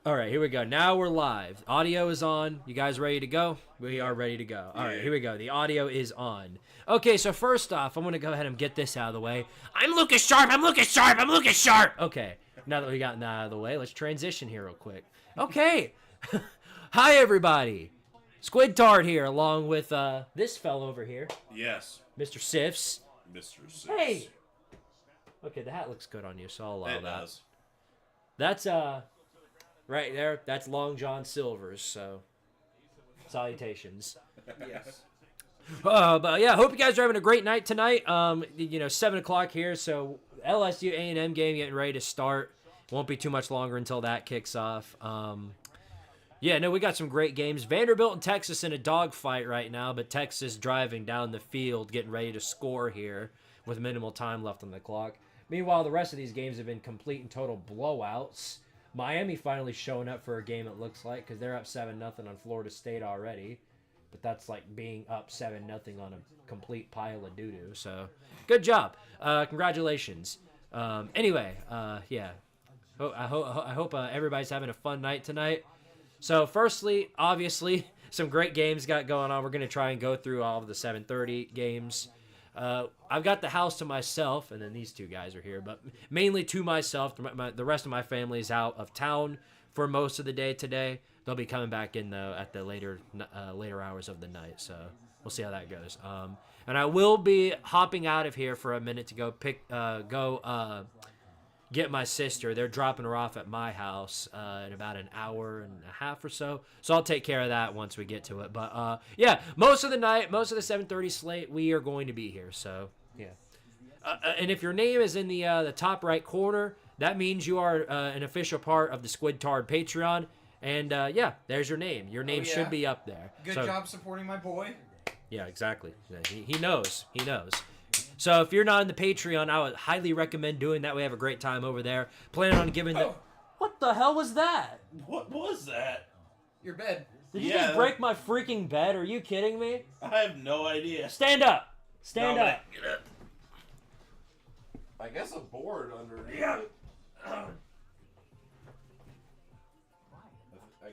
All right, here we go. Now we're live. Audio is on. You guys ready to go? We are ready to go. All right, here we go. The audio is on. Okay, so first off, I'm going to go ahead and get this out of the way. I'm Lucas Sharp. I'm Lucas Sharp. I'm Lucas Sharp. Okay, now that we got that out of the way, let's transition here real quick. Okay. Hi, everybody. Squidtard here, along with this fellow over here. Yes. Mr. Sifs. Mr. Sifs. Hey. Okay, the hat looks good on you, so I'll allow It that. does. That's, right there, that's Long John Silver's, so salutations. Yes. But yeah, hope you guys are having a great night tonight. 7 o'clock here, so LSU A&M game getting ready to start. Won't be too much longer until that kicks off. We got some great games. Vanderbilt and Texas in a dogfight right now, but Texas driving down the field, getting ready to score here with minimal time left on the clock. Meanwhile, the rest of these games have been complete and total blowouts. Miami finally showing up for a game, it looks like, because they're up 7-0 on Florida State already. But that's like being up 7-0 on a complete pile of doo-doo. So, good job. Congratulations. I hope everybody's having a fun night tonight. So, firstly, obviously, some great games got going on. We're going to try and go through all of the 7:30 games. I've got the house to myself, and then these two guys are here, but mainly to myself. The rest of my family is out of town for most of the day today. They'll be coming back in, though, at the later hours of the night, so we'll see how that goes. And I will be hopping out of here for a minute to go get my sister. They're dropping her off at my house in about an hour and a half or so. So I'll take care of that once we get to it. But most of the night, most of the 7:30 slate, we are going to be here. So yeah. And if your name is in the top right corner, that means you are an official part of the Squidtard Patreon. And there's your name. Your name should be up there. Good job supporting my boy. Yeah, exactly. He knows. He knows. So if you're not in the Patreon, I would highly recommend doing that. We have a great time over there. Planning on giving the... What the hell was that? What was that? Your bed. Did you just break my freaking bed? Are you kidding me? I have no idea. Stand up. Stand up. Get up. I guess a board underneath it. I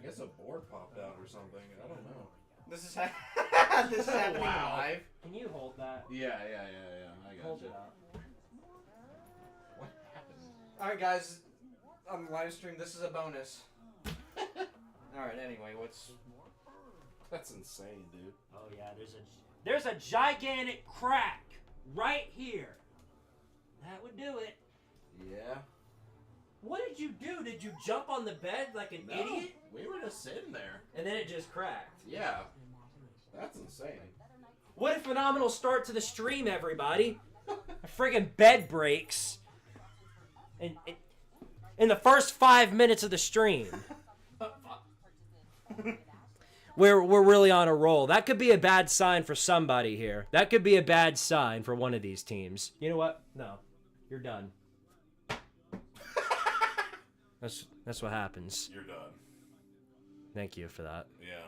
guess a board popped out or something. I don't know. This is happening live. Can you hold that? Yeah. I got Hold you. it up. What happened? Alright, guys. On the live stream, this is a bonus. Alright, anyway, what's... That's insane, dude. Oh yeah, there's a gigantic crack right here. That would do it. Yeah. What did you do? Did you jump on the bed like an idiot? We were just sitting there. And then it just cracked. Yeah. That's insane. What a phenomenal start to the stream, everybody. A friggin' bed breaks. In the first 5 minutes of the stream. We're really on a roll. That could be a bad sign for somebody here. That could be a bad sign for one of these teams. You know what? No. You're done. That's what happens. You're done. Thank you for that. Yeah.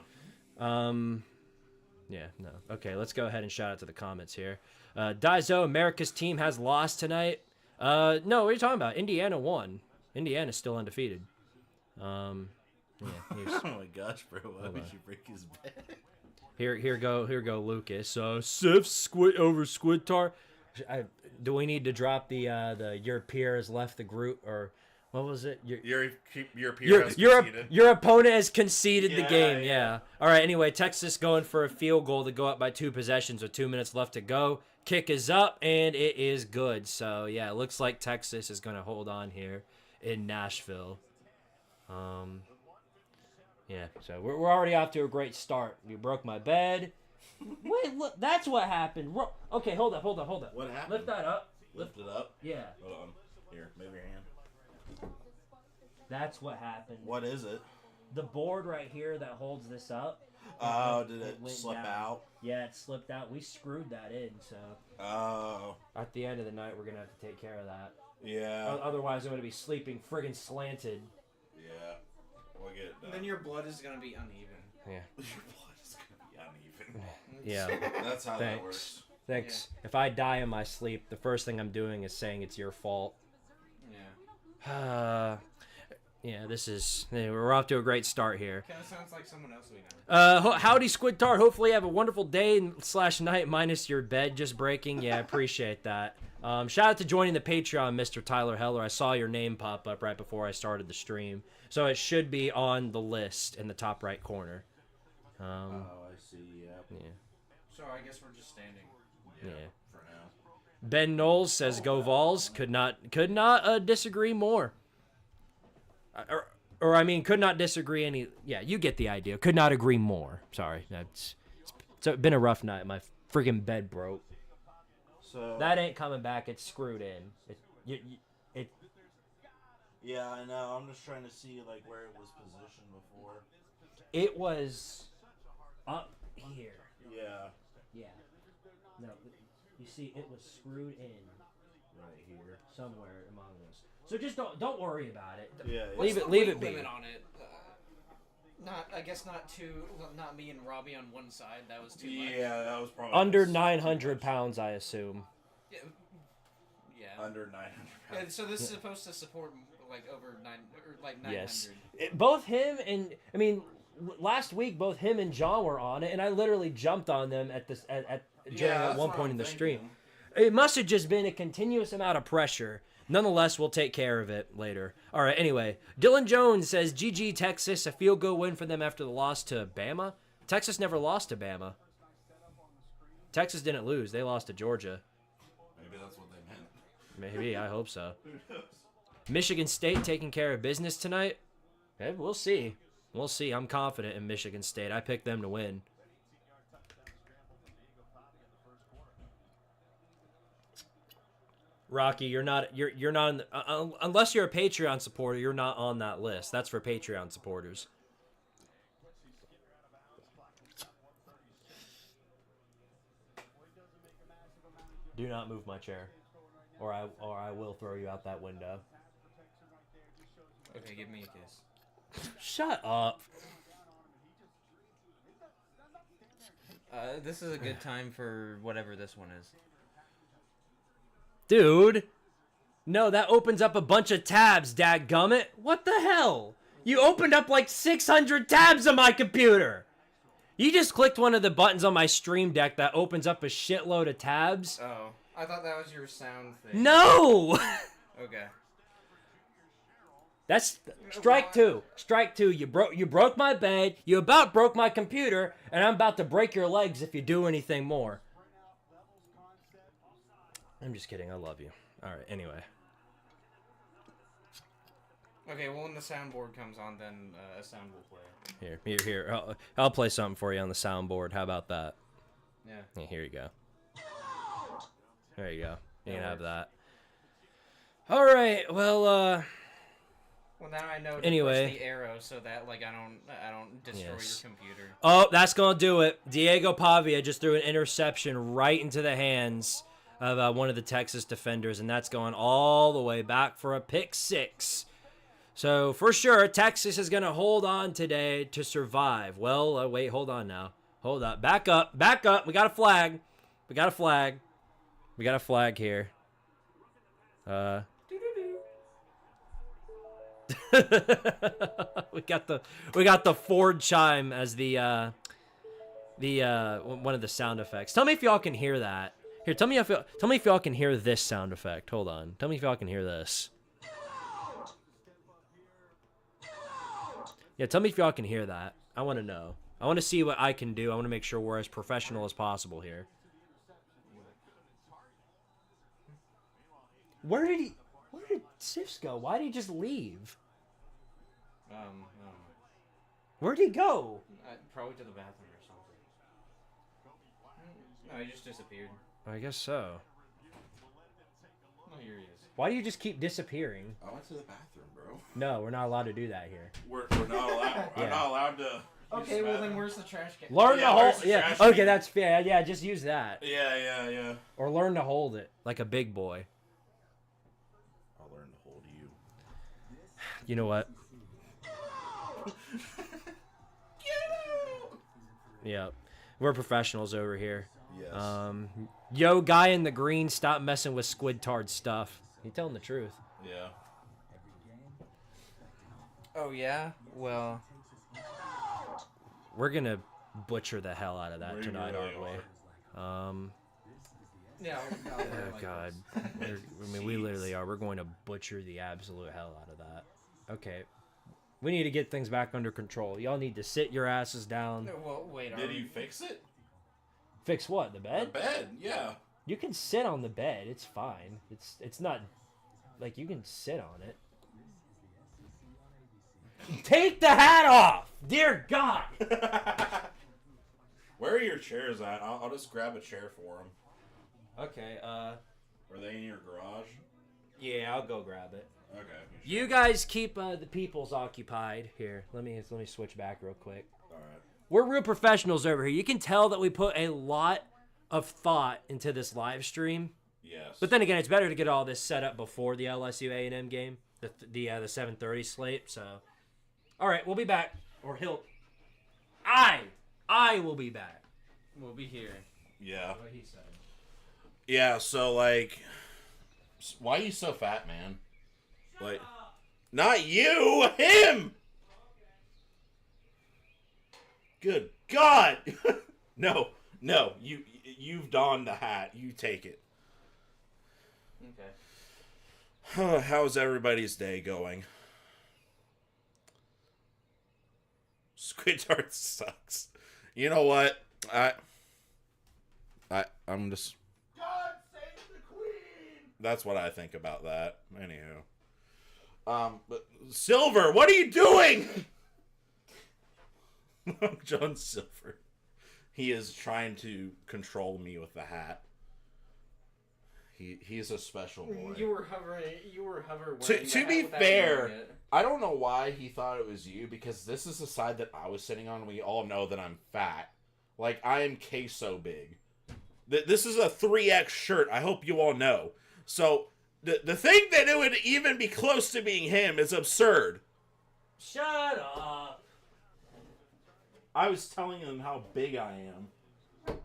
No. Okay, let's go ahead and shout out to the comments here. Daizo, America's team has lost tonight. No, what are you talking about? Indiana won. Indiana's still undefeated. Oh my gosh, bro! Why would you break his bed? Here go, Lucas. Sif over Squidtard. Do we need to drop the your peer has left the group, or what was it? Your peer has conceded. Your opponent has conceded the game. Yeah. Yeah. All right. Anyway, Texas going for a field goal to go up by 2 possessions with 2 minutes left to go. Kick is up and it is good. So yeah, it looks like Texas is going to hold on here in Nashville. So we're already off to a great start. You broke my bed. Wait, look, that's what happened. Okay, hold up. What happened? Lift that up. Lift it up? Yeah. Hold on. Here, move your hand. That's what happened. What is it? The board right here that holds this up. Oh, did it went slip down. out? Yeah, it slipped out. We screwed that in, so Oh. at the end of the night, we're going to have to take care of that. Yeah. Otherwise, I'm going to be sleeping friggin' slanted. Yeah. We'll get it done. Then your blood is gonna be uneven. Yeah. Your blood is going to be uneven. Yeah. That's how that Thanks. works. Thanks. If I die in my sleep, the first thing I'm doing is saying it's your fault. Yeah. Yeah, we're off to a great start here. Kind of sounds like someone else we know. Howdy, Squidtard. Hopefully you have a wonderful day / night minus your bed just breaking. Yeah, I appreciate that. Shout out to joining the Patreon, Mr. Tyler Heller. I saw your name pop up right before I started the stream. So it should be on the list in the top right corner. Oh, I see, Yeah. So I guess we're just standing. Yeah. For now. Ben Knowles says, "Go Vols." Could not disagree more. Or I mean, could not disagree any. Yeah, you get the idea. Could not agree more. Sorry, it's been a rough night. My freaking bed broke. So That ain't coming back. It's screwed in. Yeah, I know. I'm just trying to see like where it was positioned before. It was up here. Yeah. Yeah. No, you see, it was screwed in Right here. somewhere among us. So just don't worry about it. Yeah. Leave What's it the leave weight it be. limit on it? Not me and Robbie on one side. That was too much. Yeah, that was probably Under 900 pounds, I assume. Yeah. Under 900 Yeah, pounds. so this is supposed to support like over 900. Yes. Both him and last week both him and John were on it, and I literally jumped on them at one point in the stream. It must have just been a continuous amount of pressure. Nonetheless, we'll take care of it later. All right, anyway. Dylan Jones says, GG Texas, a field goal win for them after the loss to Bama. Texas never lost to Bama. Texas didn't lose. They lost to Georgia. Maybe that's what they meant. Maybe. I hope so. Who knows? Michigan State taking care of business tonight? Yeah, we'll see. We'll see. I'm confident in Michigan State. I picked them to win. Rocky, you're not on unless you're a Patreon supporter, you're not on that list. That's for Patreon supporters. Do not move my chair, or I will throw you out that window. Okay, give me a kiss. Shut up. This is a good time for whatever this one is. Dude. No, that opens up a bunch of tabs, dadgummit. What the hell? You opened up like 600 tabs on my computer. You just clicked one of the buttons on my stream deck that opens up a shitload of tabs. Oh, I thought that was your sound thing. No! Okay. That's strike two. Strike two. You broke my bed. You about broke my computer, and I'm about to break your legs if you do anything more. I'm just kidding. I love you. All right. Anyway. Okay. Well, when the soundboard comes on, then a sound will play. Here. I'll play something for you on the soundboard. How about that? Yeah. Here you go. There you go. You can have that. All right. Well. Well, now I know to Anyway. push the arrow so that like I don't destroy Yes. your computer. Oh, that's gonna do it. Diego Pavia just threw an interception right into the hands of one of the Texas defenders, and that's going all the way back for a pick six. So for sure, Texas is gonna hold on today to survive. Well, wait, hold on now. Hold up, back up. We got a flag. We got a flag here. we got the Ford chime as the one of the sound effects. Tell me if y'all can hear that. Here, tell me if y'all can hear this sound effect. Hold on. Tell me if y'all can hear this. Yeah, tell me if y'all can hear that. I want to know. I want to see what I can do. I want to make sure we're as professional as possible here. Where did Sifs go? Why did he just leave? Where'd he go? Probably to the bathroom or something. No, he just disappeared. I guess so. Oh, here he is. Why do you just keep disappearing? I went to the bathroom, bro. No, we're not allowed to do that here. We're not allowed. I'm Yeah. not allowed to. Okay, well then where's the trash can? Learn to hold. where's the Yeah. trash Okay, can? that's fair. Yeah, just use that. Yeah. Or learn to hold it like a big boy. I'll learn to hold you. You know what? Yeah, we're professionals over here. Yes. Yo, guy in the green, stop messing with Squidtard stuff. You telling the truth? Yeah. Oh yeah. Well. We're gonna butcher the hell out of that We tonight, really aren't we? Yeah. Oh God. We literally are. We're going to butcher the absolute hell out of that. Okay. We need to get things back under control. Y'all need to sit your asses down. Well, wait. Did you fix it? Fix what? The The bed? bed, yeah. You can sit on the bed. It's fine. It's not like you can sit on it. Take the hat off! Dear God! Where are your chairs at? I'll just grab a chair for them. Okay, Are they in your garage? yeah, I'll go grab it. Okay. You guys keep the peoples occupied. Here, let me switch back real quick. Alright. We're real professionals over here. You can tell that we put a lot of thought into this live stream. Yes. But then again, it's better to get all this set up before the LSU A&M game, the 7:30 slate. So, all right, we'll be back. Or I will be back. We'll be here. Yeah. What he said. Yeah, so, like, why are you so fat, man? Like, not you! Him! Good God! No, you've donned the hat. You take it. Okay. How's everybody's day going? Squidtard sucks. You know what? I'm just. God save the queen. That's what I think about that. Anywho, but Silver, what are you doing? John Silver. He is trying to control me with the hat. He's a special boy. You were hovering. To be fair, I don't know why he thought it was you, because this is the side that I was sitting on. We all know that I'm fat. Like, I am queso big. This is a 3X shirt. I hope you all know. So, the thing that it would even be close to being him is absurd. Shut up. I was telling him how big I am.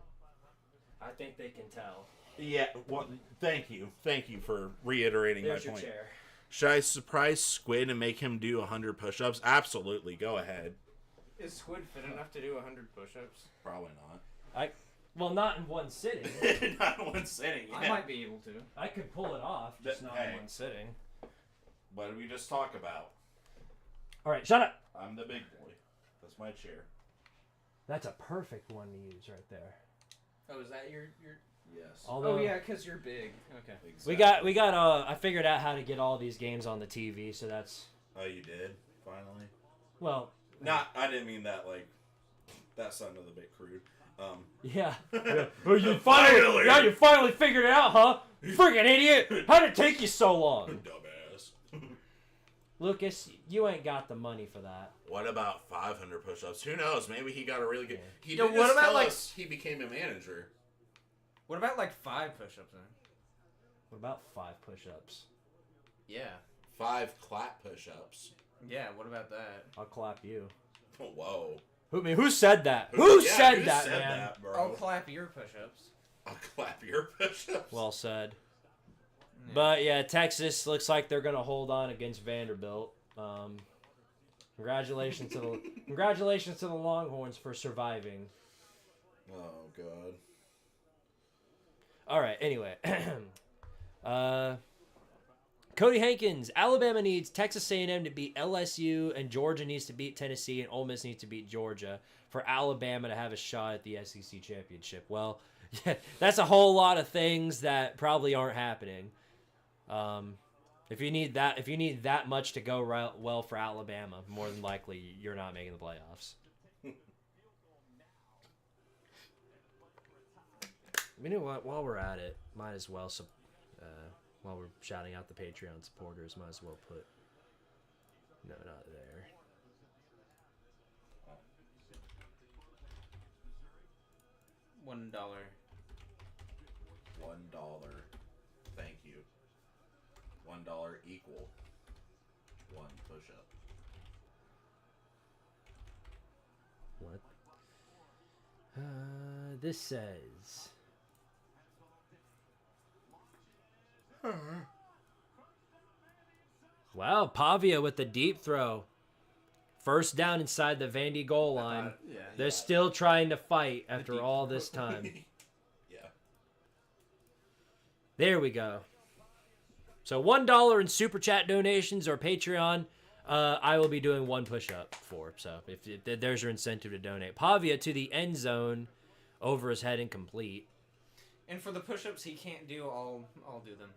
I think they can tell. Yeah, well, thank you. Thank you for reiterating There's my your point. chair. Should I surprise Squid and make him do 100 push-ups? Absolutely. Go ahead. Is Squid fit enough to do 100 push-ups? Probably not. Well, not in one sitting. Not in one sitting. Yeah. I might be able to. I could pull it off, just not Hey. in one sitting. What did we just talk about? All right, shut up. I'm the big boy. That's my chair. That's a perfect one to use right there. Oh, is that your? Yes. Although, Oh yeah, because you're big. Okay. Exactly. we got. I figured out how to get all these games on the TV, so that's. Oh, you did? Finally? Well. I didn't mean that, like, that sounded a bit crude. Yeah. Oh, you finally. Yeah, you finally figured it out, huh? You freaking idiot! How did it take you so long? Dumbass. Lucas, you ain't got the money for that. What about 500 push-ups? Who knows? Maybe he got a really good... He Yo, did what just about, tell like- us he became a manager. What about like 5 push-ups then? What about 5 push-ups? Yeah. 5 clap push-ups. Yeah. What about that? I'll clap you. Whoa. Who said that? Who Yeah, said who that, said man? that, bro? I'll clap your push-ups. I'll clap your push-ups. Well said. Yeah. But yeah, Texas looks like they're gonna hold on against Vanderbilt. Congratulations to the Longhorns for surviving. Oh, God. All right. Anyway, Cody Hankins. Alabama needs Texas A&M to beat LSU, and Georgia needs to beat Tennessee, and Ole Miss needs to beat Georgia for Alabama to have a shot at the SEC championship. Well, yeah, that's a whole lot of things that probably aren't happening. If you need that much to go well for Alabama, more than likely you're not making the playoffs. You know what? While we're at it, might as well. While we're shouting out the Patreon supporters, might as well put. No, not there. $1. $1. Thank you. $1 equal 1 push-up. What? This says. Wow, Pavia with the deep throw. First down inside the Vandy goal line. They're still trying to fight after all this time. Yeah. There we go. So $1 in Super Chat donations or Patreon, I will be doing 1 push-up for. So if there's your incentive to donate. Pavia to the end zone, over his head, incomplete. And for the push-ups he can't do, I'll do them.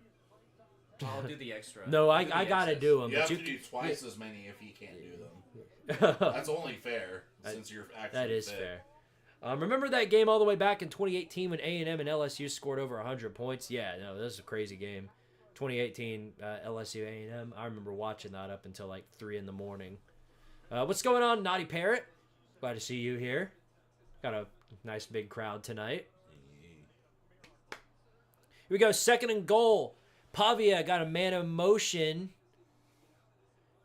I'll do the extra. No, I gotta do them. You have to do twice as many if he can't do them. That's only fair, since you're actually That is fit. fair. Remember that game all the way back in 2018 when A&M and LSU scored over 100 points? Yeah, no, this is a crazy game. 2018 LSU A&M. I remember watching that up until like 3 in the morning. What's going on, Naughty Parrot? Glad to see you here. Got a nice big crowd tonight. Here we go, 2nd and goal. Pavia got a man of motion.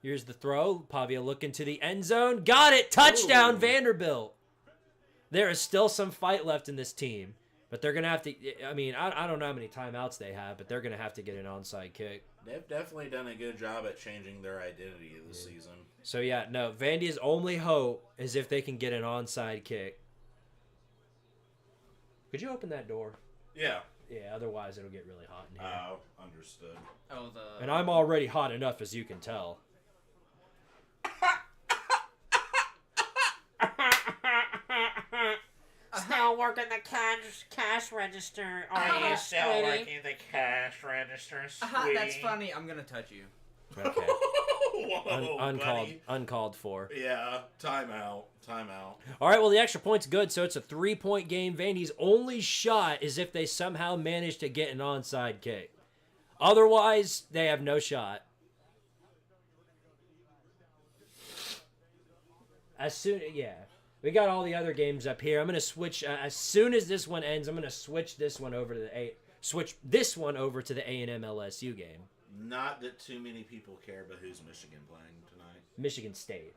Here's the throw. Pavia looking to the end zone. Got it! Touchdown, Vanderbilt! There is still some fight left in this team. But they're going to have to... I mean, I don't know how many timeouts they have, but they're going to have to get an onside kick. They've definitely done a good job at changing their identity this season. So, yeah, no. Vandy's only hope is if they can get an onside kick. Could you open that door? Yeah. Yeah, otherwise it'll get really hot in here. Oh, understood. And I'm already hot enough, as you can tell. Still working the cash register. Are you still working the cash register, sweetie? That's funny. I'm gonna touch you. Okay. Whoa, uncalled for. Yeah, timeout. All right, well, the extra point's good, so it's a 3-point game. Vandy's only shot is if they somehow manage to get an onside kick. Otherwise, they have no shot. We got all the other games up here. I'm gonna switch as soon as this one ends. I'm gonna switch this one over to the A&M LSU game. Not that too many people care, but who's Michigan playing tonight? Michigan State.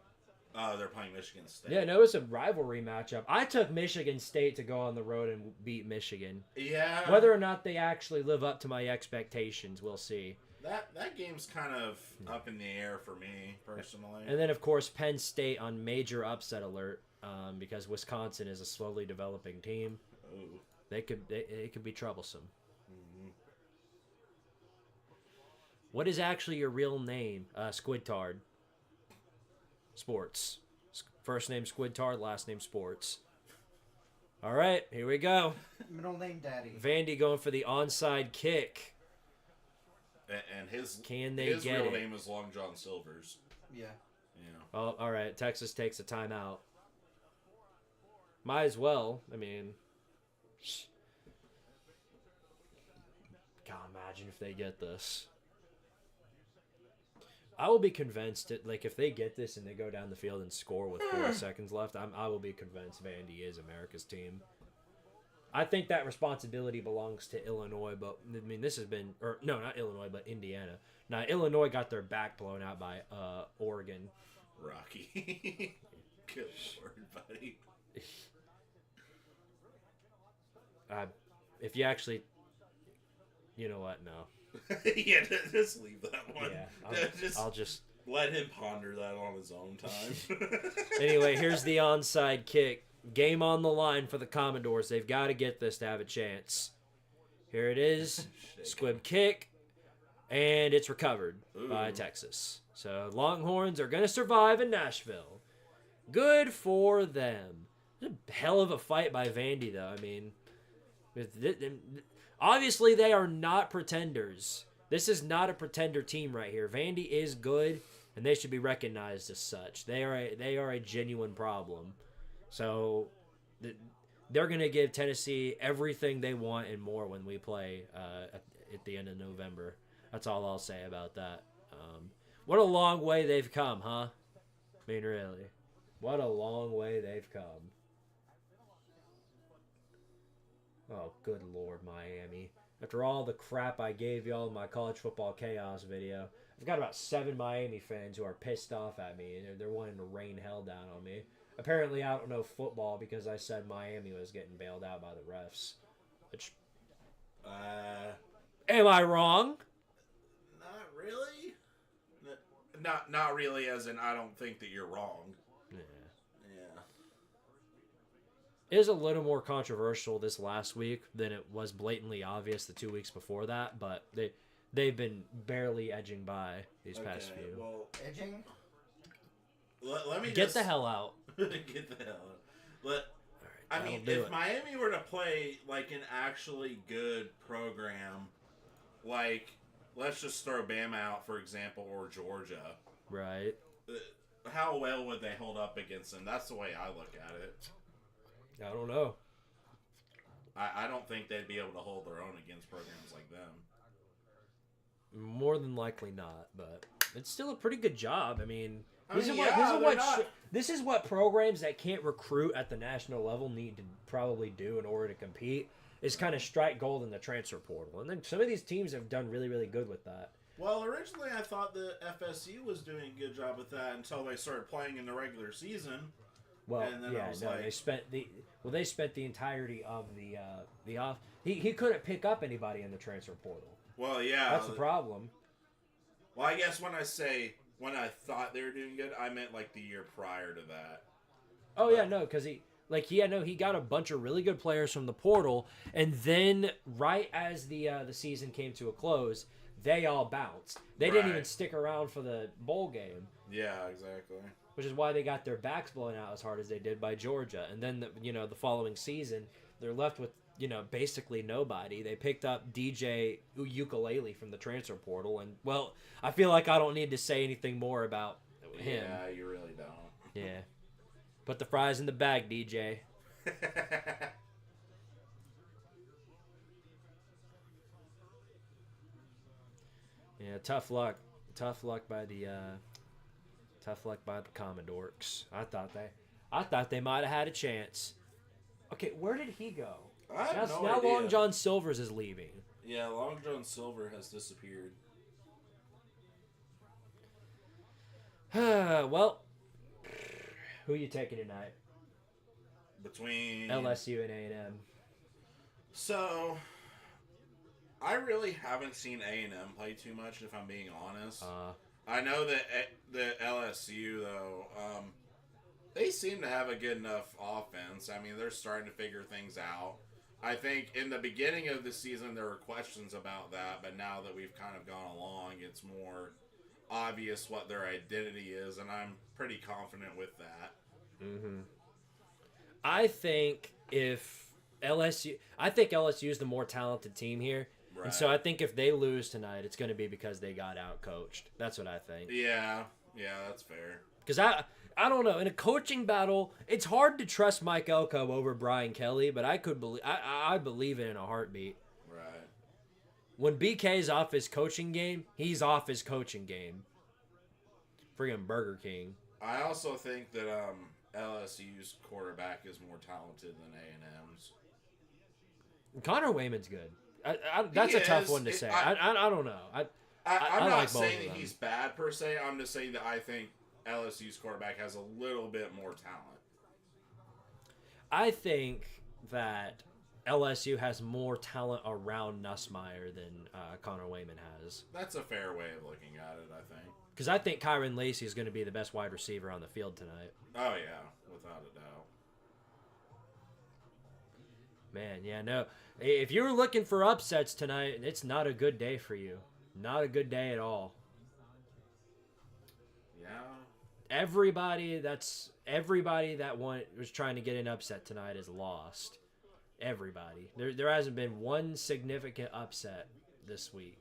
Oh, they're playing Michigan State. Yeah, no, it's a rivalry matchup. I took Michigan State to go on the road and beat Michigan. Yeah. Whether or not they actually live up to my expectations, we'll see. That game's kind of up in the air for me, personally. And then, of course, Penn State on major upset alert because Wisconsin is a slowly developing team. Ooh. It could be troublesome. Mm-hmm. What is actually your real name? Squidtard Sports. First name Squidtard, last name Sports. All right, here we go. Middle name Daddy. Vandy going for the onside kick. And his get real it? name is Long John Silvers. Yeah. Oh, all right. Texas takes a timeout. Might as well. I mean, God, imagine if they get this. I will be convinced that, like, if they get this and they go down the field and score with 4 seconds left, I will be convinced Vandy is America's team. I think that responsibility belongs to Illinois, but, I mean, this has been... Or, no, not Illinois, but Indiana. Now, Illinois got their back blown out by Oregon. Rocky. Good Lord, buddy. If you actually... You know what? No. Yeah, just leave that one. Yeah, I'll just... Let him ponder that on his own time. Anyway, here's the onside kick. Game on the line for the Commodores. They've got to get this to have a chance. Here it is. Squib kick. And it's recovered by Texas. So Longhorns are going to survive in Nashville. Good for them. It's a hell of a fight by Vandy, though. I mean, obviously they are not pretenders. This is not a pretender team right here. Vandy is good, and they should be recognized as such. They are a genuine problem. So they're going to give Tennessee everything they want and more when we play at the end of November. That's all I'll say about that. What a long way they've come, huh? I mean, really. What a long way they've come. Oh, good Lord, Miami. After all the crap I gave y'all in my college football chaos video, I've got about 7 Miami fans who are pissed off at me. They're wanting to rain hell down on me. Apparently, I don't know football because I said Miami was getting bailed out by the refs. Which, am I wrong? Not really. Not really, as in I don't think that you're wrong. is a little more controversial this last week than it was blatantly obvious the 2 weeks before that, but they've been barely edging by these past few. Well, Edging? let me Get the hell out. Get the hell out. I mean, if Miami were to play like an actually good program, like let's just throw Bama out for example, or Georgia, right? How well would they hold up against them? That's the way I look at it. I don't know. I don't think they'd be able to hold their own against programs like them. More than likely not, but it's still a pretty good job. I mean, this is what programs that can't recruit at the national level need to probably do in order to compete, is kind of strike gold in the transfer portal. And then some of these teams have done really, really good with that. Well, originally I thought the FSU was doing a good job with that until they started playing in the regular season. Well, and then they spent the entirety of the off. He couldn't pick up anybody in the transfer portal. Well, yeah, that's the problem. Well, I guess when I thought they were doing good, I meant like the year prior to that. Oh yeah, no, because he got a bunch of really good players from the portal, and then right as the season came to a close, they all bounced. They didn't even stick around for the bowl game. Yeah, exactly. Which is why they got their backs blown out as hard as they did by Georgia. And then the following season, they're left with basically nobody. They picked up DJ Ukulele from the transfer portal, and well, I feel like I don't need to say anything more about him. Yeah, you really don't. Yeah. Put the fries in the bag, DJ. Yeah, tough luck. Tough luck by the Commodorks. I thought they might have had a chance. Okay, where did he go? I have no now idea. Long John Silver's is leaving. Yeah, Long John Silver has disappeared. Well, who are you taking tonight? Between LSU and A&M. So, I really haven't seen A&M play too much, if I'm being honest. I know that the LSU, though, they seem to have a good enough offense. I mean, they're starting to figure things out. I think in the beginning of the season, there were questions about that, but now that we've kind of gone along, it's more obvious what their identity is, and I'm pretty confident with that. Mm-hmm. I think LSU is the more talented team here. Right. And so I think if they lose tonight, it's going to be because they got out-coached. That's what I think. Yeah, that's fair. Because I don't know. In a coaching battle, it's hard to trust Mike Elko over Brian Kelly, but I believe it in a heartbeat. Right. When BK's off his coaching game, he's off his coaching game. Friggin' Burger King. I also think that LSU's quarterback is more talented than A&M's. Connor Wayman's good. That's a tough one to say. I don't know. I'm not like both saying of that them. he's bad per se. I'm just saying that I think LSU's quarterback has a little bit more talent. I think that LSU has more talent around Nussmeier than Connor Wayman has. That's a fair way of looking at it, I think. Because I think Kyron Lacey is going to be the best wide receiver on the field tonight. Oh, yeah, without a doubt. Man, yeah, no. If you're looking for upsets tonight, it's not a good day for you. Not a good day at all. Yeah. Everybody that was trying to get an upset tonight is lost. Everybody. There hasn't been one significant upset this week.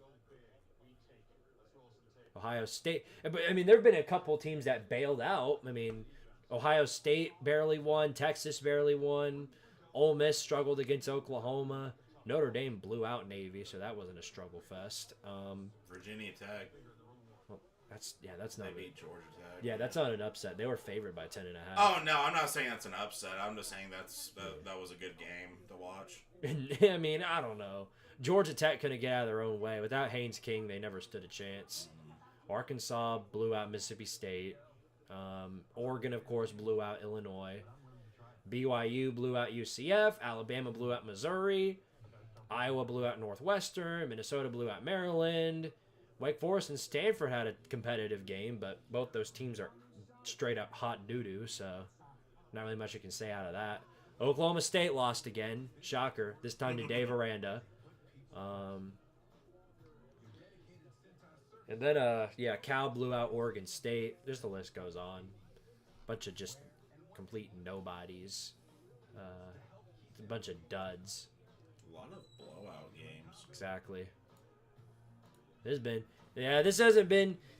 Ohio State. I mean, there have been a couple teams that bailed out. I mean, Ohio State barely won. Texas barely won. Ole Miss struggled against Oklahoma. Notre Dame blew out Navy, so that wasn't a struggle fest. Virginia Tech. Well, that's not. They beat Georgia Tech. Yeah, that's not an upset. They were favored by 10.5. Oh no, I'm not saying that's an upset. I'm just saying that was a good game to watch. I mean, I don't know. Georgia Tech couldn't get out of their own way. Without Haynes King, they never stood a chance. Arkansas blew out Mississippi State. Oregon, of course, blew out Illinois. BYU blew out UCF. Alabama blew out Missouri. Iowa blew out Northwestern. Minnesota blew out Maryland. Wake Forest and Stanford had a competitive game, but both those teams are straight up hot doo-doo, so not really much you can say out of that. Oklahoma State lost again. Shocker. This time to Dave Aranda. And then, Cal blew out Oregon State. Just the list goes on. Bunch of just complete nobodies. A bunch of duds. A lot of blowout games. Exactly.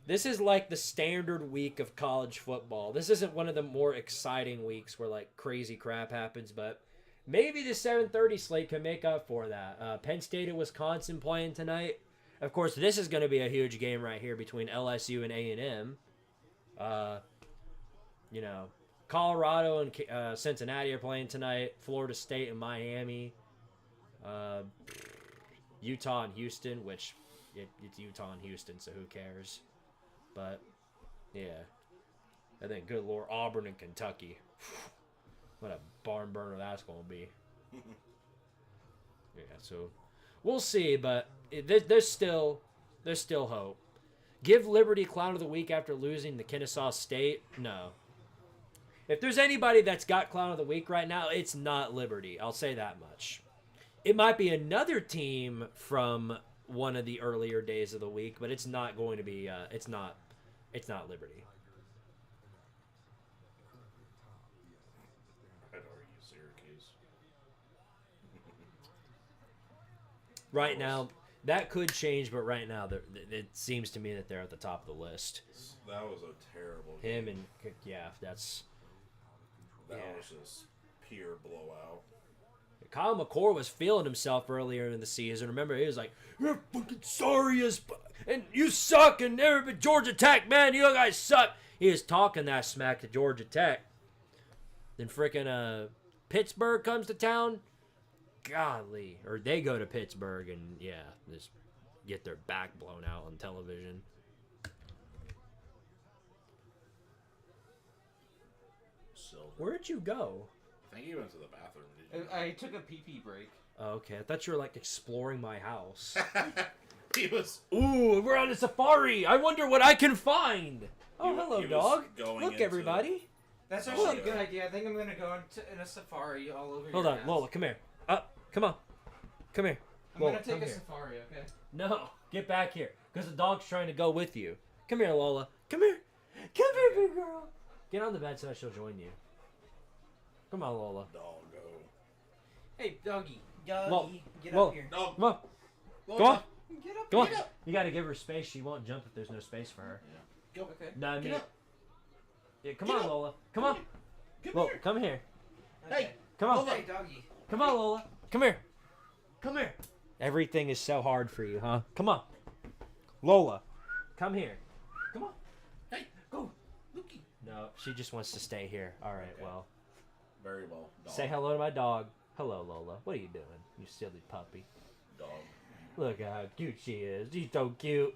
This is like the standard week of college football. This isn't one of the more exciting weeks where like crazy crap happens, but maybe the 7:30 slate can make up for that. Penn State and Wisconsin playing tonight. Of course, this is going to be a huge game right here between LSU and A&M. Colorado and Cincinnati are playing tonight. Florida State and Miami. Utah and Houston, which it's Utah and Houston, so who cares? But, yeah. And then, good Lord, Auburn and Kentucky. What a barn burner that's going to be. Yeah, so we'll see, but there's still hope. Give Liberty Clown of the Week after losing to Kennesaw State? No. If there's anybody that's got Clown of the Week right now, it's not Liberty. I'll say that much. It might be another team from one of the earlier days of the week, but it's not going to be. It's not Liberty. I'd argue Syracuse. Right now, that could change, but right now, it seems to me that they're at the top of the list. That was a terrible game. Him and that's. That was just pure blowout. Kyle McCord was feeling himself earlier in the season. Remember, he was like, "You're fucking sorry as and you suck, and everybody Georgia Tech, man, you guys suck." He was talking that smack to Georgia Tech. Then freaking Pittsburgh comes to town. Golly, or they go to Pittsburgh and just get their back blown out on television. So Where'd you go? I think he went to the bathroom. Did you? I took a pee break. Oh, okay, I thought you were like exploring my house. He was. Ooh, we're on a safari. I wonder what I can find. Oh, He hello, was dog. going Look, into- everybody. That's actually a good idea. I think I'm gonna go in a safari all over. Hold your on, house. Lola, come here. Come on. Come here. I'm Lola, gonna take come a here. safari. Okay. No, get back here. Because the dog's trying to go with you. Come here, Lola. Come here. Come here, big girl. Get on the bed so she'll join you. Come on, Lola. Doggo. Hey, doggy. Well, Get well, up here. Dog. Come on. Lola. Go on. Get up. Go on. Get up. You gotta give her space. She won't jump if there's no space for her. Go. Okay. No, I mean, Get up. yeah, come Get on, up. Lola. Come on. Come Lola, here. come here. Okay. Come on. Lola. Hey, doggy. Come on, Lola. Come here. Come here. Everything is so hard for you, huh? Come on. Lola, come here. Come on. Hey, Go. Lukey. No, she just wants to stay here. All right, Okay. well. Very well. Dog. Say hello to my dog. Hello, Lola. What are you doing, you silly puppy? Dog. Look at how cute she is. She's so cute.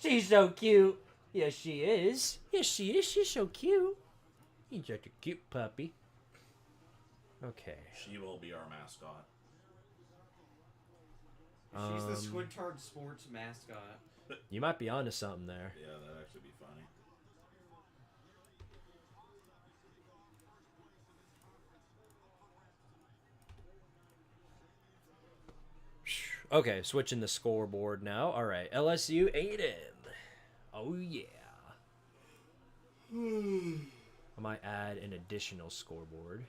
She's so cute. Yes, she is. Yes, she is. She's so cute. He's such a cute puppy. Okay. She will be our mascot. She's the Squidtard Sports mascot. You might be onto something there. Yeah, that'd actually be funny. Okay, switching the scoreboard now. All right, LSU 8M. Oh, yeah. I might add an additional scoreboard.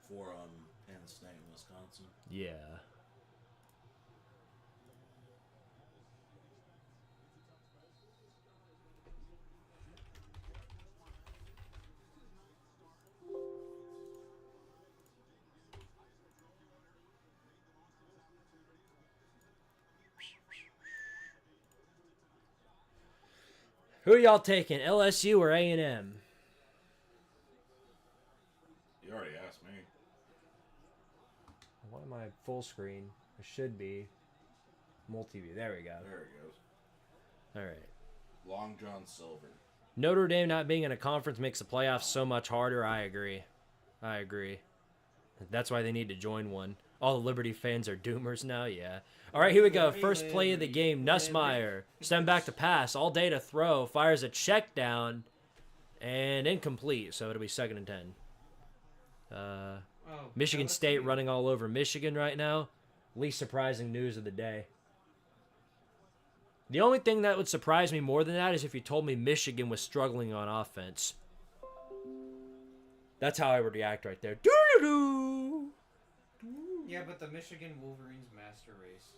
For Penn State in Wisconsin. Yeah. Who are y'all taking, LSU or A&M? You already asked me. Why am I full screen? It should be multi-view. There we go. There it goes. All right. Long John Silver. Notre Dame not being in a conference makes the playoffs so much harder. I agree. That's why they need to join one. All the Liberty fans are doomers now, yeah. All right, here we go. First play of the game. Nussmeier. Send back to pass. All day to throw. Fires a check down. And incomplete, so it'll be 2nd and 10. Michigan State running all over Michigan right now. Least surprising news of the day. The only thing that would surprise me more than that is if you told me Michigan was struggling on offense. That's how I would react right there. Doo-doo-doo. Yeah, but the Michigan Wolverines master race.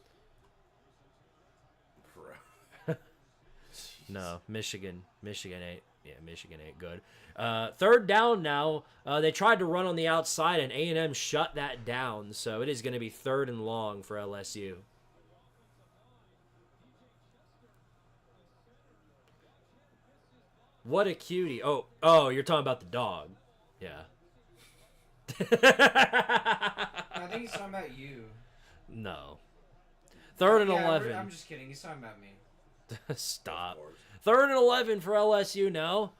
Bro. No, Michigan ain't. Yeah, Michigan ain't good. 3rd down now. They tried to run on the outside, and A&M shut that down. So it is going to be 3rd and long for LSU. What a cutie. Oh, you're talking about the dog. Yeah. I think he's talking about you. No. 3rd and Yeah, 11. I'm just kidding. He's talking about me. Stop. 3rd and 11 for LSU now.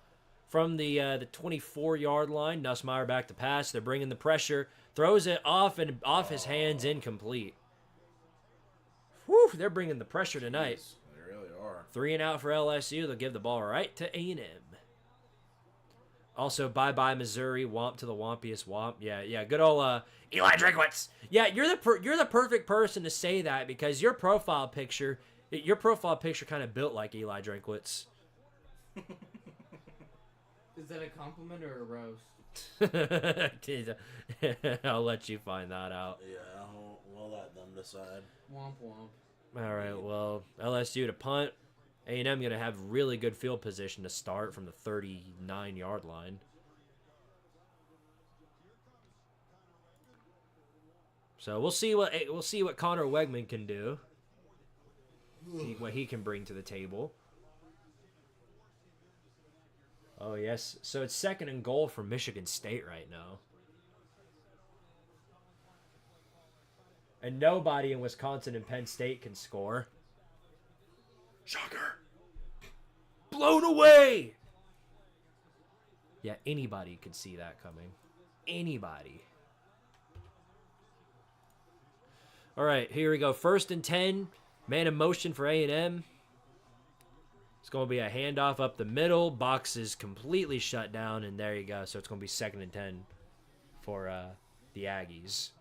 From the 24-yard line. Nussmeier back to pass. They're bringing the pressure. Throws it off and off his hands, incomplete. Whew, they're bringing the pressure tonight. Jeez, they really are. 3 and out for LSU. They'll give the ball right to A&M. Also, bye-bye Missouri. Womp to the wompiest womp. Yeah. Good old Eli Drinkwitz. Yeah, you're the perfect person to say that because your profile picture kind of built like Eli Drinkwitz. Is that a compliment or a roast? I'll let you find that out. Yeah, we'll let them decide. Womp womp. All right, well, LSU to punt. A&M going to have really good field position to start from the 39-yard line. So we'll see what Connor Wegman can do. What he can bring to the table. Oh, yes. So it's 2nd and goal for Michigan State right now. And nobody in Wisconsin and Penn State can score. Shocker. Blown away. Yeah, anybody could see that coming. Anybody. All right, here we go. 1st and 10. Man in motion for A&M. It's going to be a handoff up the middle. Box is completely shut down, and there you go. So it's going to be 2nd and 10 for the Aggies.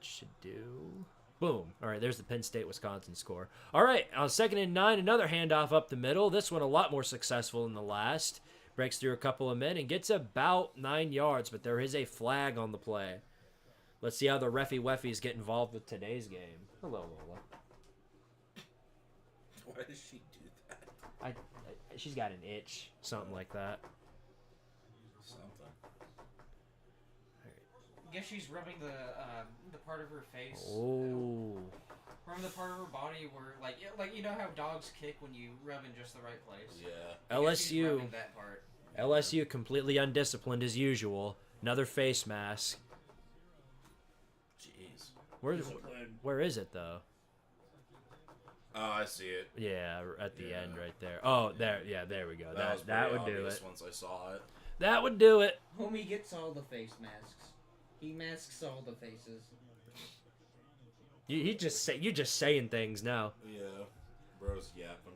Should do. Boom. All right, there's the Penn State-Wisconsin score. All right, on 2nd and 9, another handoff up the middle. This one a lot more successful than the last. Breaks through a couple of men and gets about 9 yards, but there is a flag on the play. Let's see how the reffy-weffies get involved with today's game. Hello, Lola. Why does she do that? She's got an itch, something like that. Something. I guess she's rubbing the part of her face. Oh. Rubbing the part of her body where, like you know how dogs kick when you rub in just the right place. Yeah. I guess she's LSU. rubbing that part. LSU completely undisciplined as usual. Another face mask. Jeez. Where is it though? Oh, I see it. Yeah, at the end right there. Oh, there. Yeah, there we go. Was That would pretty do obvious it. Once I saw it. That would do it. Homie gets all the face masks. He masks all the faces. You just saying things now. Yeah. Bro's yapping.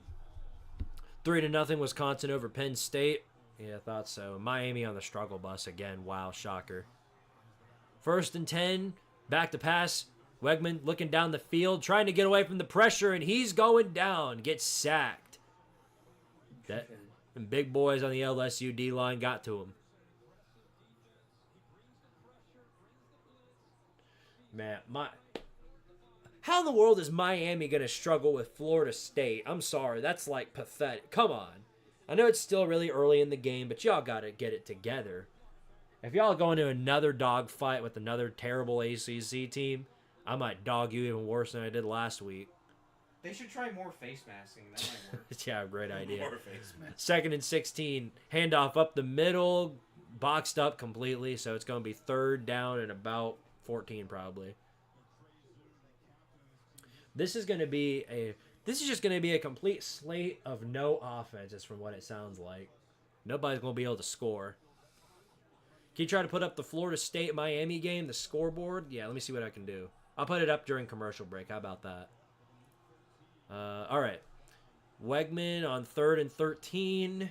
3-0 Wisconsin over Penn State. Yeah, I thought so. Miami on the struggle bus again. Wow, shocker. 1st and 10. Back to pass. Wegman looking down the field, trying to get away from the pressure, and he's going down. Gets sacked. And big boys on the LSU D-line got to him. Man, how in the world is Miami going to struggle with Florida State? I'm sorry, that's like pathetic. Come on. I know it's still really early in the game, but y'all got to get it together. If y'all go into another dog fight with another terrible ACC team, I might dog you even worse than I did last week. They should try more face masking. That might work. Yeah, great idea. More face mask. 2nd and 16. Handoff up the middle. Boxed up completely. So it's going to be 3rd down and about 14 probably. This is just going to be a complete slate of no offenses from what it sounds like. Nobody's going to be able to score. Can you try to put up the Florida State-Miami game, the scoreboard? Yeah, let me see what I can do. I'll put it up during commercial break. How about that? All right. Wegman on 3rd and 13.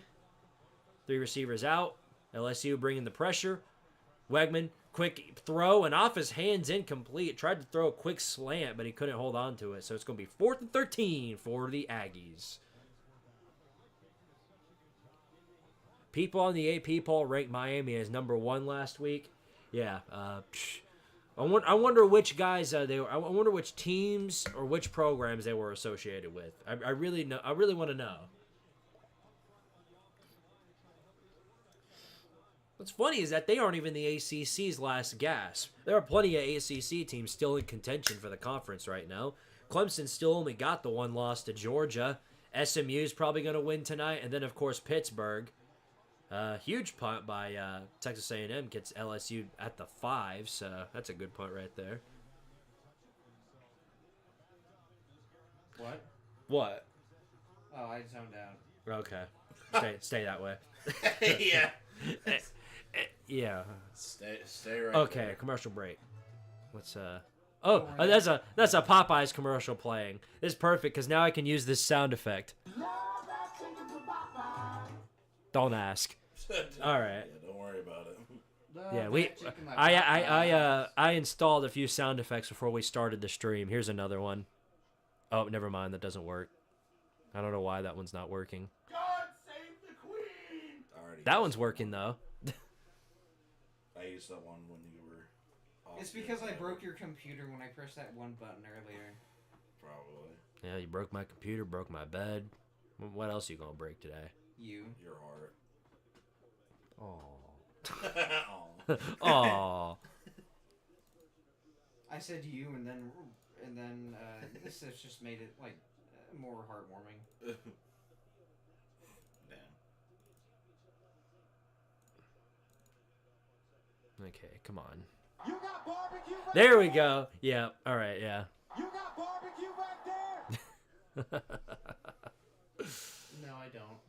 3 receivers out. LSU bringing the pressure. Wegman, quick throw, and off his hands, incomplete. Tried to throw a quick slant, but he couldn't hold on to it. So it's going to be 4th and 13 for the Aggies. People on the AP poll ranked Miami as number 1 last week. Yeah. I wonder which guys they were. I wonder which teams or which programs they were associated with. I really want to know. What's funny is that they aren't even the ACC's last gasp. There are plenty of ACC teams still in contention for the conference right now. Clemson still only got the 1 loss to Georgia. SMU's probably going to win tonight, and then of course Pittsburgh. Huge punt by Texas A&M gets LSU at the 5, so that's a good punt right there. What? What? Oh, I zoned out. Okay, stay that way. Yeah. Yeah. Stay right. Okay, there. commercial break. What's that's a Popeyes commercial playing. It's perfect because now I can use this sound effect. Don't ask. All right. Yeah, don't worry about it. Yeah, I installed a few sound effects before we started the stream. Here's another one. Oh, never mind. That doesn't work. I don't know why that one's not working. God save the queen. That one's working though. I used that one when you were. It's because I broke your computer when I pressed that one button earlier. Probably. Yeah, you broke my computer, broke my bed. What else are you gonna break today? You. Your heart. Oh. Oh. I said you, and then this has just made it like more heartwarming. Damn. Okay, come on. You got barbecue right There we go. Yeah. All right. Yeah. You got barbecue right there. No, I don't.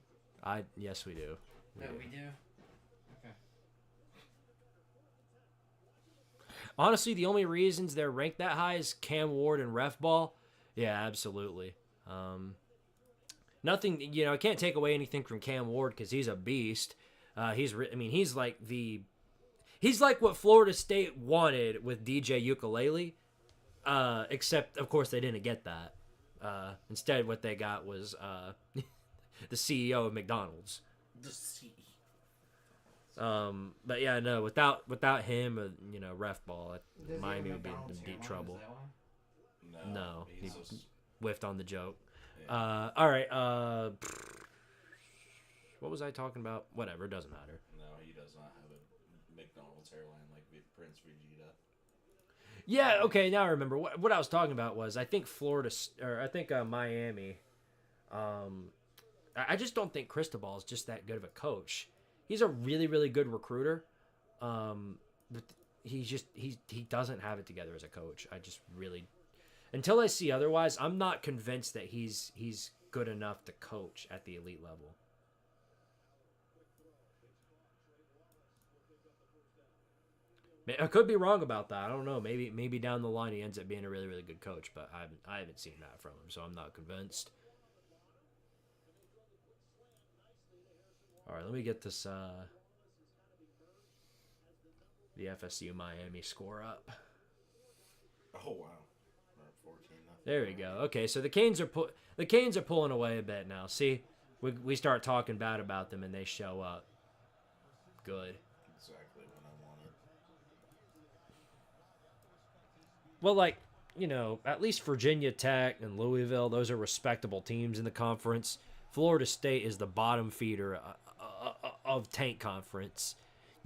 Yes, we do. No, we do. Okay. Honestly, the only reasons they're ranked that high is Cam Ward and Ref Ball. Yeah, absolutely. Nothing, I can't take away anything from Cam Ward because he's a beast. He's like what Florida State wanted with DJ Ukulele, except of course they didn't get that. Instead, what they got was the CEO of McDonald's. The C. But yeah, no, without him, Ref Ball, Miami would be in deep trouble. No, he whiffed on the joke. Yeah. All right. What was I talking about? Whatever, it doesn't matter. No, he does not have a McDonald's hairline like Prince Vegeta. Yeah. Okay. Now I remember what I was talking about was I think Miami. I just don't think Cristobal is just that good of a coach. He's a really, really good recruiter, but he doesn't have it together as a coach. I just really, until I see otherwise, I'm not convinced that he's good enough to coach at the elite level. I could be wrong about that. I don't know. Maybe down the line he ends up being a really, really good coach, but I haven't seen that from him, so I'm not convinced. All right, let me get this the FSU Miami score up. Oh wow, we're at 14. There we go. Okay, so the Canes are pulling away a bit now. See, we start talking bad about them and they show up. Good. Exactly what I wanted. Well, at least Virginia Tech and Louisville, those are respectable teams in the conference. Florida State is the bottom feeder of Tank Conference.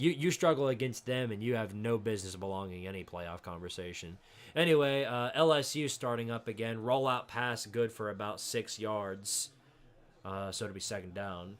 You struggle against them, and you have no business belonging in any playoff conversation. Anyway, LSU starting up again. Rollout pass good for about 6 yards. So it'll be second down.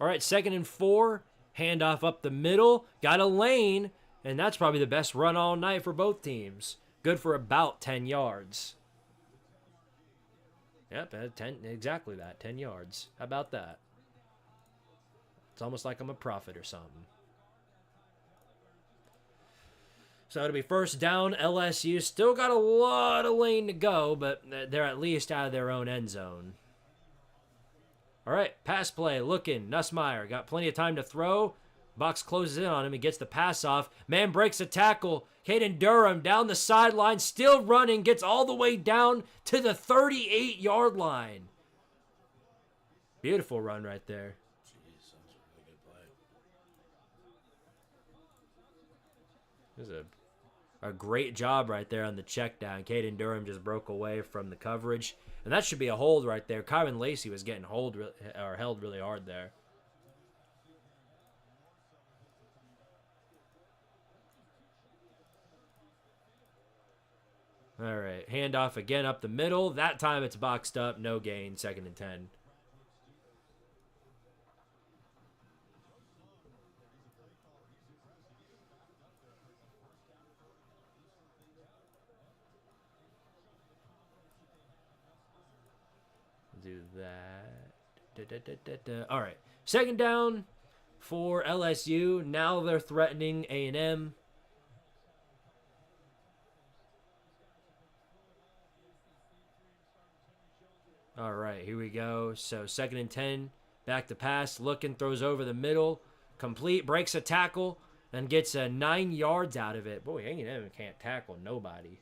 All right, 2nd and 4. Handoff up the middle. Got a lane, and that's probably the best run all night for both teams. Good for about 10 yards. Yep, 10, exactly that, 10 yards. How about that? It's almost like I'm a prophet or something. So it'll be first down. LSU still got a lot of lane to go, but they're at least out of their own end zone. All right, pass play, looking. Nussmeier got plenty of time to throw. Bucks closes in on him. He gets the pass off. Man breaks a tackle. Caden Durham down the sideline, still running, gets all the way down to the 38-yard line. Beautiful run right there. Jeez, that was a really good play. This is a great job right there on the check down. Caden Durham just broke away from the coverage. And that should be a hold right there. Kyron Lacey was getting held really hard there. All right, handoff again up the middle. That time it's boxed up, no gain, 2nd and 10. Do that. All right, 2nd down for LSU. Now they're threatening A&M. All right, here we go. So 2nd and 10, back to pass, looking, throws over the middle, complete, breaks a tackle, and gets 9 yards out of it. Boy, A&M can't tackle nobody.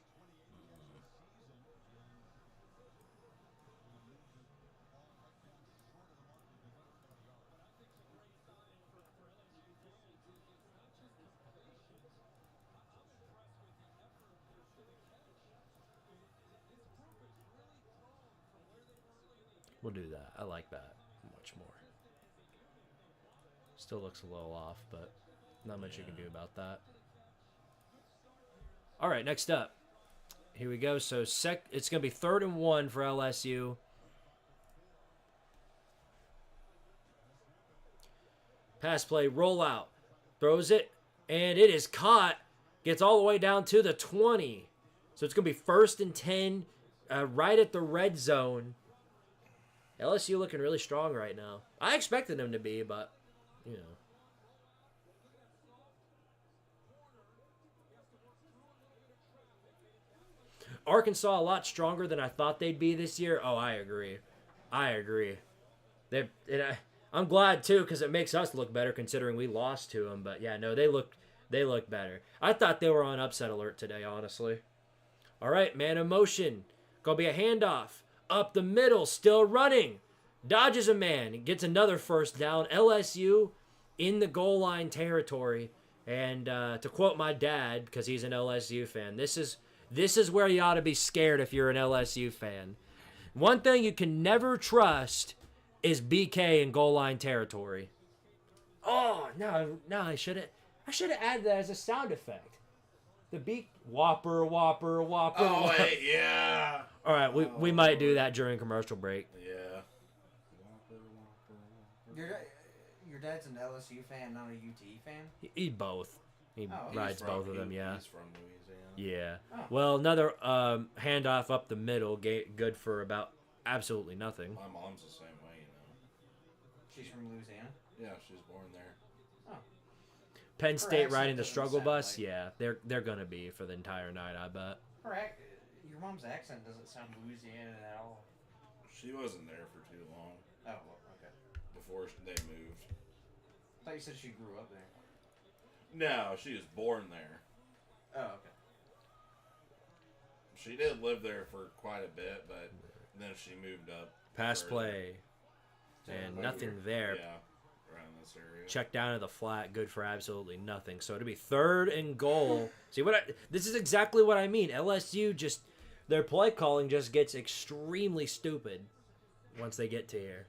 We'll do that. I like that much more. Still looks a little off, but not much you can do about that. All right, next up. Here we go. So it's going to be 3rd and 1 for LSU. Pass play, rollout. Throws it, and it is caught. Gets all the way down to the 20. So it's going to be 1st and 10 right at the red zone. LSU looking really strong right now. I expected them to be, but, you know. Arkansas a lot stronger than I thought they'd be this year. Oh, I agree. I'm glad, too, because it makes us look better considering we lost to them. But, yeah, no, they look better. I thought they were on upset alert today, honestly. All right, man in motion. Going to be a handoff. Up the middle, still running. Dodges a man. Gets another first down. LSU in the goal line territory. And to quote my dad, because he's an LSU fan, this is where you ought to be scared if you're an LSU fan. One thing you can never trust is BK in goal line territory. Oh, no, I should have added that as a sound effect. The beak whopper. Oh, wait, yeah. All right, we might do that during commercial break. Yeah. Your dad's an LSU fan, not a UT fan? He both. He rides both of them, yeah. He's from Louisiana. Yeah. Oh. Well, another handoff up the middle, good for about absolutely nothing. My mom's the same way, you know. She's from Louisiana? Yeah, she was born there. Oh. Penn State riding the doesn't struggle sound bus, like- yeah, they're gonna be for the entire night, I bet. Your mom's accent doesn't sound Louisiana at all. She wasn't there for too long Oh, well, okay. before they moved. I thought you said she grew up there. No, she was born there. Oh, okay. She did live there for quite a bit, but then she moved up. Pass further. play. So, And like, nothing we're- there. Yeah. around this area. Check down to the flat, good for absolutely nothing. So it'll be 3rd and goal. See this is exactly what I mean. LSU just their play calling just gets extremely stupid once they get to here.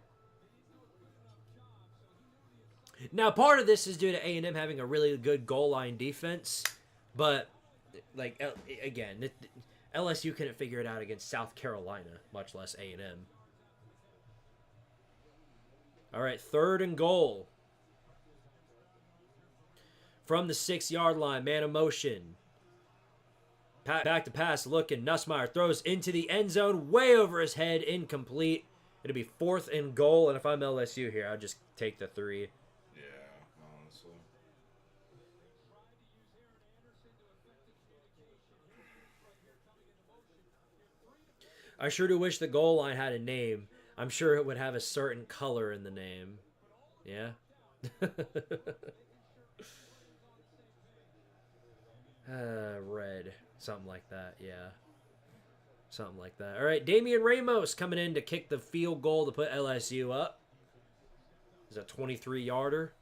Now, part of this is due to A&M having a really good goal line defense, but like again, LSU couldn't figure it out against South Carolina, much less A&M. All right, 3rd and goal. From the 6-yard line, man of motion. Back to pass, looking. Nussmeier throws into the end zone, way over his head, incomplete. It'll be 4th and goal, and if I'm LSU here, I'll just take the 3. Yeah, honestly. I sure do wish the goal line had a name. I'm sure it would have a certain color in the name. Yeah? Red. Something like that, yeah. Something like that. All right, Damian Ramos coming in to kick the field goal to put LSU up. It's a 23-yarder.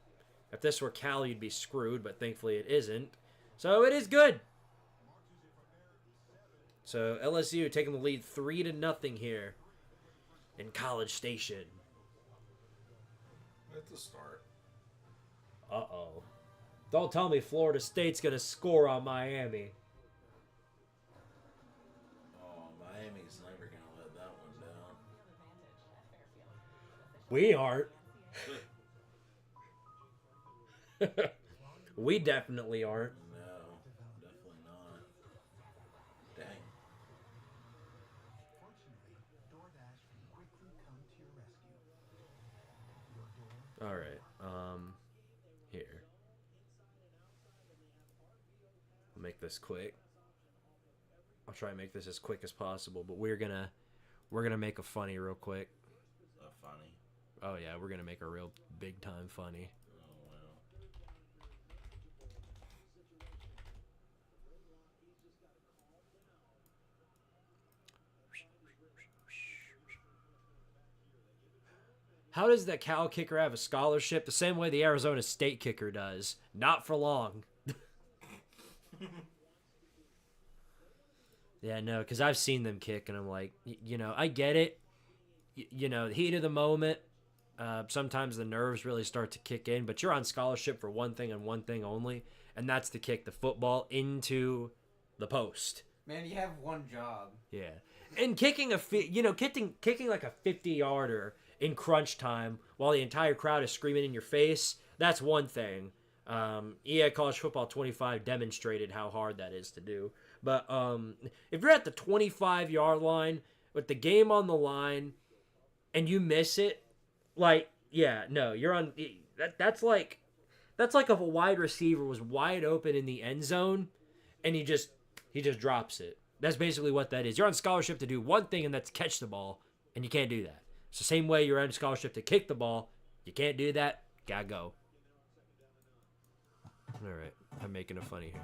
If this were Cal, you'd be screwed, but thankfully it isn't. So it is good. So LSU taking the lead 3-0 here in College Station. At the start. Uh-oh. Don't tell me Florida State's going to score on Miami. Oh, Miami's never going to let that one down. We aren't. We definitely aren't. No, definitely not. Dang. All right. Here. I'll make this quick. I'll try and make this as quick as possible, but we're gonna make a funny real quick. A funny? Oh yeah, we're gonna make a real big time funny. Oh, wow. How does that Cal kicker have a scholarship? The same way the Arizona State kicker does. Not for long. Yeah, no, because I've seen them kick, and I'm like, I get it. The heat of the moment. Sometimes the nerves really start to kick in, but you're on scholarship for one thing and one thing only, and that's to kick the football into the post. Man, you have one job. Yeah, and kicking kicking like a 50-yarder in crunch time while the entire crowd is screaming in your face. That's one thing. EA College Football 25 demonstrated how hard that is to do. But if you're at the 25-yard line with the game on the line and you miss it, you're on. That's like if a wide receiver was wide open in the end zone and he just drops it. That's basically what that is. You're on scholarship to do one thing, and that's catch the ball, and you can't do that. It's the same way you're on scholarship to kick the ball. You can't do that. Gotta go. All right, I'm making a funny here.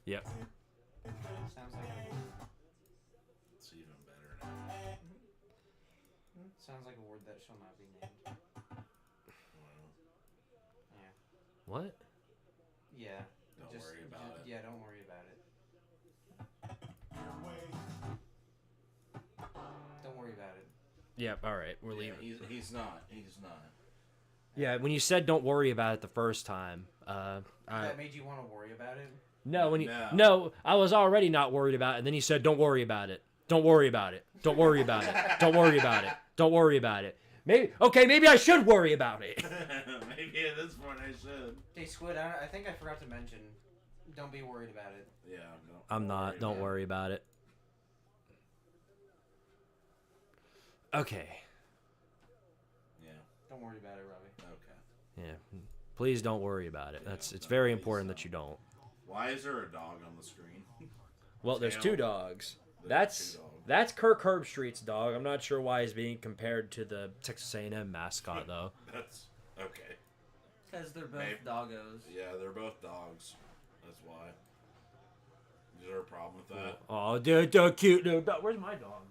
Yep. Sounds like It's even better now. sounds like a word that shall not be named. Well, Yeah. What? Yeah. don't worry about it. Yeah, don't worry about it. Don't worry about it. Yep. All right, we're leaving. He's not. He's not. Yeah, when you said don't worry about it the first time, That made you want to worry about it? No, I was already not worried about it, and then you said don't worry about it. Don't worry about it. Don't worry about it. Don't worry about it. Don't worry about it. Maybe I should worry about it. Maybe at this point I should. Hey, Squid, I think I forgot to mention, don't be worried about it. Yeah, I'm not. Don't worry about it. Okay. Yeah. Don't worry about it, Robbie. Okay. Yeah. Please don't worry about it. It's very important that you don't. Why is there a dog on the screen? Well, there's two dogs. There's two dogs. That's Kirk Herbstreit's dog. I'm not sure why he's being compared to the Texas A&M mascot though. That's okay. Because they're both Maybe. doggos. Yeah, they're both dogs. That's why. Is there a problem with that? Oh, dude, cute dude. Where's my dog?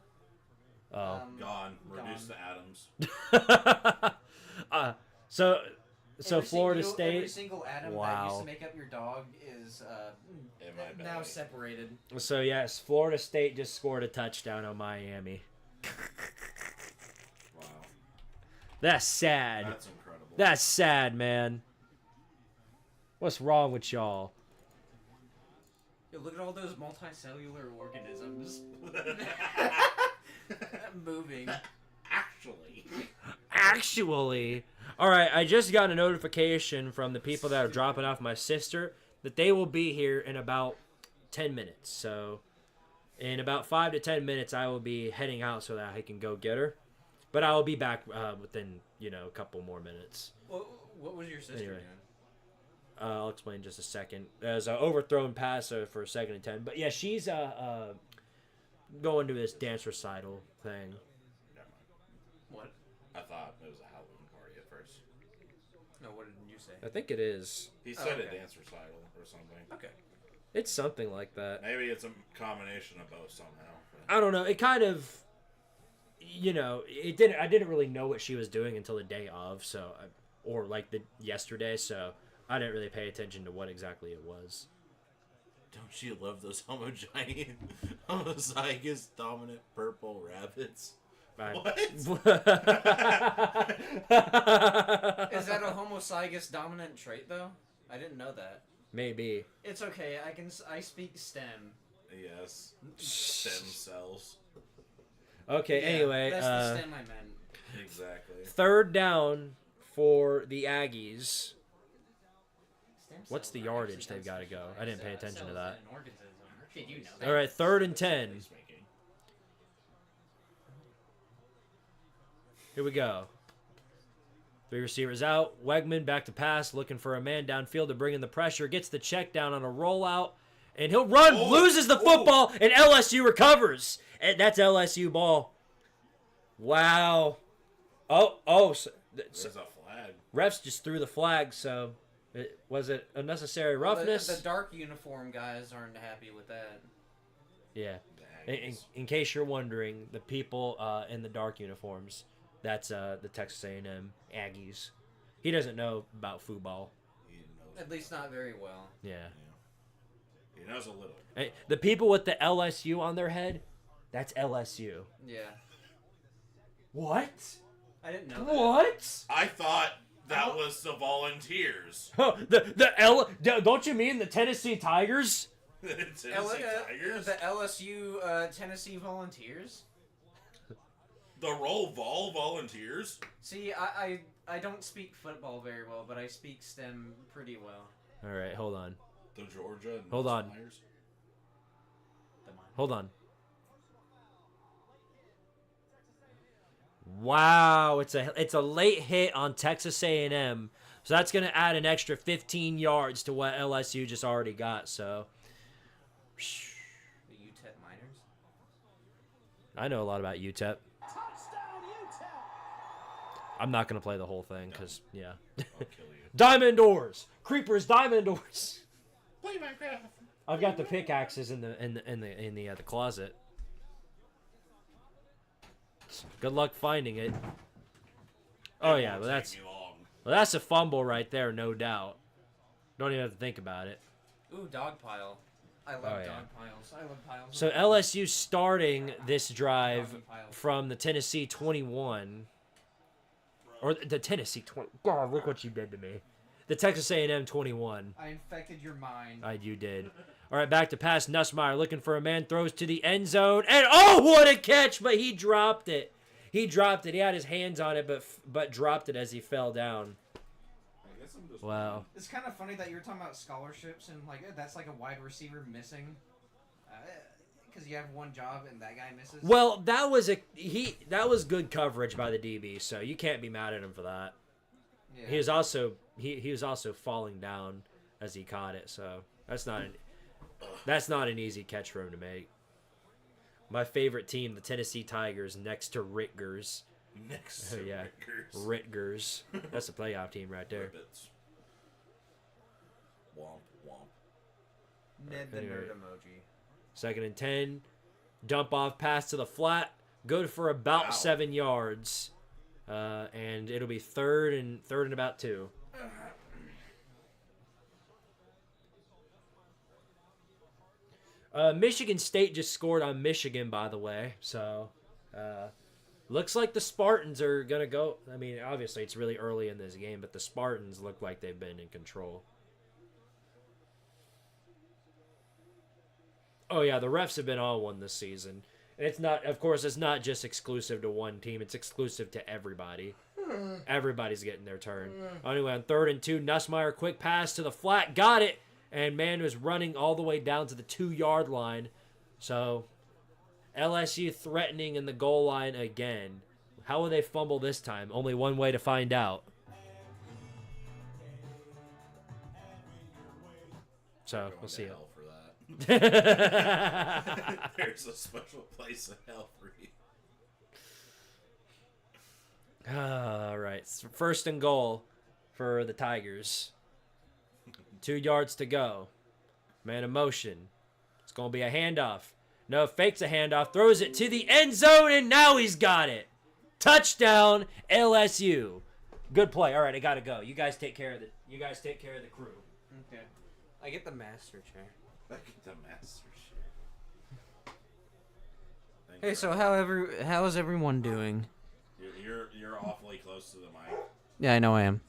Oh. Gone. Reduced to atoms. So Every Florida single, State. Every single atom that Wow. used to make up your dog is In my now belly. separated. So yes, Florida State just scored a touchdown on Miami. Wow. That's sad. That's incredible. That's sad, man. What's wrong with y'all? Yo, look at all those multicellular organisms moving. Actually. All right, I just got a notification from the people that are dropping off my sister that they will be here in about 10 minutes. So in about 5 to 10 minutes, I will be heading out so that I can go get her. But I will be back within, a couple more minutes. What was your sister Anyway. doing? I'll explain in just a second. There's an overthrown pass for 2nd and 10. But yeah, she's going to this dance recital thing. Never mind. What? I thought it was a Halloween party at first. No, what did you say? I think it is. He said okay. a dance recital or something. Okay. It's something like that. Maybe it's a combination of both somehow. I don't know. It kind of, it didn't. I didn't really know what she was doing until the day of, or like yesterday. So I didn't really pay attention to what exactly it was. Don't you love those homozygous dominant purple rabbits? What? Is that a homozygous dominant trait though? I didn't know that. Maybe. It's okay. I speak STEM. Yes. Stem cells. Okay. Yeah, Anyway, that's the STEM I meant. Exactly. 3rd down for the Aggies. Stem What's the cells are yardage actually they've got to go? I didn't pay attention to cells that. and organisms. Did you know that? All right, 3rd and 10. Peacemaking. Here we go. 3 receivers out. Wegman back to pass, looking for a man downfield to bring in the pressure. Gets the check down on a rollout, and he'll run. Oh, loses the football, and LSU recovers. And that's LSU ball. Wow. So There's a flag. refs just threw the flag. So, was it unnecessary roughness? The dark uniform guys aren't happy with that. Yeah. The In, Aggies. in case you're wondering, the people in the dark uniforms, that's the Texas A&M Aggies. He doesn't know about football. He knows. At least not very well. Yeah. He knows a little. Hey, the people with the LSU on their head, that's LSU. Yeah. What? I didn't know that. What? I thought that was the Volunteers. Don't you mean the Tennessee Tigers? Tennessee The Tigers. LSU Tennessee Volunteers. The Roll Vol Volunteers. See, I don't speak football very well, but I speak STEM pretty well. All right, hold on. The Georgia. And Hold on. Myers. Hold on. Wow, it's a late hit on Texas A&M. So that's going to add an extra 15 yards to what LSU just already got. So The UTEP Miners. I know a lot about UTEP. I'm not going to play the whole thing because, yeah. I'll kill you. Diamond doors. Creepers, diamond doors. Play Minecraft. I've got the pickaxes in the closet. Good luck finding it. Oh yeah, well that's a fumble right there, no doubt. Don't even have to think about it. Ooh, dog pile. I love Oh, yeah. dog piles. I love piles. So LSU starting this drive Doggy pile. from the Tennessee 21, or the Tennessee 20. God, look what you did to me. The Texas A&M 21. I infected your mind. You did. All right, back to pass. Nussmeier looking for a man, throws to the end zone, and oh, what a catch! But he dropped it. He dropped it. He had his hands on it, but dropped it as he fell down. I guess I'm just Wow. It's kind of funny that you're talking about scholarships and like that's like a wide receiver missing, because you have one job and that guy misses. Well, that was good coverage by the DB, so you can't be mad at him for that. Yeah. He was also he was also falling down as he caught it, so that's not an easy catch for him to make. My favorite team, the Tennessee Tigers, next to Rutgers. next to Yeah, Rutgers. Rutgers. That's a playoff team right there. Ribbits. Womp womp. Ned the Anyway. nerd emoji. 2nd and 10. Dump off pass to the flat. good for about Wow. 7 yards, and it'll be third and about 2. Michigan State just scored on Michigan, by the way. So, looks like the Spartans are going to go. I mean, obviously, it's really early in this game, but the Spartans look like they've been in control. Oh, yeah, the refs have been all one this season. And it's not, of course, it's not just exclusive to one team. It's exclusive to everybody. Everybody's getting their turn. Anyway, on 3rd and 2, Nussmeier, quick pass to the flat. Got it. And man was running all the way down to the 2-yard line. So, LSU threatening in the goal line again. How will they fumble this time? Only one way to find out. So, we'll see it. For that. There's a special place in hell for you. All right. 1st and goal for the Tigers. 2 yards to go. Man in motion. It's going to be a handoff. No, fakes a handoff. Throws it to the end zone, and now he's got it. Touchdown, LSU. Good play. All right, I got to go. You guys take care of the crew. Okay. I get the master chair. I get the master shit. Hey, so how is everyone doing? You're awfully close to the mic. Yeah, I know I am.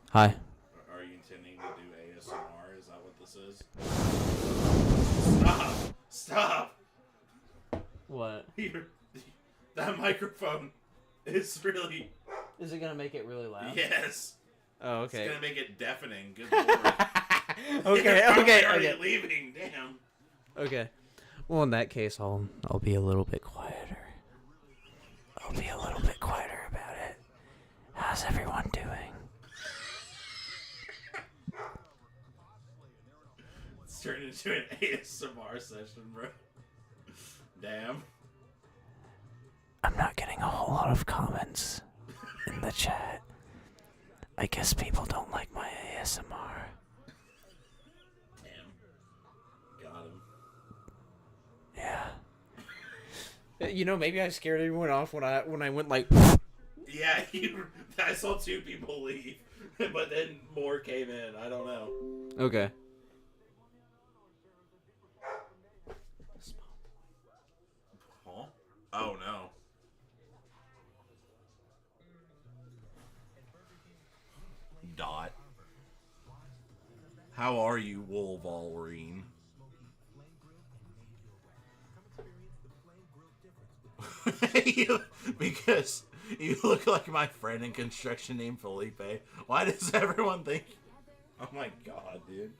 Hi. Are you intending to do ASMR? Is that what this is? Stop! What? That microphone is really... Is it gonna make it really loud? Yes. Oh, okay. It's gonna make it deafening. Good lord. Okay. Already leaving. Damn. Okay. Well, in that case, I'll be a little bit quieter. I'll be a little bit quieter about it. How's everyone doing? It's turned into an ASMR session, bro. Damn. I'm not getting a whole lot of comments in the chat. I guess people don't like my ASMR. Damn. Got him. Yeah. You know, maybe I scared everyone off when I went like. Yeah, I saw 2 people leave, but then more came in. I don't know. Okay. Huh? Oh no. Dot. How are you, Wolverine? Because you look like my friend in construction named Felipe. Why does everyone think... Oh my god, dude.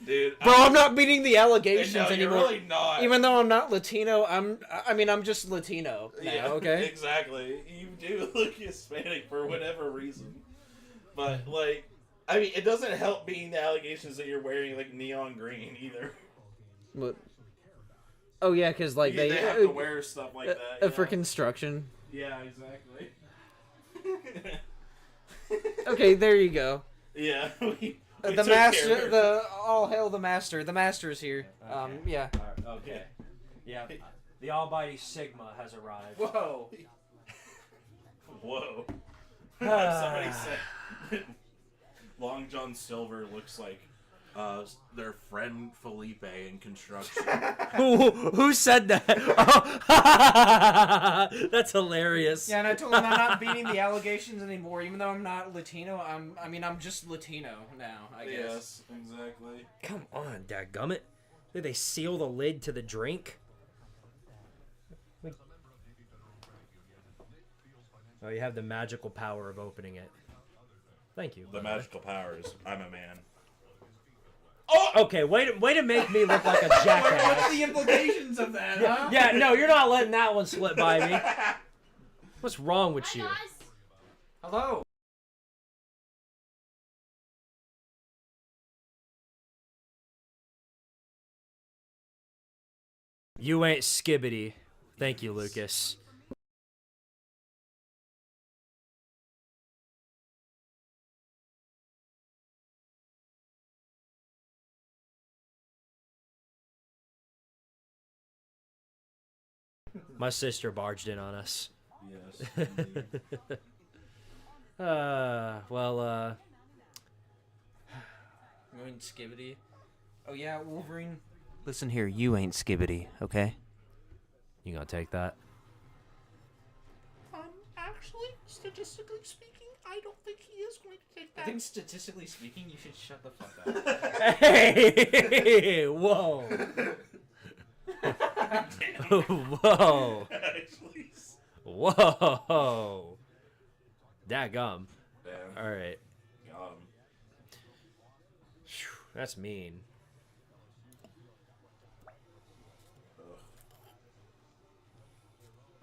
Dude, Bro, I'm not beating the allegations no, anymore. You're really not. Even though I'm not Latino, I'm just Latino now, Yeah, okay? Exactly. You do look Hispanic for whatever reason. But, like, I mean, it doesn't help being the allegations that you're wearing, like, neon green either. What? Oh, yeah, because, like, They have to wear stuff like that. for construction. Yeah, exactly. Okay, there you go. Yeah, we The took master, care of the all hail the master. The master's here. Okay. Yeah. All right, okay. Yeah. The almighty Sigma has arrived. Whoa. Whoa. Somebody said Long John Silver looks like their friend Felipe in construction. Who said that? Oh. That's hilarious. Yeah, and I told him I'm not beating the allegations anymore. Even though I'm not Latino, I'm just Latino now, I guess. Yes, exactly. Come on, dadgummit. Did they seal the lid to the drink? Oh, you have the magical power of opening it. Thank you. The magical power is I'm a man. Okay, way to make me look like a jackass. What's the implications of that, huh? Yeah, no, you're not letting that one slip by me. What's wrong with you? Hello. You ain't skibbity. Thank you, Lucas. My sister barged in on us. Yes. Indeed. Well, Going Skibbity. Oh yeah, Wolverine. Listen here, you ain't Skibbity, okay? you gonna take that? Actually, statistically speaking, I don't think he is going to take I that. think statistically speaking, you should shut the fuck up. Hey! Whoa! Whoa! Actually. Whoa! Daggum. Damn. All right. Got him. Phew, that's mean.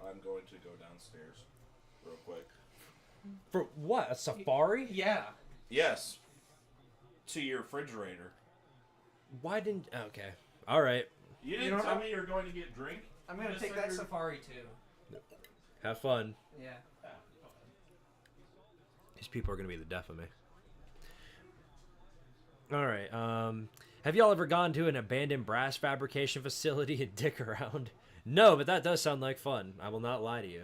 I'm going to go downstairs real quick. For what? A safari? Yeah. Yes. To your refrigerator. Why didn't? Okay. All right. You didn't don't tell know- me you're going to get drink. I'm You gonna just take said that you're- safari too. Have fun. Yeah. These people are gonna be the death of me. All right. Have y'all ever gone to an abandoned brass fabrication facility and dick around? No, but that does sound like fun. I will not lie to you.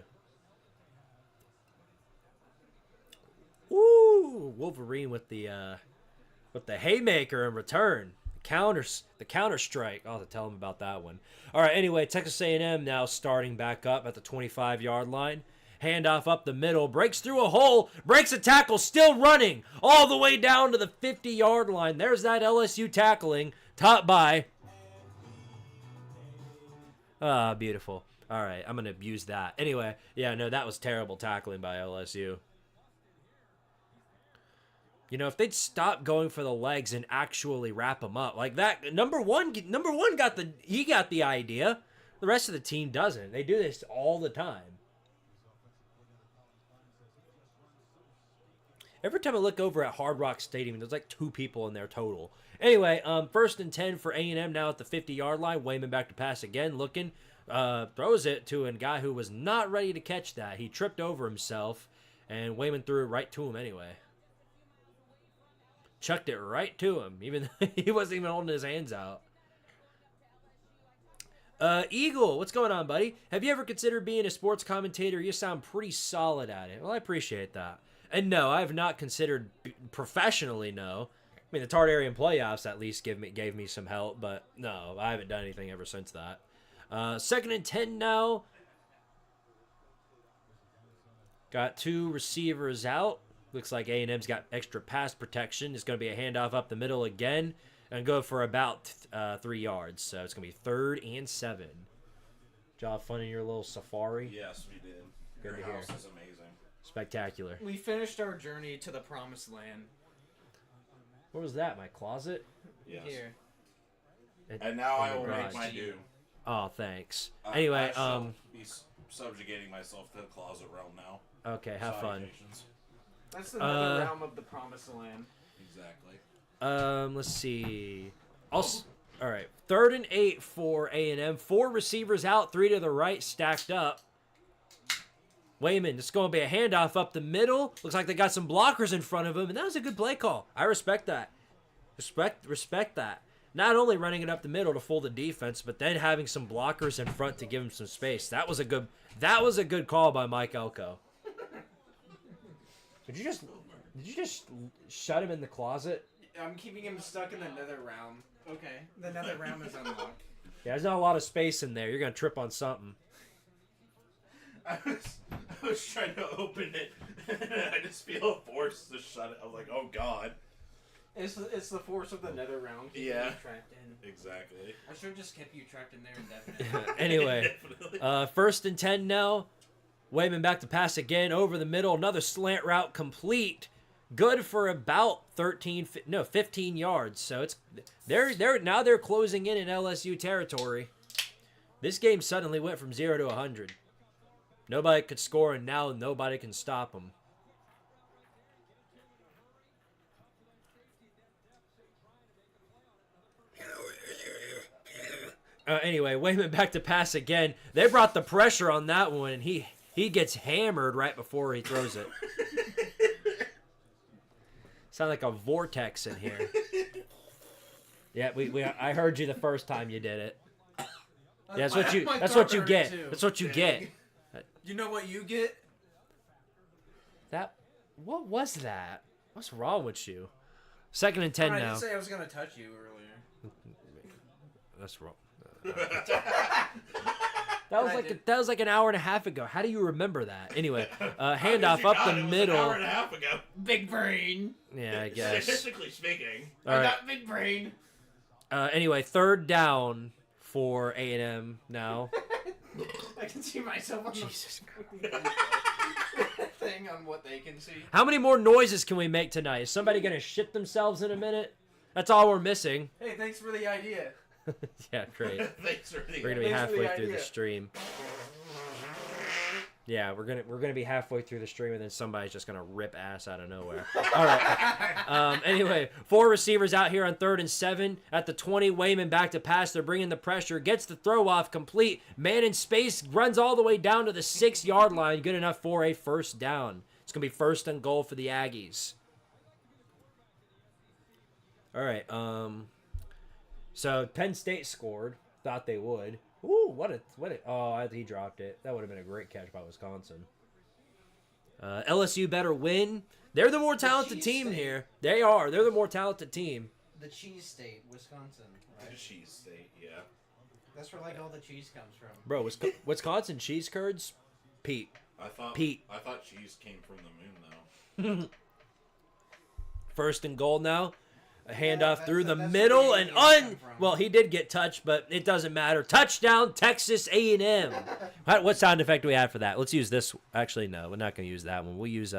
Woo! Wolverine with the haymaker in return. The counter strike. I'll have to tell him about that one. All right. Anyway, Texas A&M now starting back up at the 25-yard line. Handoff up the middle, breaks through a hole, breaks a tackle, still running all the way down to the 50-yard line. There's that LSU tackling, topped by. Ah, beautiful. All right, I'm going to abuse that. Anyway, yeah, no, that was terrible tackling by LSU. You know, if they'd stop going for the legs and actually wrap them up like that, number one got the idea. The rest of the team doesn't. They do this all the time. Every time I look over at Hard Rock Stadium, there's like 2 people in there total. Anyway, 1st and 10 for A&M now at the 50-yard line. Wayman back to pass again, looking, throws it to a guy who was not ready to catch that. He tripped over himself, and Wayman threw it right to him anyway. Chucked it right to him, even though he wasn't even holding his hands out. Eagle, what's going on, buddy? Have you ever considered being a sports commentator? You sound pretty solid at it. Well, I appreciate that. And no, I have not considered professionally, no. I mean, the Tartarian playoffs at least gave me some help, but no, I haven't done anything ever since that. 2nd and 10 now. Got 2 receivers out. Looks like A&M's got extra pass protection. It's going to be a handoff up the middle again and go for about 3 yards. So it's going to be 3rd and 7. Job fun in your little safari. Yes, we did. Good Your to house hear. is amazing. Spectacular. We finished our journey to the promised land. What was that? My closet? Yes. Here. And now I will Garage. make my due. Oh, thanks. I- Anyway, I shall be subjugating myself to the closet realm now. okay, have fun. Salutations. That's another realm of the promised land. Exactly. Let's see. All right. 3rd and 8 for A&M. 4 receivers out, 3 to the right, stacked up. Wayman, it's going to be a handoff up the middle. Looks like they got some blockers in front of him, and that was a good play call. I respect that. Respect that. Not only running it up the middle to fool the defense, but then having some blockers in front to give him some space. That was a good call by Mike Elko. Did you just shut him in the closet? I'm keeping him stuck in the nether realm. Okay, the nether realm is unlocked. Yeah, there's not a lot of space in there. You're gonna trip on something. I was trying to open it, and I just feel forced to shut it. I was like, oh god. It's the force of the nether realm keeping Yeah. you trapped in. Exactly. I should have just kept you trapped in there indefinitely. Anyway, Definitely. 1st and 10 now. Wayman back to pass again over the middle. Another slant route complete. Good for about 15 yards. So it's they're closing in LSU territory. This game suddenly went from 0 to 100. Nobody could score, and now nobody can stop them. Anyway, Wayman back to pass again. They brought the pressure on that one, and he gets hammered right before he throws it. Sound like a vortex in here. Yeah, I heard you the first time you did it. Yeah, that's what you get. That's what you get. You know what you get? What was that? What's wrong with you? 2nd and 10 I now. didn't say I was gonna touch you earlier. That's wrong. That was like an hour and a half ago. How do you remember that? Anyway, handoff up the middle. An hour and a half ago. Big brain. Yeah, I guess. Statistically speaking. All right. got big brain. Anyway, 3rd down for A&M now. I can see myself on Jesus the thing on what they can see. How many more noises can we make tonight? Is somebody gonna shit themselves in a minute? That's all we're missing. Hey, thanks for the idea. Yeah, great. Thanks for the We're gonna be Thanks for the halfway through the idea. stream. Yeah, we're gonna be halfway through the stream, and then somebody's just gonna rip ass out of nowhere. All right. Anyway, 4 receivers out here on 3rd and 7 at the 20. Wayman back to pass. They're bringing the pressure. Gets the throw off complete. Man in space runs all the way down to the 6-yard line. Good enough for a 1st down. It's gonna be 1st and goal for the Aggies. All right. So Penn State scored. Thought they would. Ooh, what a oh, he dropped it. That would have been a great catch by Wisconsin. LSU better win. They're the more talented team here. They are. They're the more talented team. The cheese state, Wisconsin, right? The cheese state, yeah. That's where like all the cheese comes from. Bro, Wisconsin cheese curds? Pete. I thought cheese came from the moon though. 1st and goal now. A handoff through the that's middle where and the aliens come from. well, he did get touched, but it doesn't matter. Touchdown, Texas A&M. What sound effect do we have for that? Let's use this. Actually, no, we're not going to use that one. We'll use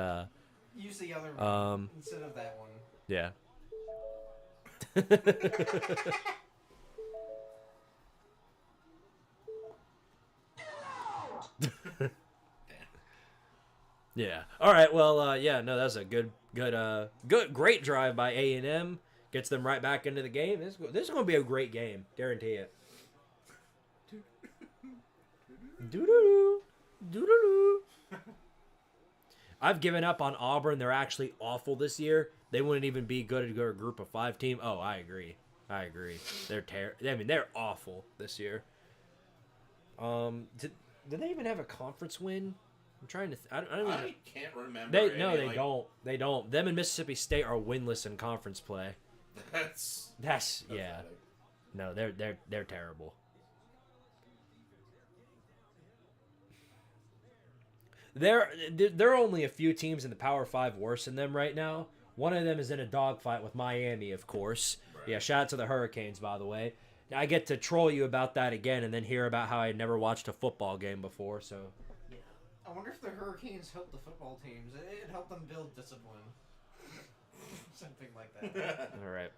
Use the other one instead of that one. yeah. Yeah. All right. Well, yeah. No, that's a great drive by A&M. Gets them right back into the game. This is going to be a great game. Guarantee it. Doo-doo-doo. Doo-doo-doo. I've given up on Auburn. They're actually awful this year. They wouldn't even be good at a group of 5 team. Oh, I agree. They're awful this year. Did they even have a conference win? I'm trying to. I can't remember. They don't. They don't. Them and Mississippi State are winless in conference play. That's yeah. No, they're terrible. There are only a few teams in the Power 5 worse than them right now. One of them is in a dogfight with Miami, of course. Right. Yeah, shout out to the Hurricanes, by the way. I get to troll you about that again and then hear about how I never watched a football game before, so... I wonder if the Hurricanes helped the football teams. It helped them build discipline. Something like that. All right.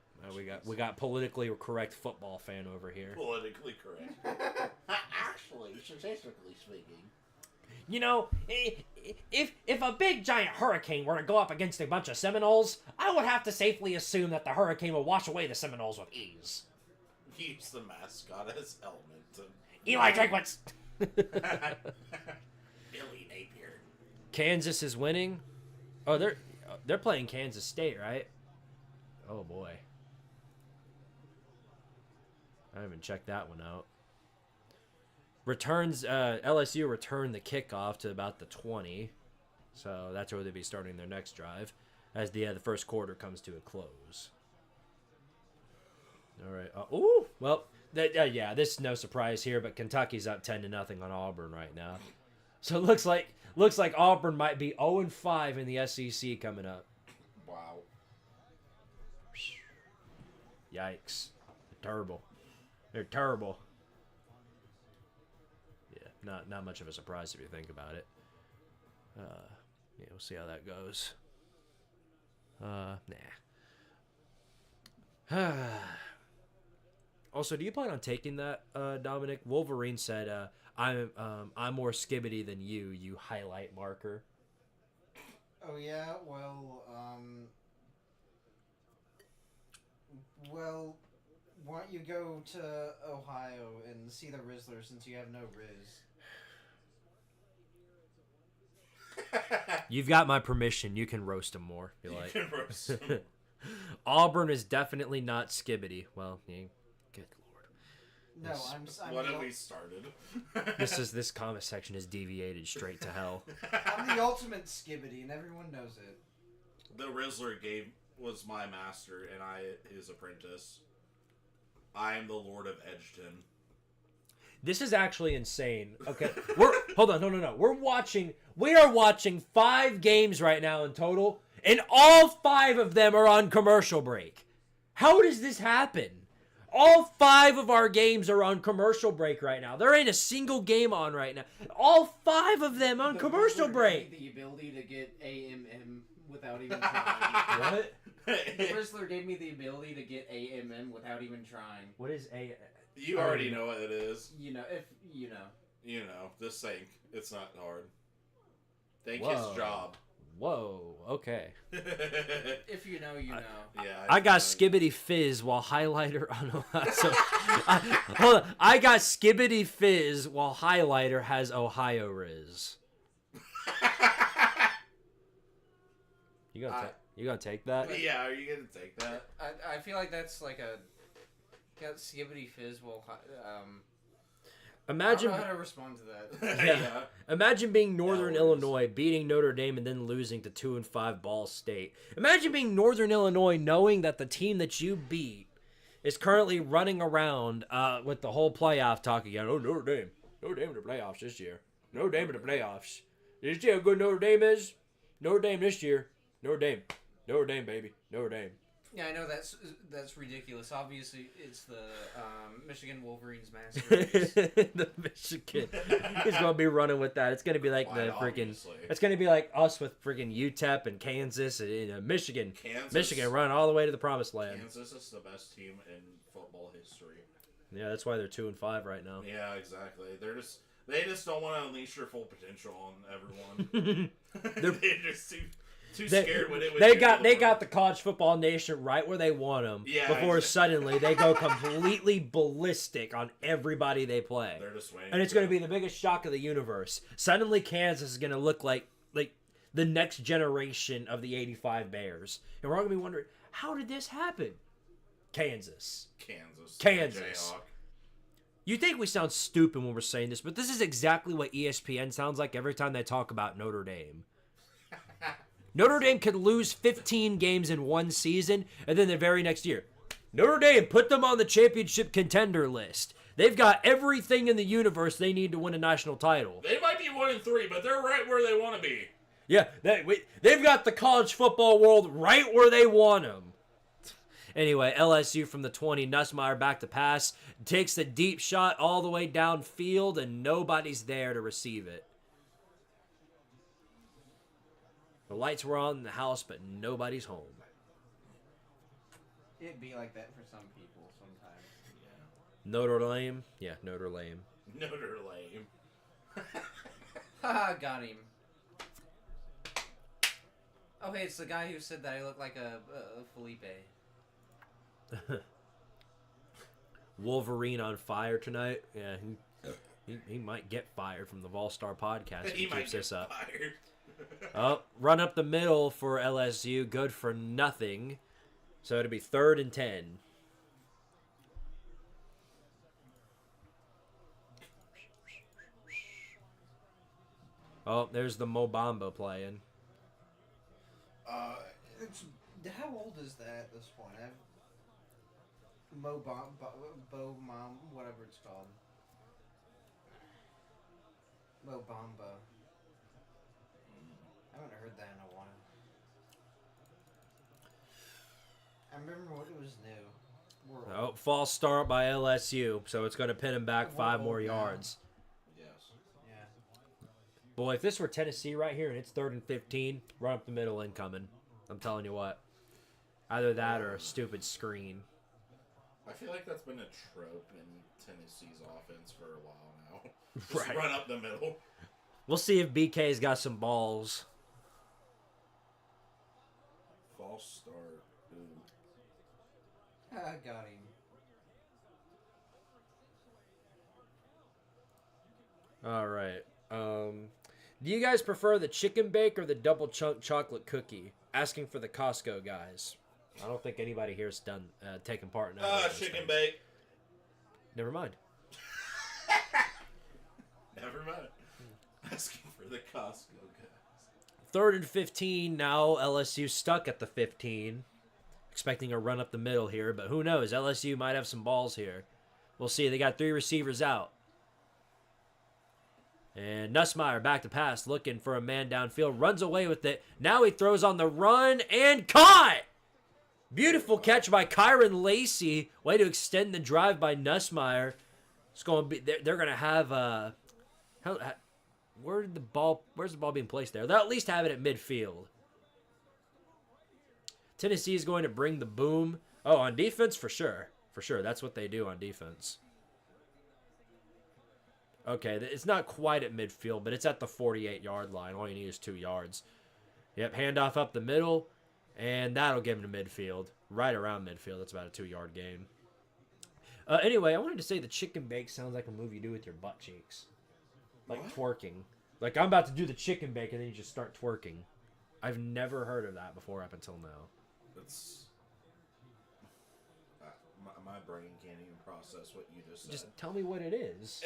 We got politically correct football fan over here. Politically correct. Actually, statistically speaking. You know, if a big giant hurricane were to go up against a bunch of Seminoles, I would have to safely assume that the hurricane would wash away the Seminoles with ease. Use the mascot as element. Eli Drinkwitz! Billy Napier. Kansas is winning. Oh, they're playing Kansas State, right? Oh boy. I haven't checked that one out. LSU returned the kickoff to about the 20. So that's where they'll be starting their next drive as the first quarter comes to a close. All right. Well, yeah, this is no surprise here, but Kentucky's up 10-0 on Auburn right now. So it looks like Auburn might be 0-5 in the SEC coming up. Wow. Yikes. They're terrible. Yeah, not much of a surprise if you think about it. Yeah, we'll see how that goes. Nah. Also, do you plan on taking that, Dominic? Wolverine said, I'm more skibbity than you, you highlight marker. Oh yeah, well, why don't you go to Ohio and see the Rizzler since you have no Riz? You've got my permission. You can roast him more, if you like. You can roast him. Auburn is definitely not skibbity. Well, yeah, good lord. No, I'm What the, have we started? This comment section is deviated straight to hell. I'm the ultimate skibbity, and everyone knows it. The Rizzler was my master, and I his apprentice. I am the Lord of Edgeton. This is actually insane. Okay, hold on, no. We are watching 5 games right now in total, and all 5 of them are on commercial break. How does this happen? All 5 of our games are on commercial break right now. There ain't a single game on right now. All 5 of them on commercial break. The ability to get AMM without even trying. What? The Rizzler gave me the ability to get AMM without even trying. What is a? You already know what it is. You know, if you know. You know, just think. It's not hard. Think Whoa. his job. Whoa. Okay. If you know, you know. Yeah. I got Skibbity Fizz while highlighter. Oh no. So, hold on. I got Skibbity Fizz while highlighter has Ohio Riz. You gonna take that? Yeah, are you gonna take that? I feel like that's like a got Skibbity Fizz. Well, Imagine. I don't know how to respond to that. Yeah. Imagine being Northern Yeah, Illinois, beating Notre Dame, and then losing to 2-5 Ball State. Imagine being Northern Illinois, knowing that the team that you beat is currently running around with the whole playoff talk again. Oh, Notre Dame in the playoffs this year. Notre Dame in the playoffs. Did you see how good Notre Dame is? Notre Dame this year. Notre Dame, baby, Notre Dame. Yeah, I know that's ridiculous. Obviously, it's the Michigan Wolverines mascot. The Michigan. He's gonna be running with that. It's gonna be like the freaking. Obviously. It's gonna be like us with freaking UTEP and Kansas and Michigan. Michigan running all the way to the promised land. Kansas is the best team in football history. Yeah, that's why they're 2-5 right now. Yeah, exactly. They just don't want to unleash their full potential on everyone. They're just too scared when it would they got the college football nation right where they want them. Yeah, before exactly. suddenly they go completely ballistic on everybody they play. They're just waiting. And it's going to be the biggest shock of the universe. Suddenly Kansas is going to look like the next generation of the 85 Bears. And we're all going to be wondering, how did this happen? Kansas. Jayhawk. You think we sound stupid when we're saying this, but this is exactly what ESPN sounds like every time they talk about Notre Dame. Notre Dame could lose 15 games in one season, and then the very next year, Notre Dame, put them on the championship contender list. They've got everything in the universe they need to win a national title. They might be 1-3, but they're right where they want to be. Yeah, they've got the college football world right where they want them. Anyway, LSU from the 20, Nussmeier back to pass, takes the deep shot all the way downfield, and nobody's there to receive it. The lights were on in the house, but nobody's home. It'd be like that for some people sometimes. Notre Dame? Yeah, Notre Dame. Notre Dame. Haha, got him. Oh, hey, it's the guy who said that I look like a Felipe. Wolverine on fire tonight. Yeah, he might get fired from the Vol-Star podcast if he keeps this up. Fired. Oh, run up the middle for LSU. Good for nothing. So it'll be 3rd and 10. Oh, there's the Mobamba playing. It's how old is that at this point? Bo Mom, whatever it's called. Mobamba. I haven't heard that in a while. I remember when it was new. Oh, false start by LSU, so it's going to pin him back 5 more yards. Yes. Yeah. Boy, if this were Tennessee right here and it's 3rd and 15, run up the middle incoming. I'm telling you what. Either that or a stupid screen. I feel like that's been a trope in Tennessee's offense for a while now. Just Right. run up the middle. We'll see if BK's got some balls. False start. Ooh. I got him. All right. Do you guys prefer the chicken bake or the double chunk chocolate cookie? Asking for the Costco guys. I don't think anybody here's done taking part in that. Chicken bake. Never mind. Never mind. Asking for the Costco guys. 3rd and 15 now. LSU stuck at the 15. Expecting a run up the middle here, but who knows? LSU might have some balls here. We'll see. They got 3 receivers out. And Nussmeier back to pass, looking for a man downfield. Runs away with it. Now he throws on the run and caught! Beautiful catch by Kyron Lacey. Way to extend the drive by Nussmeier. It's going to be. They're going to have. Where's the ball being placed there? They'll at least have it at midfield. Tennessee is going to bring the boom. Oh, on defense, for sure. For sure. That's what they do on defense. Okay, it's not quite at midfield, but it's at the 48-yard line. All you need is 2 yards. Yep, handoff up the middle, and that'll get him to midfield. Right around midfield. That's about a 2-yard gain. Anyway, I wanted to say the chicken bake sounds like a move you do with your butt cheeks. Like twerking. Like, I'm about to do the chicken bake, and then you just start twerking. I've never heard of that before up until now. It's my brain can't even process what you just said. Just tell me what it is.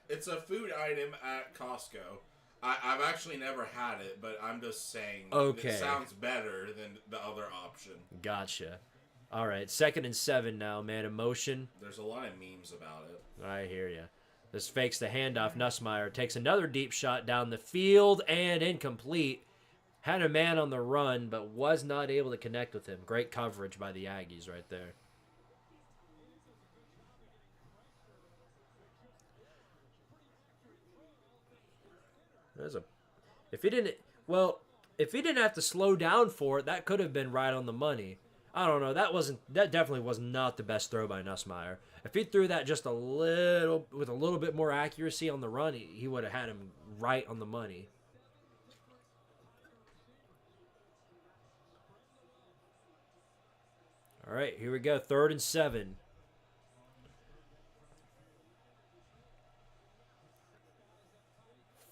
It's a food item at Costco. I've actually never had it, but I'm just saying Okay. It sounds better than the other option. Gotcha. All right, 2nd and 7 now, man. Emotion. There's a lot of memes about it. I hear you. This fakes the handoff. Nussmeier takes another deep shot down the field and incomplete. Had a man on the run, but was not able to connect with him. Great coverage by the Aggies right there. If he didn't have to slow down for it, that could have been right on the money. I don't know. That definitely was not the best throw by Nussmeier. If he threw that just with a little bit more accuracy on the run, he would have had him right on the money. All right, here we go. 3rd and 7.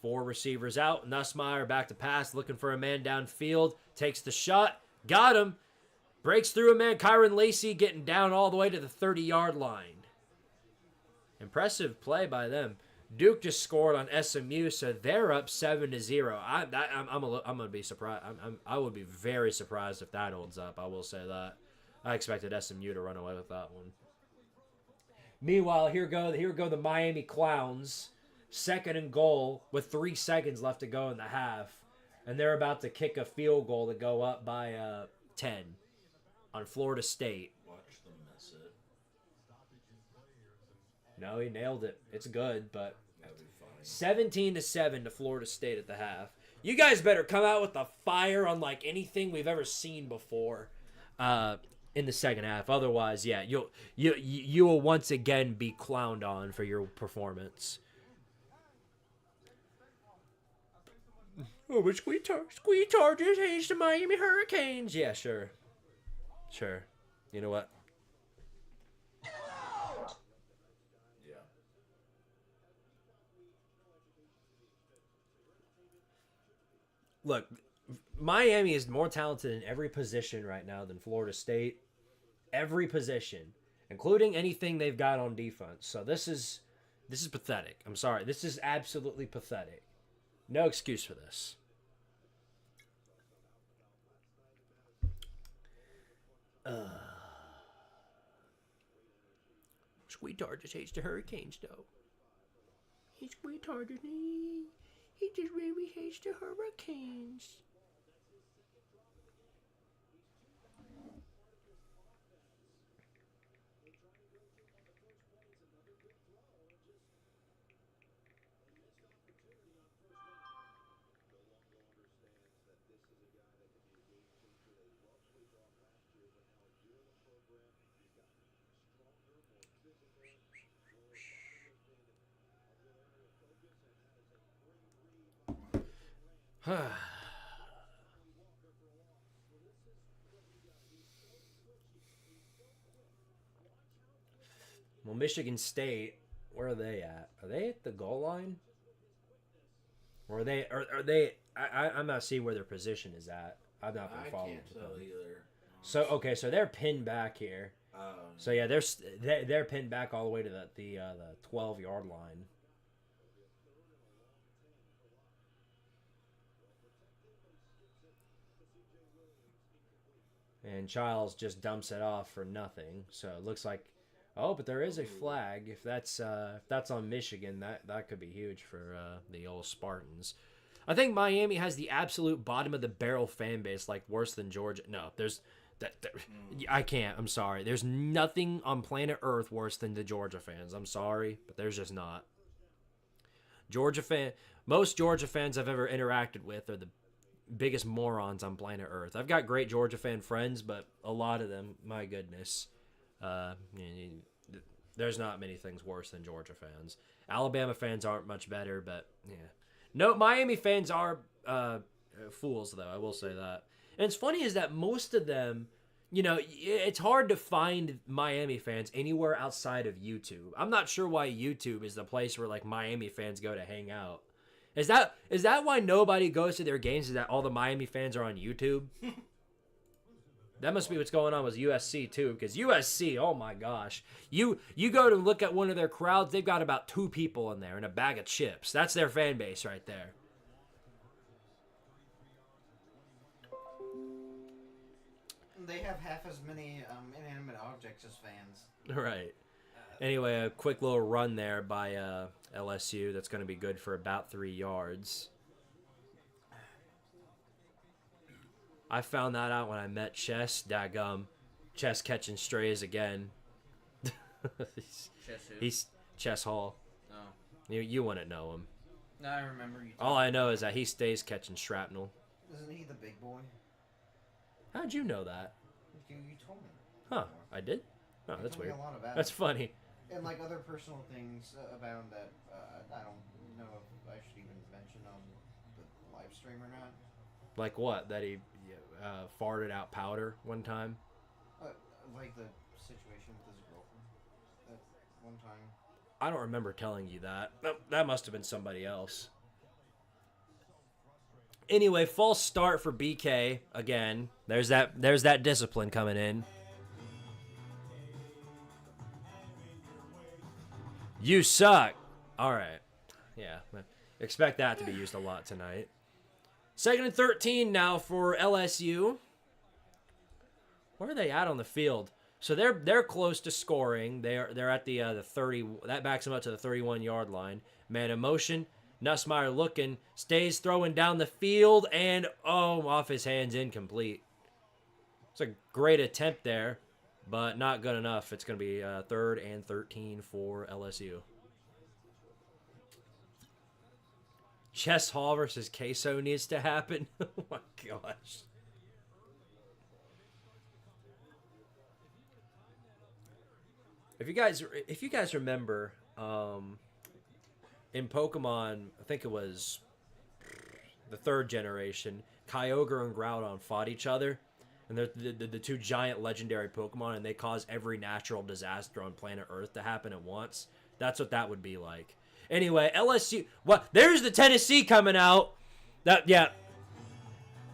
Four receivers out. Nussmeier back to pass, looking for a man downfield. Takes the shot. Got him. Breaks through a man. Kyron Lacey getting down all the way to the 30-yard line. Impressive play by them. Duke just scored on SMU, so they're up 7-0. I'm gonna be surprised. I would be very surprised if that holds up. I will say that. I expected SMU to run away with that one. Meanwhile, here go the Miami Clowns. 2nd and goal with 3 seconds left to go in the half, and they're about to kick a field goal to go up by 10 on Florida State. Watch them miss it. No, he nailed it. It's good, but That'd be funny. 17-7 to Florida State at the half. You guys better come out with a fire unlike anything we've ever seen before in the second half. Otherwise, yeah, you will once again be clowned on for your performance. Oh, but Squidtard just hates the Miami Hurricanes. Yeah, sure. You know what? Yeah. Look, Miami is more talented in every position right now than Florida State. Every position, including anything they've got on defense. So this is pathetic. I'm sorry. This is absolutely pathetic. No excuse for this. Squidtard just hates the Hurricanes, though. He's Squidtard, isn't he? He just really hates the Hurricanes. Well, Michigan State, where are they at? Are they at the goal line? Or are they? I'm not seeing where their position is at. I've not been following. I can't tell either. So they're pinned back here. So yeah, they're pinned back all the way to the 12-yard line. And Childs just dumps it off for nothing. So it looks like, oh, but there is a flag. If that's on Michigan, that could be huge for the old Spartans. I think Miami has the absolute bottom of the barrel fan base, like worse than Georgia. No, there's I can't. I'm sorry. There's nothing on planet Earth worse than the Georgia fans. I'm sorry, but there's just not. Most Georgia fans I've ever interacted with are the biggest morons on planet Earth. I've got great Georgia fan friends, but a lot of them, my goodness, there's not many things worse than Georgia fans. Alabama fans aren't much better, but yeah. No, Miami fans are fools, though. I will say that. And it's funny is that most of them, it's hard to find Miami fans anywhere outside of YouTube. I'm not sure why YouTube is the place where like Miami fans go to hang out. Is that why nobody goes to their games? Is that all the Miami fans are on YouTube? That must be what's going on with USC too, because USC, oh my gosh, you go to look at one of their crowds, they've got about 2 people in there and a bag of chips. That's their fan base right there. They have half as many inanimate objects as fans. Right. Anyway, a quick little run there by LSU. That's going to be good for about 3 yards. I found that out when I met Chess. Daggum. Chess catching strays again. He's Chess Hall. Oh. You wouldn't know him. No, I remember you. All I know is that he stays catching shrapnel. Isn't he the big boy? How'd you know that? You told me. Huh, I did? Oh, You that's told me weird. a lot about That's it. funny. And like other personal things about him that I don't know if I should even mention on the live stream or not. Like what? That he farted out powder one time? Like the situation with his girlfriend that one time. I don't remember telling you that. That must have been somebody else. Anyway, false start for BK again. There's that discipline coming in. You suck. All right. Yeah. Expect that to be used a lot tonight. 2nd and 13 now for LSU. Where are they at on the field? So they're close to scoring. They're at the 30. That backs them up to the 31-yard line. Man in motion. Nussmeier looking, stays throwing down the field, and off his hands, incomplete. It's a great attempt there, but not good enough. It's going to be 3rd and 13 for LSU. Chess Hall versus Queso needs to happen. Oh my gosh. If you guys remember, in Pokemon, I think it was the 3rd generation, Kyogre and Groudon fought each other, and they're the 2 giant legendary Pokemon, and they cause every natural disaster on planet Earth to happen at once. That's what that would be like. Anyway, LSU. What? There's the Tennessee coming out.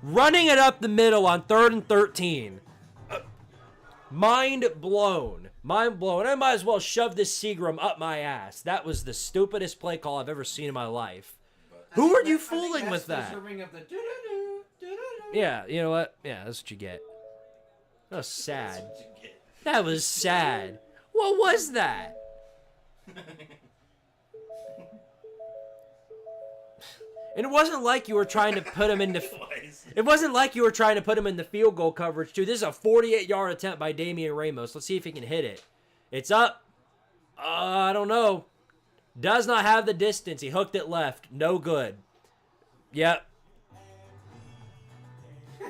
Running it up the middle on 3rd and 13. Mind blown. Mind blown. I might as well shove this Seagram up my ass. That was the stupidest play call I've ever seen in my life. Who are you fooling with that? Deserving of the doo-doo-doo, doo-doo-doo. Yeah, you know what? Yeah, that's what you get. That was sad. That was sad. What was that? And it wasn't like you were trying to put him in the. It wasn't like you were trying to put him in the field goal coverage too. This is a 48-yard attempt by Damian Ramos. Let's see if he can hit it. It's up. I don't know. Does not have the distance. He hooked it left. No good. Yep. Is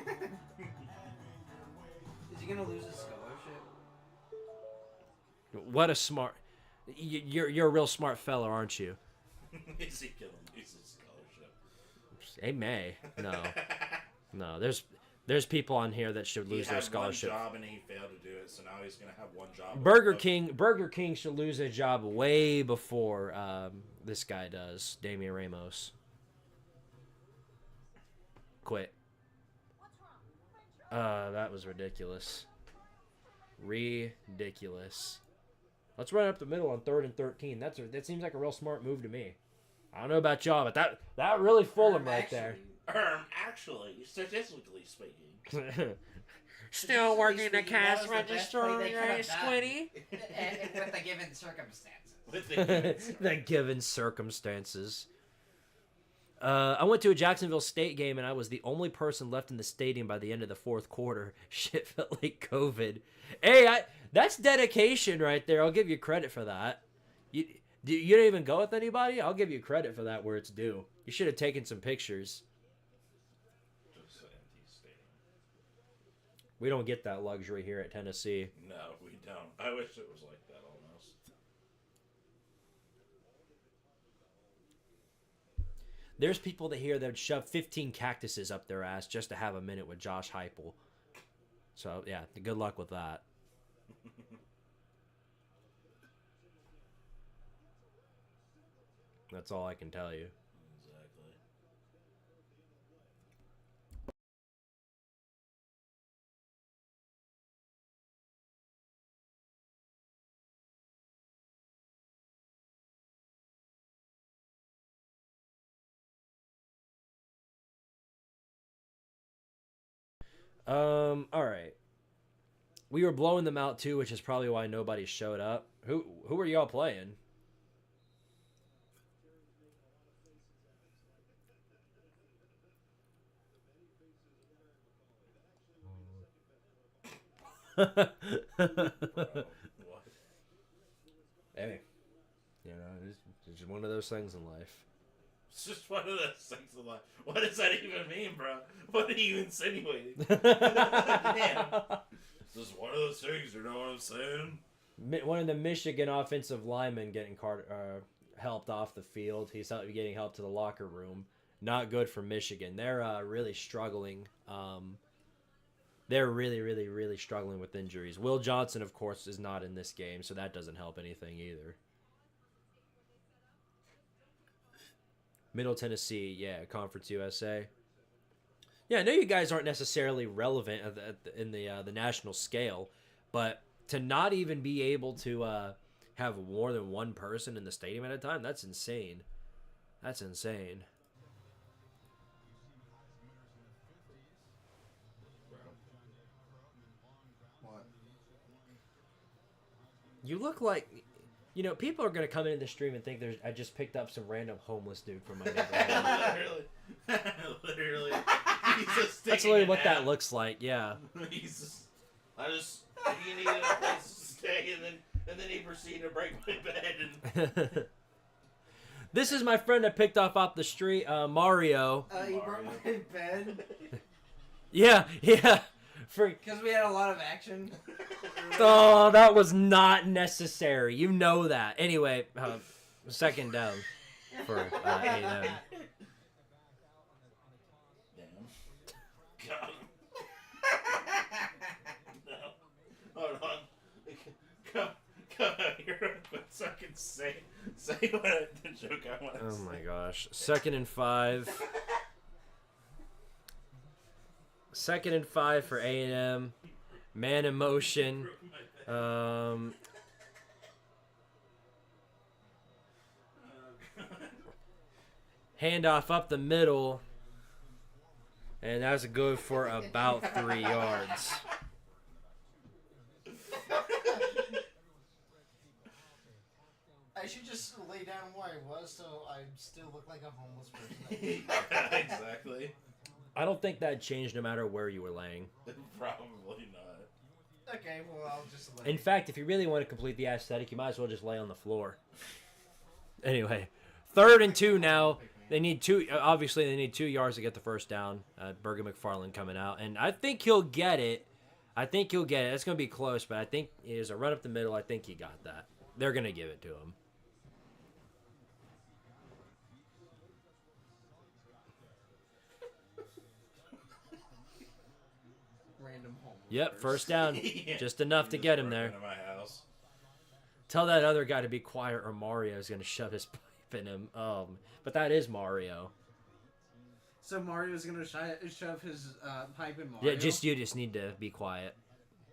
he gonna lose his scholarship? What a smart. You're a real smart fella, aren't you? Is he gonna lose his scholarship? He may. No. There's people on here that should lose their scholarship. He had one job and he failed to do it, so now he's gonna have one job. Burger King should lose his job way before this guy does. Damian Ramos. Quit. That was ridiculous. Ridiculous. Let's run up the middle on 3rd and 13. That seems like a real smart move to me. I don't know about y'all, but that really fooled him right there. Actually, statistically speaking. Still working the That cash was the best register, play they right, could've done. Squiddy? With the given circumstances. With the The given circumstances. I went to a Jacksonville State game, and I was the only person left in the stadium by the end of the fourth quarter. Shit felt like COVID. Hey, that's dedication right there. I'll give you credit for that. You didn't even go with anybody? I'll give you credit for that where it's due. You should have taken some pictures. Just an empty stadium. We don't get that luxury here at Tennessee. No, we don't. I wish it was like that almost. There's people that hear that would shove 15 cactuses up their ass just to have a minute with Josh Heupel. So, yeah, good luck with that. That's all I can tell you. Exactly. All right. We were blowing them out too, which is probably why nobody showed up. Who were y'all playing? What? Hey, you know, it's just one of those things in life. It's just one of those things in life. What does that even mean, bro? What are you insinuating? Damn. It's just one of those things, you know what I'm saying? One of the Michigan offensive linemen getting helped off the field. He's getting help to the locker room. Not good for Michigan. They're really struggling. They're really struggling with injuries. Will Johnson, of course, is not in this game, so that doesn't help anything either. Middle Tennessee, yeah, Conference USA. Yeah, I know you guys aren't necessarily relevant in the national scale, but to not even be able to have more than one person in the stadium at a time, that's insane. That's insane. What? You look like, you know, people are going to come into the stream and think I just picked up some random homeless dude from my neighborhood. Literally. He's just That's taking literally a what nap. that looks like, yeah. He's just, he needed a place to stay, and then he proceeded to break my bed. This is my friend I picked off the street, Mario. You broke my bed? Yeah. Because we had a lot of action. Oh, that was not necessary. You know that. Anyway, second down for A&M. Damn. God. No. Hold on. Come out here real quick so I can say what the joke I want to Oh say. my gosh. 2nd and 5. 2nd and 5 for A&M. Man in motion. Handoff up the middle. And that's good for about 3 yards. I should just lay down where I was so I still look like a homeless person. Exactly. I don't think that changed no matter where you were laying. Probably not. Okay, well, I'll just lay. In fact, if you really want to complete the aesthetic, you might as well just lay on the floor. Anyway, 3rd and 2 now. They need 2. Obviously, they need 2 yards to get the first down. Berger McFarland coming out, and I think he'll get it. It's going to be close, but I think there's a run up the middle. I think he got that. They're going to give it to him. Random homeless. Yep, first down. Yeah. Just enough to get him there. Into my house. Tell that other guy to be quiet or Mario's going to shove his pipe in him. But that is Mario. So Mario's gonna shove his pipe in Mario? Yeah, you just need to be quiet.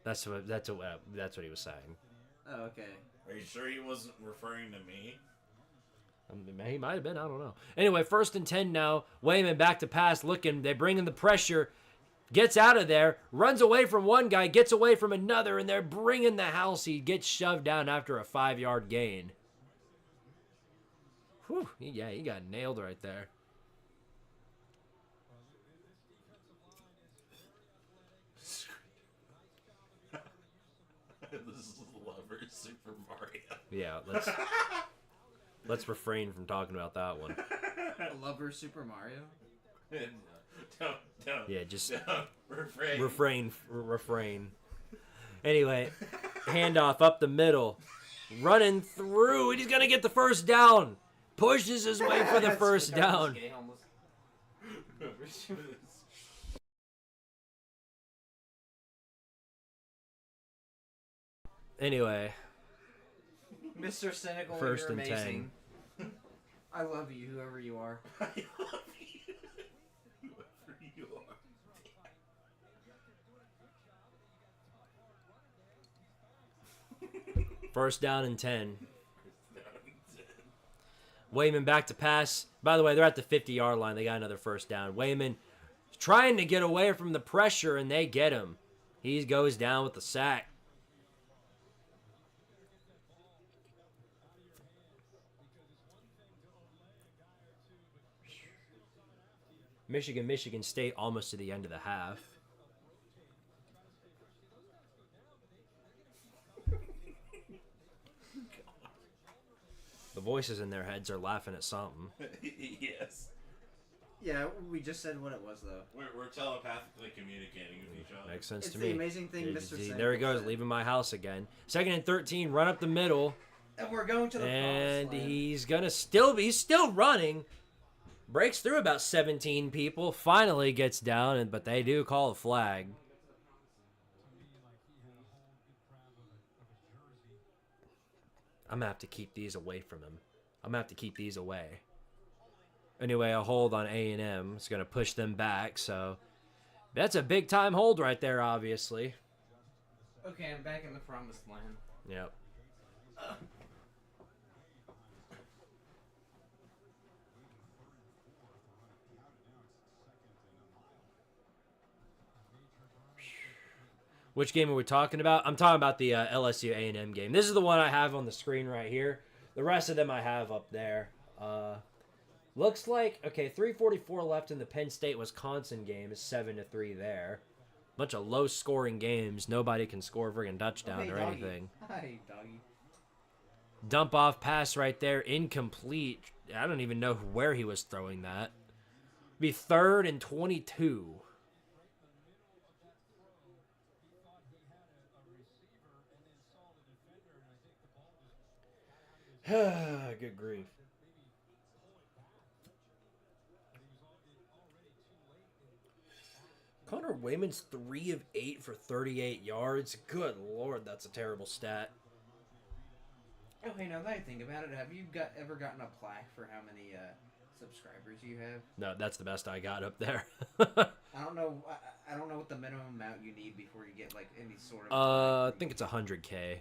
That's what he was saying. Oh, okay. Are you sure he wasn't referring to me? He might have been. I don't know. Anyway, 1st and 10 now. Wayman back to pass. They bring in the pressure. Gets out of there, runs away from one guy, gets away from another, and they're bringing the house. He gets shoved down after a 5-yard gain. Whew, yeah, he got nailed right there. This is Lover Super Mario. Yeah, let's refrain from talking about that one. Lover Super Mario? Don't. Yeah, just Refrain. refrain. Anyway, handoff up the middle, running through, and he's gonna get the first down. Pushes his way for the first down. Anyway, Mr. Cynical, First you're and amazing. I love you, whoever you are. I love you. Whoever you are. first down and 10. Wayman back to pass. By the way, they're at the 50-yard line. They got another first down. Wayman trying to get away from the pressure, and they get him. He goes down with the sack. Michigan State almost to the end of the half. The voices in their heads are laughing at something. Yes. Yeah, we just said what it was, though. We're telepathically communicating with each other. Makes sense It's to the me. amazing thing, Mr. See, Cynical there he goes, said. leaving my house again. 2nd and 13, run up the middle. And we're going to the And promised land. he's gonna he's still running. Breaks through about 17 people. Finally gets down, but they do call a flag. I'm gonna have to keep these away from him. I'm gonna have to keep these away. Anyway, a hold on A&M. It's gonna push them back, so that's a big time hold right there, obviously. Okay, I'm back in the promised land. Yep. Which game are we talking about? I'm talking about the LSU A&M game. This is the one I have on the screen right here. The rest of them I have up there. Looks like, okay, 3:44 left in the Penn State-Wisconsin game. Is 7-3 there. Bunch of low-scoring games. Nobody can score a friggin' touchdown Hey, or doggy. anything. Hi, doggy. Dump off pass right there, incomplete. I don't even know where he was throwing that. Be 3rd and 22. Good grief. Connor Wayman's 3 of 8 for 38 yards. Good lord, that's a terrible stat. Okay, now that I think about it, have you ever gotten a plaque for how many subscribers you have? No, that's the best I got up there. I don't know. I don't know what the minimum amount you need before you get like any sort of. I think it's 100K.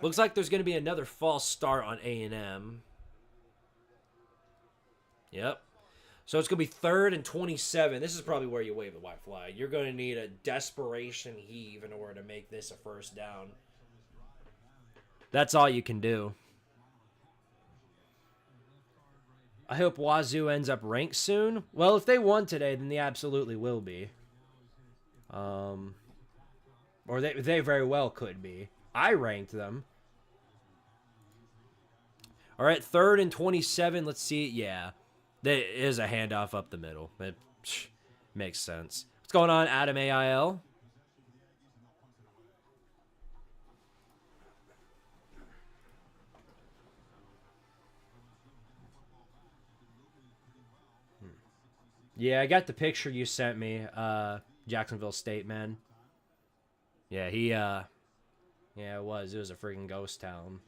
Looks like there's going to be another false start on A&M. Yep. So it's going to be 3rd and 27. This is probably where you wave the white flag. You're going to need a desperation heave in order to make this a first down. That's all you can do. I hope Wazoo ends up ranked soon. Well, if they won today, then they absolutely will be. Or they very well could be. I ranked them. All right, 3rd and 27. Let's see. Yeah, there is a handoff up the middle. It makes sense. What's going on, Adam AIL? Yeah, I got the picture you sent me. Jacksonville State, man. Yeah, yeah, it was. It was a freaking ghost town.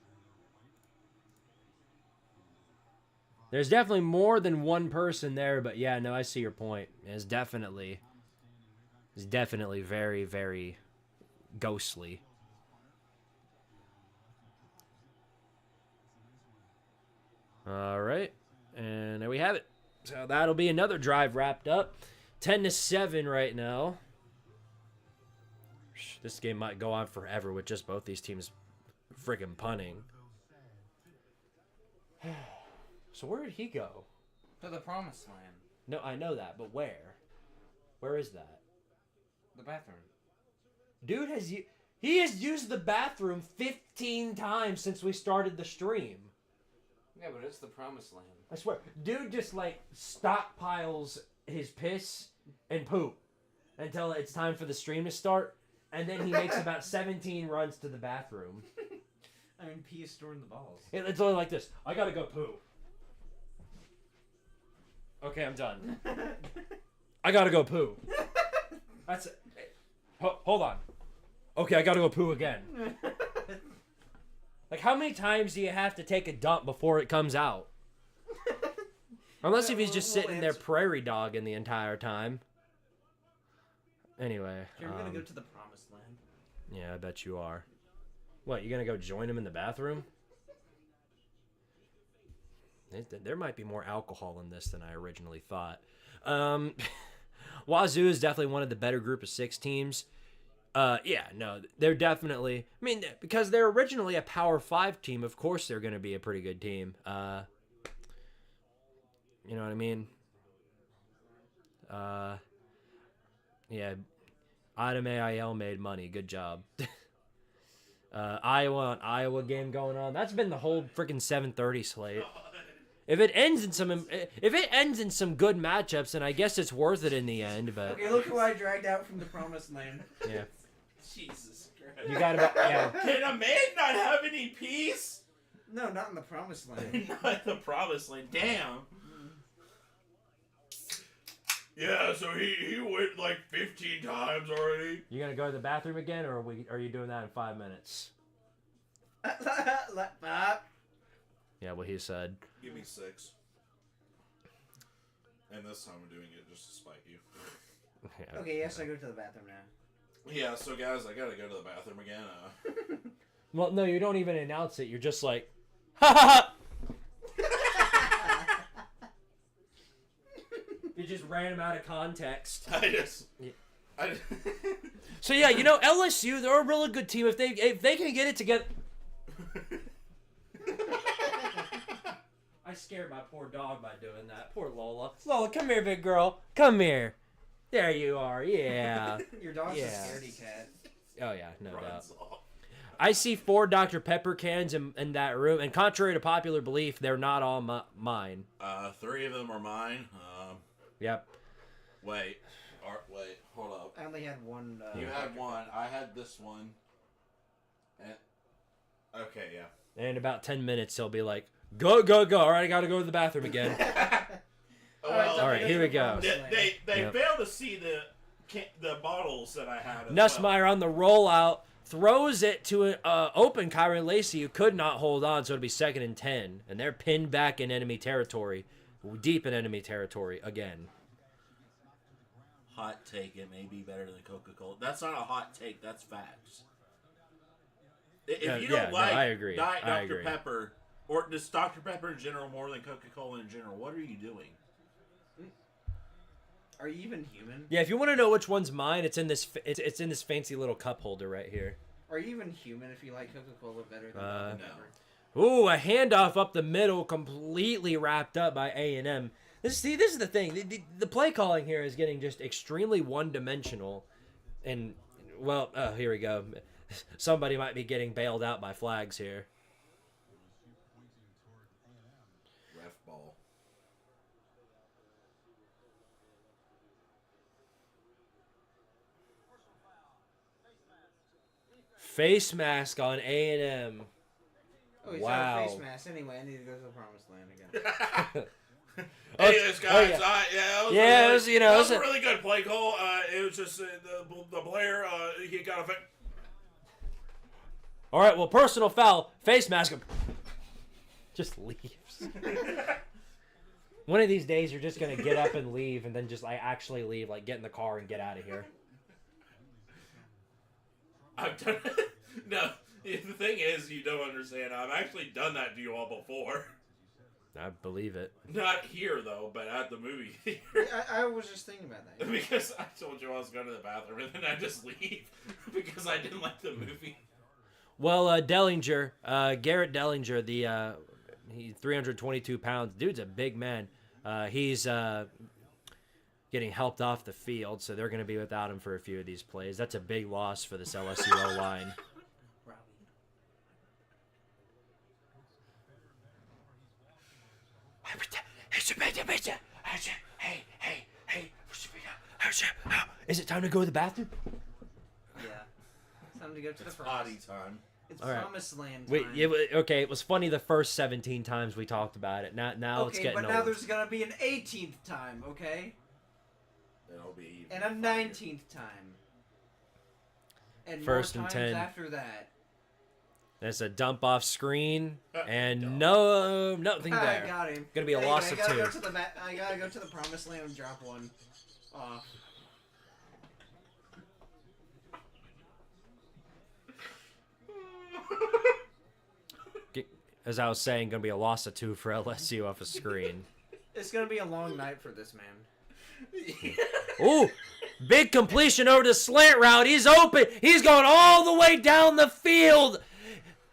There's definitely more than one person there, but yeah, no, I see your point. It's definitely very, very ghostly. All right, and there we have it. So that'll be another drive wrapped up. 10-7 right now. This game might go on forever with just both these teams freaking punting. So where did he go? To the promised land. No, I know that, but where? Where is that? The bathroom. Dude he has used the bathroom 15 times since we started the stream. Yeah, but it's the promised land. I swear. Dude just like stockpiles his piss and poop until it's time for the stream to start, and then he makes about 17 runs to the bathroom. I mean, pee is stored in the balls. It's only like this. I gotta go poo. Okay, I'm done. I gotta go poo. That's it. Hold on. Okay, I gotta go poo again. Like, how many times do you have to take a dump before it comes out? Unless if he's just sitting there prairie dogging the entire time. Anyway. You're gonna go to the promised land. Yeah, I bet you are. What, you gonna go join him in the bathroom? There might be more alcohol in this than I originally thought. Wazoo is definitely one of the better group of 6 teams. Yeah, no, they're definitely... I mean, because they're originally a Power 5 team, of course they're going to be a pretty good team. You know what I mean? Yeah, Item AIL made money. Good job. Iowa game going on. That's been the whole freaking 7:30 slate. If it ends in some good matchups, then I guess it's worth it in the end. But Okay, look who I dragged out from the promised land. yeah, Jesus Christ. you got about yeah. Can a man not have any peace? No, not in the promised land. Not the promised land. Damn. Yeah, so he went like 15 times already. You gonna go to the bathroom again, or are you doing that in 5 minutes? Yeah, what he said. Give me 6. And this time I'm doing it just to spite you. Yeah. Okay, yes, I go to the bathroom now. Yeah, so guys, I gotta go to the bathroom again. Well, no, you don't even announce it. You're just like, ha ha ha. You just ran him out of context. So yeah, you know, LSU, they're a really good team if they can get it together. I scared my poor dog by doing that. Poor Lola. Lola, come here, big girl. Come here. There you are. Yeah. Your dog's Yeah. a scaredy cat. Oh yeah, no doubt. Runs off. I see 4 Dr. Pepper cans in that room, and contrary to popular belief, they're not all mine. 3 of them are mine. Yep. Wait, hold up. I only had one. You had one. I had this one. And okay, yeah. And in about 10 minutes, he'll be like, go, go, go. All right, I got to go to the bathroom again. Well, all right, here we go. They Yep. failed to see the bottles that I had. Nussmeyer on the rollout throws it to an open Kyron Lacey, who could not hold on, so it'll be 2nd and 10. And they're pinned back in enemy territory, deep in enemy territory again. Hot take, it may be better than Coca-Cola. That's not a hot take, that's facts. If you don't like I agree. Diet I Dr. agree. Pepper, or just Dr. Pepper in general more than Coca-Cola in general, what are you doing? Are you even human? Yeah, if you want to know which one's mine, it's in this it's in this fancy little cup holder right here. Are you even human if you like Coca-Cola better than Dr. Pepper? Ooh, a handoff up the middle, completely wrapped up by A&M. This is the thing. The play calling here is getting just extremely one-dimensional. And, well, here we go. Somebody might be getting bailed out by flags here. Ref ball. Face mask on A&M. Oh, he's Wow. got a face mask. Anyway, I need to go to the promised land again. Anyways, guys, yeah. that it was, you know, that was it a was really good play call. It was just the player, he got a... All right, well, personal foul, face mask. Just leaves. One of these days, you're just going to get up and leave, and then just like actually leave, like get in the car and get out of here. I've done No, the thing is, you don't understand. I've actually done that to you all before. I believe it. Not here though, but at the movie theater. I was just thinking about that. Because I told you I was going to the bathroom and then I just leave because I didn't like the movie. Well, Dellinger, Garrett Dellinger, he's 322 pounds. Dude's a big man. He's getting helped off the field, so they're going to be without him for a few of these plays. That's a big loss for this LSU O-line. Is it time to go to the bathroom? Yeah. It's time to go to the Potty time. It's All right. promised land time. Wait, okay, it was funny the first 17 times we talked about it. Now it's Okay, getting but now old. there's gonna be an 18th time, okay? It'll be And a 19th time. And First more and times 10. after that. There's a dump off screen, and nothing I there. got him. Gonna be a Hey, loss I of gotta 2. Go to the I gotta go to the promised land and drop one off. As I was saying, gonna be a loss of 2 for LSU off a screen. It's gonna be a long night for this man. Ooh, big completion over the slant route. He's open. He's going all the way down the field.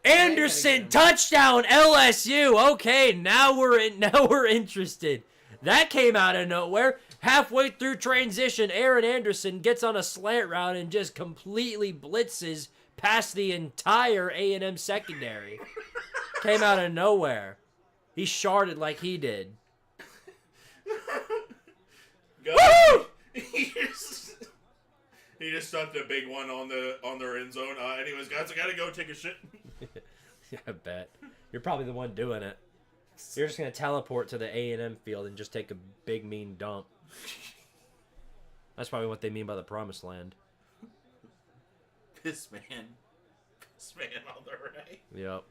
Anderson touchdown LSU. Okay, now we're interested. That came out of nowhere. Halfway through transition, Aaron Anderson gets on a slant route and just completely blitzes past the entire A&M secondary. Came out of nowhere. He sharded like he did. Woo! He just stuffed a big one on their end zone. Anyways, guys, I gotta go take a shit. Yeah, I bet. You're probably the one doing it. You're just going to teleport to the A&M field and just take a big, mean dump. That's probably what they mean by the promised land. Piss man on the right. Yep.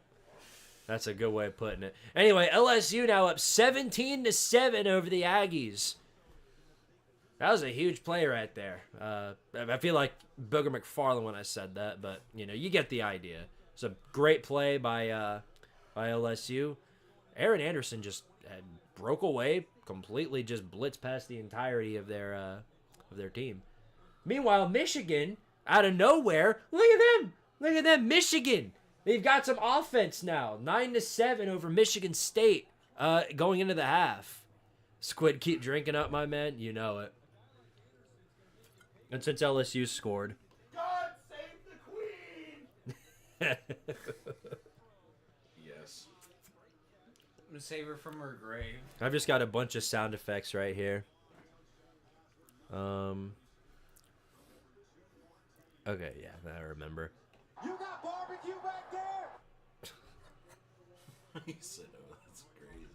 That's a good way of putting it. Anyway, LSU now up 17-7 over the Aggies. That was a huge play right there. I feel like Booger McFarland when I said that, but you get the idea. It's a great play by LSU. Aaron Anderson just broke away, completely just blitzed past the entirety of their team. Meanwhile, Michigan, out of nowhere, look at them, Michigan. They've got some offense now, 9-7 over Michigan State, going into the half. Squid, keep drinking up, my man. You know it. And since LSU scored. God save the queen! Yes. I'm gonna save her from her grave. I've just got a bunch of sound effects right here. Okay, yeah, I remember. You got barbecue back there? He said, "Oh, that's crazy."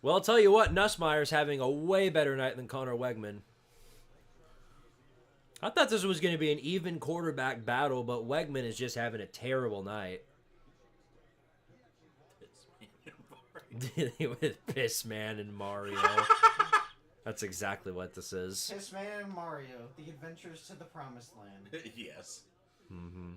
Well, I'll tell you what, Nussmeier's having a way better night than Connor Wegman. I thought this was going to be an even quarterback battle, but Wegman is just having a terrible night. With Piss Man and Mario. That's exactly what this is. Piss Man and Mario, the adventures to the promised land. Yes. Mm-hmm.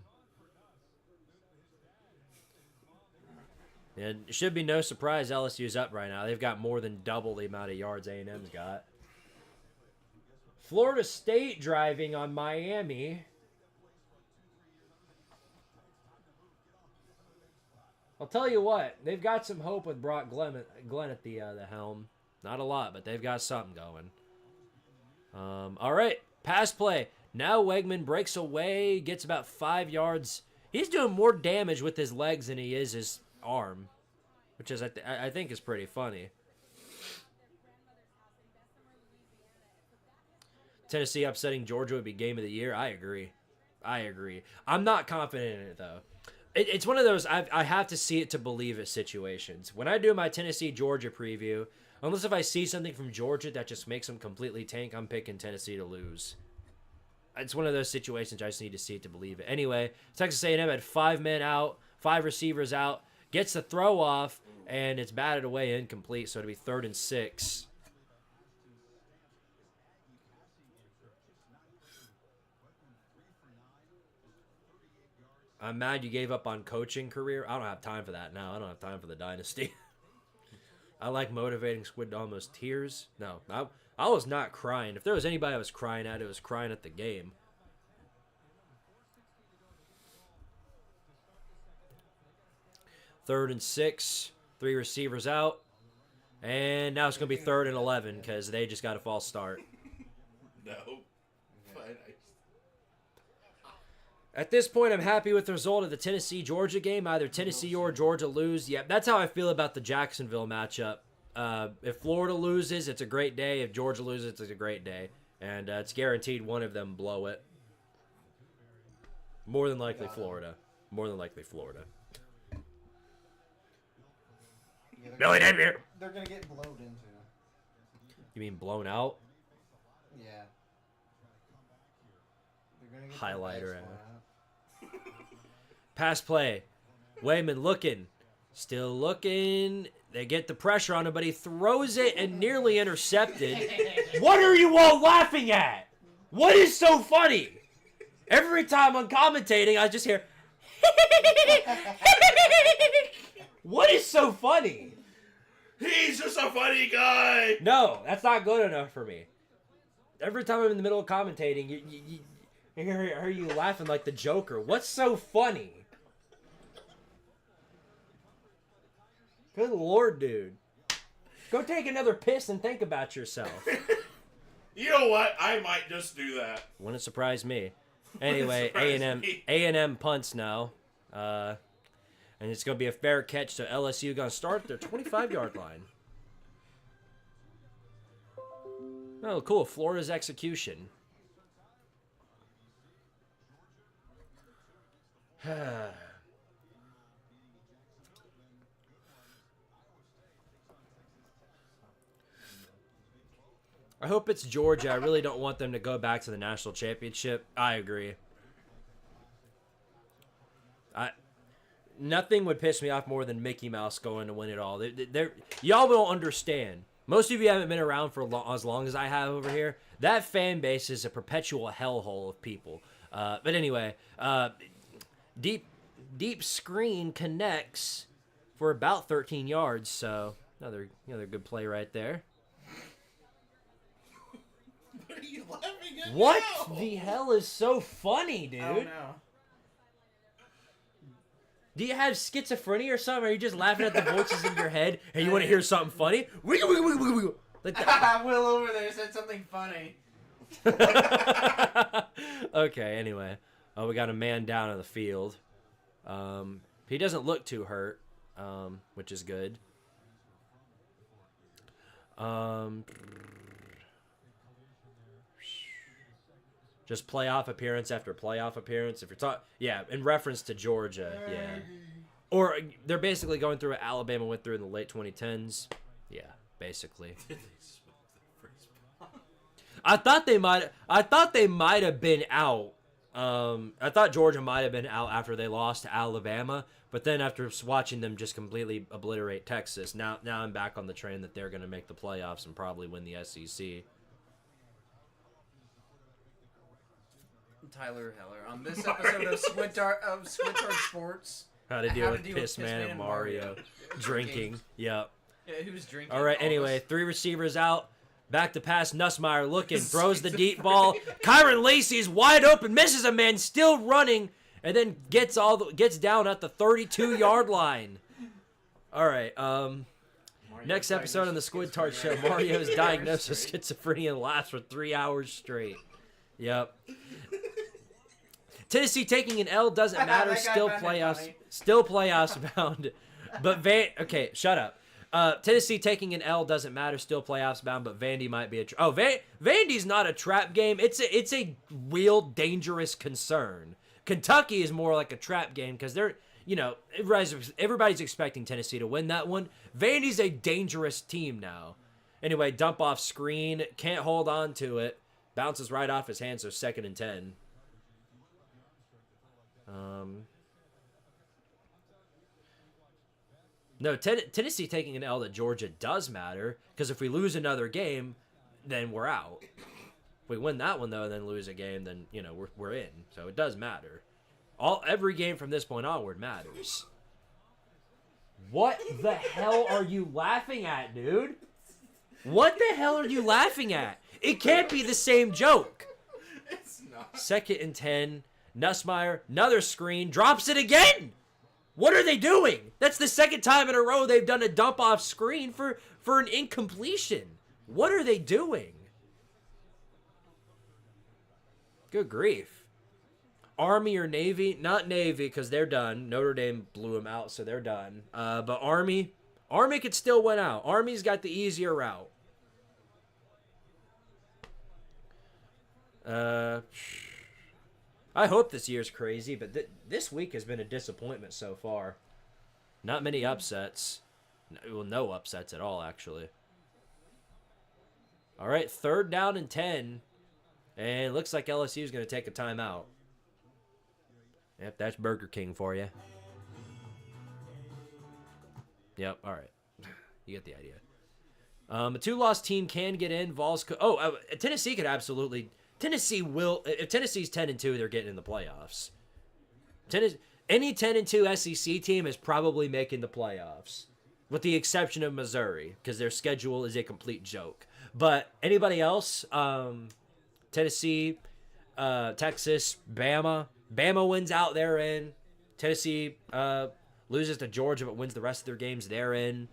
And it should be no surprise LSU's up right now. They've got more than double the amount of yards A&M's got. Florida State driving on Miami. I'll tell you what, they've got some hope with Brock Glenn at the helm. Not a lot, but they've got something going. All right, pass play. Now Wegman breaks away, gets about 5 yards. He's doing more damage with his legs than he is his arm, which is I think is pretty funny. Tennessee upsetting Georgia would be game of the year. I agree. I'm not confident in it, though. It's one of those I have to see it to believe it situations. When I do my Tennessee-Georgia preview, unless if I see something from Georgia that just makes them completely tank, I'm picking Tennessee to lose. It's one of those situations I just need to see it to believe it. Anyway, Texas A&M had 5 men out, 5 receivers out, gets the throw off, and it's batted away incomplete, so it'll be 3rd and 6. I'm mad you gave up on coaching career. I don't have time for that now. I don't have time for the dynasty. I like motivating Squid to almost tears. No, I was not crying. If there was anybody I was crying at, it was crying at the game. Third and 6. 3 receivers out. And now it's going to be 3rd and 11 because they just got a false start. No. Fine. At this point, I'm happy with the result of the Tennessee-Georgia game. Either Tennessee or Georgia lose. Yep, that's how I feel about the Jacksonville matchup. If Florida loses, it's a great day. If Georgia loses, it's a great day. And it's guaranteed one of them blow it. More than likely Florida. More than likely Florida. Yeah, Billy Napier. They're gonna get blowed into. You mean blown out? Yeah. They're gonna get Highlighter. their bags blown out. Pass play. Wayman looking. Still looking. They get the pressure on him, but he throws it and nearly intercepted. What are you all laughing at? What is so funny? Every time I'm commentating, I just hear... What is so funny? He's just a funny guy. No, that's not good enough for me. Every time I'm in the middle of commentating, you hear you laughing like the Joker. What's so funny? Good Lord, dude. Go take another piss and think about yourself. You know what? I might just do that. Wouldn't surprise me. Anyway, Surprise A&M me. A&M punts now. And it's going to be a fair catch, so LSU going to start their 25-yard line. Oh, cool. Florida's execution. I hope it's Georgia. I really don't want them to go back to the national championship. I agree. Nothing would piss me off more than Mickey Mouse going to win it all. Y'all don't understand. Most of you haven't been around for as long as I have over here. That fan base is a perpetual hellhole of people. But anyway, deep screen connects for about 13 yards. So another good play right there. What are you laughing at? What now? the hell is so funny, dude? Oh no. Do you have schizophrenia or something? Or are you just laughing at the voices in your head and you want to hear something funny? Like that. Will over there said something funny. Okay, anyway. Oh, we got a man down on the field. He doesn't look too hurt, which is good. Just playoff appearance after playoff appearance. If you're talking, yeah, in reference to Georgia, yeah. Or they're basically going through what Alabama went through in the late 2010s. Yeah, basically. I thought they might have been out. I thought Georgia might have been out after they lost to Alabama, but then after watching them just completely obliterate Texas, now I'm back on the train that they're going to make the playoffs and probably win the SEC. Tyler Heller on this episode of Squidtard Sports. How to deal with Piss Man and Mario. Drinking. Yep. Yeah, he was drinking. All right, anyway, 3 receivers out. Back to pass. Nussmeier looking. Throws the deep ball. Kyron Lacey's wide open. Misses a man. Still running. And then gets down at the 32-yard line. All right. Next episode on the Squidtard Show. Mario's diagnosed with schizophrenia and laughs for 3 hours straight. Yep. Tennessee taking an L doesn't matter. Still playoffs. Still playoffs bound. But okay, shut up. Tennessee taking an L doesn't matter. Still playoffs bound. But Vandy might be Vandy's not a trap game. It's a real dangerous concern. Kentucky is more like a trap game because they're everybody's expecting Tennessee to win that one. Vandy's a dangerous team now. Anyway, dump off screen. Can't hold on to it. Bounces right off his hand. So 2nd and 10. No, Tennessee taking an L to Georgia does matter because if we lose another game, then we're out. If we win that one though, and then lose a game, then we're in. So it does matter. Every game from this point onward matters. What the hell are you laughing at, dude? What the hell are you laughing at? It can't be the same joke. It's not. 2nd and 10. Nussmeier, another screen, drops it again. What are they doing? That's the second time in a row they've done a dump off screen for an incompletion. What are they doing? Good grief. Army or Navy? Not Navy because they're done. Notre Dame blew them out, so they're done. But Army could still win out. Army's got the easier route. I hope this year's crazy, but this week has been a disappointment so far. Not many upsets. Well, no upsets at all, actually. All right, 3rd down and 10. And it looks like LSU is going to take a timeout. Yep, that's Burger King for you. Yep, all right. You get the idea. A 2-loss team can get in. Tennessee could absolutely... Tennessee will... If Tennessee's 10-2, they're getting in the playoffs. Any 10-2 SEC team is probably making the playoffs. With the exception of Missouri, because their schedule is a complete joke. But anybody else... Tennessee, Texas, Bama. Bama wins out, they're in. Tennessee loses to Georgia but wins the rest of their games, they're in.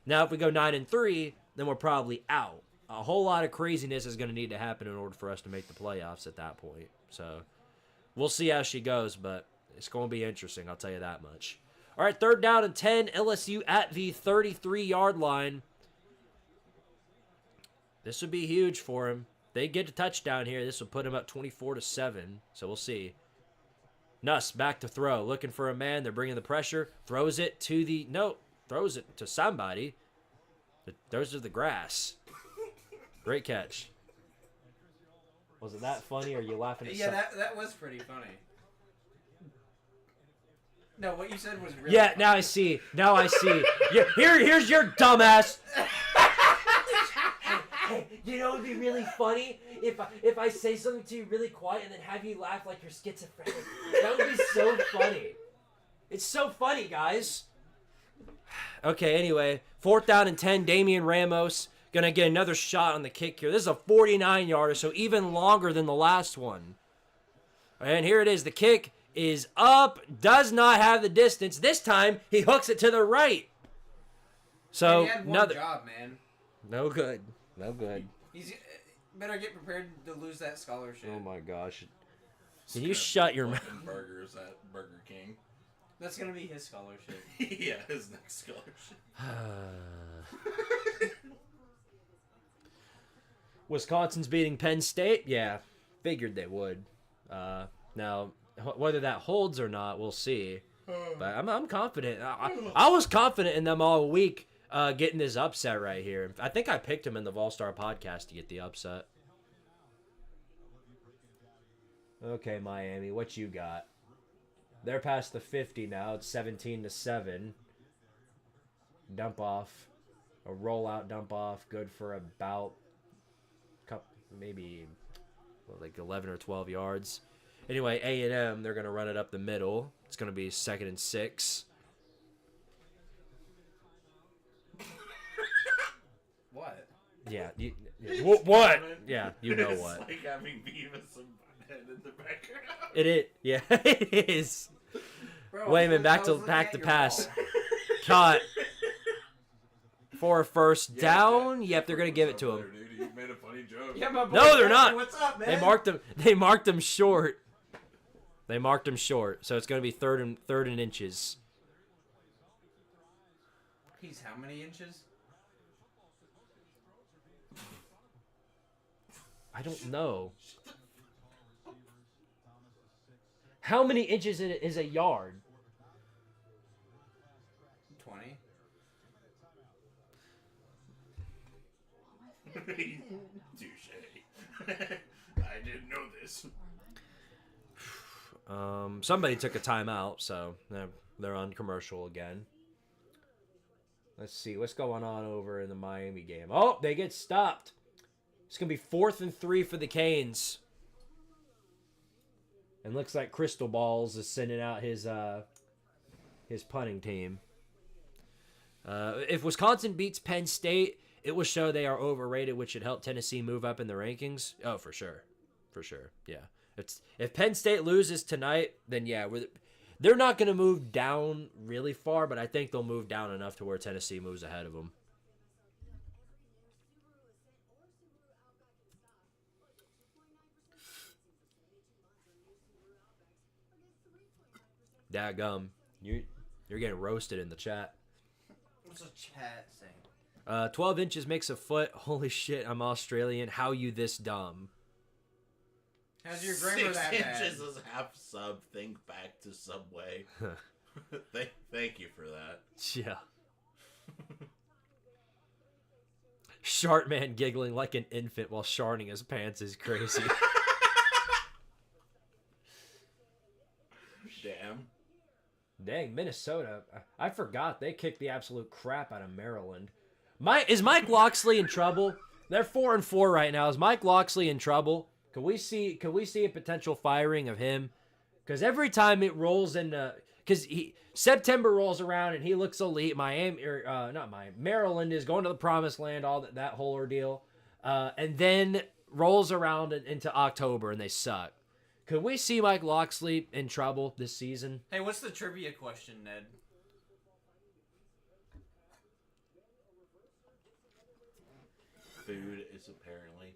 Now, if we go 9-3, then we're probably out. A whole lot of craziness is going to need to happen in order for us to make the playoffs at that point. So, we'll see how she goes, but it's going to be interesting, I'll tell you that much. All right, 3rd down and 10, LSU at the 33-yard line. This would be huge for him. They get a touchdown here. This will put him up 24-7. So we'll see. Nuss back to throw. Looking for a man. They're bringing the pressure. Throws it to the... No. Throws it to somebody. Throws it to the grass. Great catch. Was it that funny or are you laughing at Yeah, that was pretty funny. No, what you said was really Yeah, funny. now I see. Now I see. Here's your dumbass... You know, it would be really funny if I say something to you really quiet and then have you laugh like you're schizophrenic. That would be so funny. It's so funny, guys. Okay, anyway, 4th down and 10, Damian Ramos gonna get another shot on the kick here. This is a 49-yarder, so even longer than the last one. And here it is. The kick is up, does not have the distance. This time, he hooks it to the right. So, he had one job, man. No good. No good. He's better get prepared to lose that scholarship. Oh my gosh. Can you shut your mouth? Burgers at Burger King. That's going to be his scholarship. Yeah, his next scholarship. Wisconsin's beating Penn State? Yeah, figured they would. Now, whether that holds or not, we'll see. But I'm confident. I was confident in them all week. Getting this upset right here. I think I picked him in the Vol-Star podcast to get the upset. Okay, Miami, what you got? They're past the 50 now. It's 17-7. Dump off. A rollout dump off. Good for about maybe like 11 or 12 yards. Anyway, A&M, they're going to run it up the middle. It's going to be 2nd and 6. What? Yeah. What? Yeah, you know It's what. like having Beavis and Butthead in the background. It is. Yeah, it is. Bro, Wait a minute. I was looking Back at to your pass. ball. Caught. For a first Yeah, down. Jack, Yep, they're gonna give it to him. Dude, you made a funny joke. Yeah, my boy, No, they're not. What's up, man? They marked him short. They marked him short. So it's gonna be third and inches. He's how many inches? I don't know. How many inches is a yard? 20. Touche. I didn't know this. Somebody took a timeout, so they're on commercial again. Let's see what's going on over in the Miami game. Oh, they get stopped. It's gonna be 4th and 3 for the Canes. And looks like Crystal Balls is sending out his punting team. If Wisconsin beats Penn State, it will show they are overrated, which should help Tennessee move up in the rankings. Oh, for sure. For sure. Yeah. If Penn State loses tonight, then yeah, they're not going to move down really far, but I think they'll move down enough to where Tennessee moves ahead of them. Daggum. You're getting roasted in the chat. What's a chat saying? 12 inches makes a foot. Holy shit, I'm Australian. How you this dumb? How's your grammar 6 that bad? inches is half sub. Think back to Subway. Thank you for that. Yeah. Shartman giggling like an infant while sharting his pants is crazy. Damn. Dang, Minnesota. I forgot they kicked the absolute crap out of Maryland. Is Mike Locksley in trouble? They're 4-4 right now. Is Mike Locksley in trouble? Could we see a potential firing of him? Because every time it rolls into, September rolls around and he looks elite. Maryland is going to the promised land, all that whole ordeal, and then rolls around into October and they suck. Could we see Mike Locksley in trouble this season? Hey, what's the trivia question, Ned? Food is apparently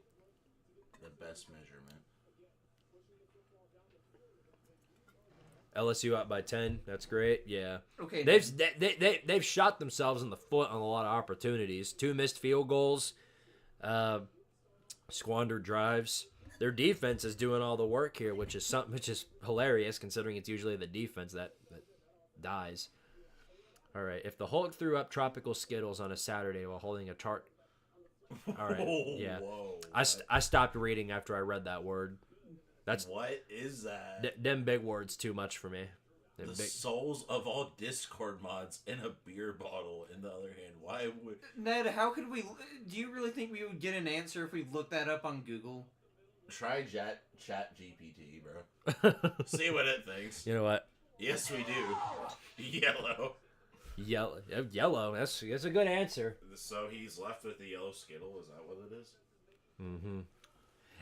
the best measurement. LSU up by 10. That's great. Yeah. Okay. They've shot themselves in the foot on a lot of opportunities. 2 missed field goals, squandered drives. Their defense is doing all the work here, which is hilarious considering it's usually the defense that dies. All right. If the Hulk threw up tropical Skittles on a Saturday while holding a tart. All right. Yeah. Whoa, I stopped reading after I read that word. What is that? Them big words too much for me. The souls of all Discord mods in a beer bottle in the other hand. Why would... Ned, how could we... Do you really think we would get an answer if we looked that up on Google? Try chat GPT, bro. See what it thinks. You know what? Yes, we do. Yellow. Yellow. That's a good answer. So he's left with the yellow Skittle. Is that what it is? Mm-hmm.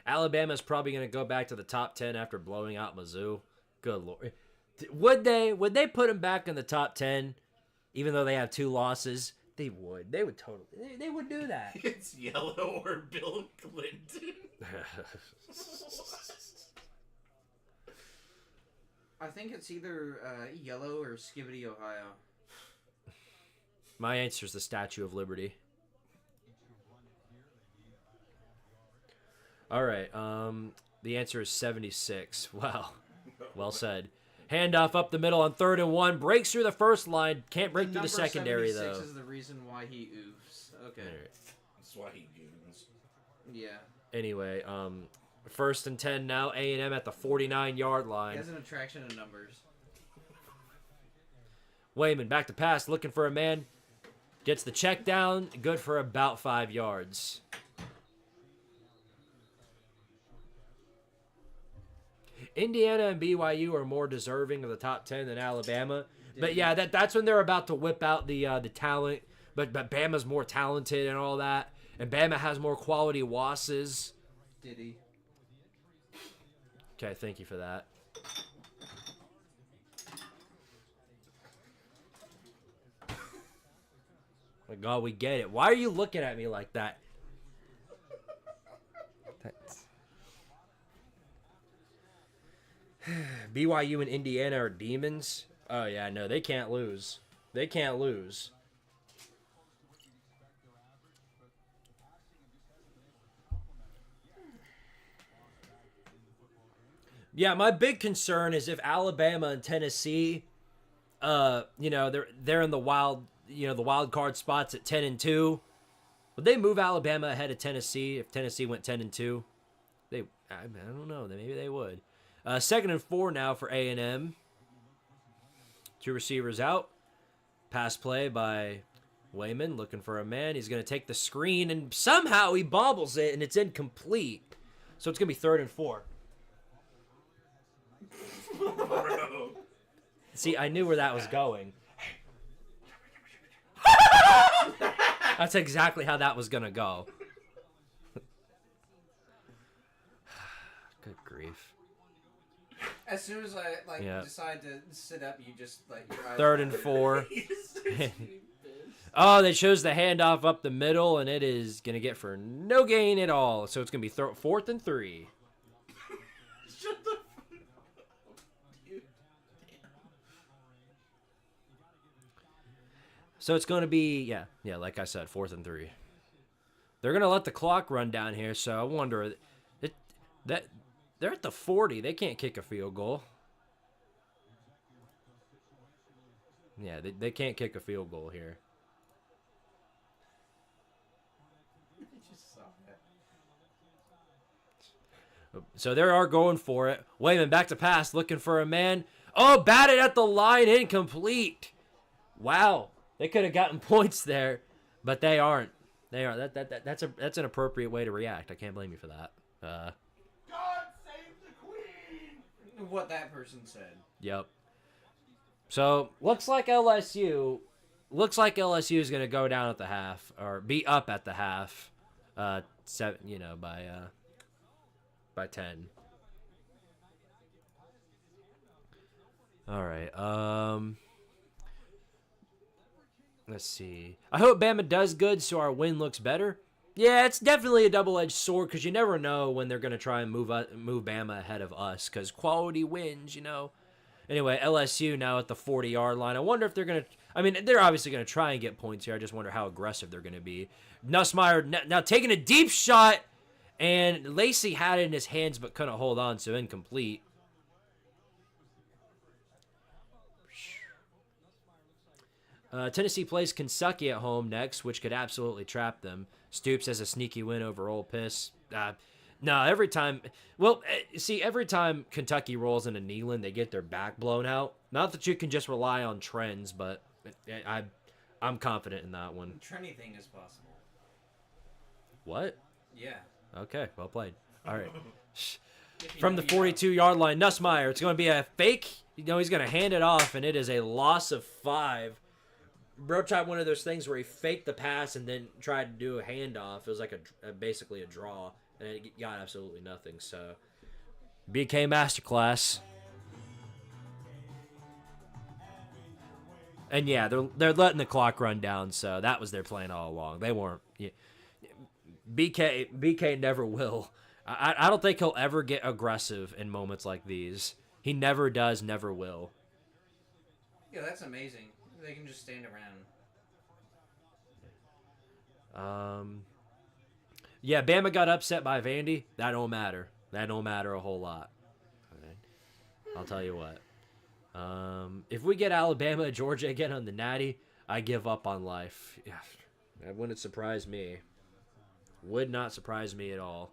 Alabama's probably going to go back to the top 10 after blowing out Mizzou. Good Lord. Would they put them back in the top 10 even though they have 2 losses? They would. They would totally. They would do that. It's yellow or Bill Clinton. I think it's either yellow or Skibbity, Ohio. My answer is the Statue of Liberty. All right. The answer is 76. Wow. Well said. Handoff up the middle on 3rd and 1. Breaks through the first line. Can't break through the secondary, though. 76 is the reason why he oofs. Okay. Right. That's why he goons. Yeah. Anyway, 1st and 10 now. A&M at the 49-yard line. He has an attraction of numbers. Wayman back to pass. Looking for a man. Gets the check down. Good for about 5 yards. Indiana and BYU are more deserving of the top 10 than Alabama. But yeah, that's when they're about to whip out the talent. But Bama's more talented and all that. And Bama has more quality losses. Did he? Okay, thank you for that. My God, we get it. Why are you looking at me like that? BYU and Indiana are demons. Oh, yeah, no, they can't lose. They can't lose. Yeah, my big concern is if Alabama and Tennessee, they're in the wild card spots at 10-2. Would they move Alabama ahead of Tennessee if Tennessee went 10-2? I don't know. Maybe they would. 2nd and 4 now for A&M. 2 receivers out. Pass play by Wayman looking for a man. He's going to take the screen, and somehow he bobbles it, and it's incomplete. So it's going to be 3rd and 4. See, I knew where that was going. That's exactly how that was gonna go. Good grief. As soon as I Yeah. decide to sit up, you just like your eyes 3rd and 4. Oh, they chose the handoff up the middle, and it is gonna get for no gain at all. So it's gonna be 4th and 3. Shut the. So it's going to be, yeah, like I said, 4th and 3. They're going to let the clock run down here, so I wonder, that they're at the 40. They can't kick a field goal. Yeah, they can't kick a field goal here. So they are going for it. Wayman back to pass, looking for a man. Oh, batted at the line, incomplete. Wow. They could have gotten points there, but they aren't. They are. That's an appropriate way to react. I can't blame you for that. God save the Queen! what that person said. Yep. So looks like LSU is going to go down at the half or be up at the half, by 10. All right. Let's see. I hope Bama does good so our win looks better. Yeah, it's definitely a double-edged sword because you never know when they're going to try and move Bama ahead of us because quality wins, Anyway, LSU now at the 40-yard line. I wonder if they're going to – I mean, they're obviously going to try and get points here. I just wonder how aggressive they're going to be. Nussmeier now taking a deep shot, and Lacey had it in his hands but couldn't hold on, so incomplete. Tennessee plays Kentucky at home next, which could absolutely trap them. Stoops has a sneaky win over Ole Miss. No, every time Kentucky rolls into Neyland, they get their back blown out. Not that you can just rely on trends, but I'm confident in that one. Anything is possible. What? Yeah. Okay, well played. All right. From the 42-yard line, Nussmeier. It's going to be a fake. He's going to hand it off, and it is a loss of 5. Bro tried one of those things where he faked the pass and then tried to do a handoff. It was like basically a draw, and it got absolutely nothing. So, BK masterclass. And yeah, they're letting the clock run down. So that was their plan all along. They weren't. Yeah. BK never will. I don't think he'll ever get aggressive in moments like these. He never does, never will. Yeah, that's amazing. They can just stand around. Yeah, Bama got upset by Vandy. That don't matter. That don't matter a whole lot. Okay. I'll tell you what. If we get Alabama and Georgia again on the Natty, I give up on life. Yeah, that wouldn't surprise me. Would not surprise me at all.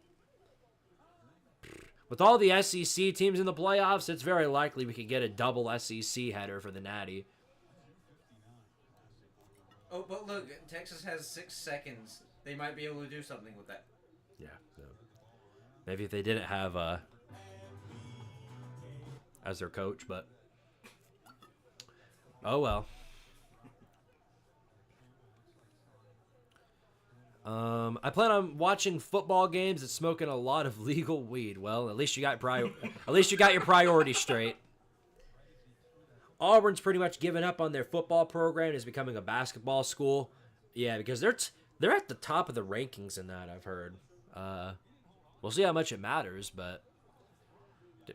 With all the SEC teams in the playoffs, it's very likely we could get a double SEC header for the Natty. Oh, but look, Texas has 6 seconds. They might be able to do something with that. Yeah. No. Maybe if they didn't have as their coach, but oh well. I plan on watching football games and smoking a lot of legal weed. Well, at least you got your priorities straight. Auburn's pretty much given up on their football program and is becoming a basketball school. Yeah, because they're at the top of the rankings in that, I've heard. We'll see how much it matters, but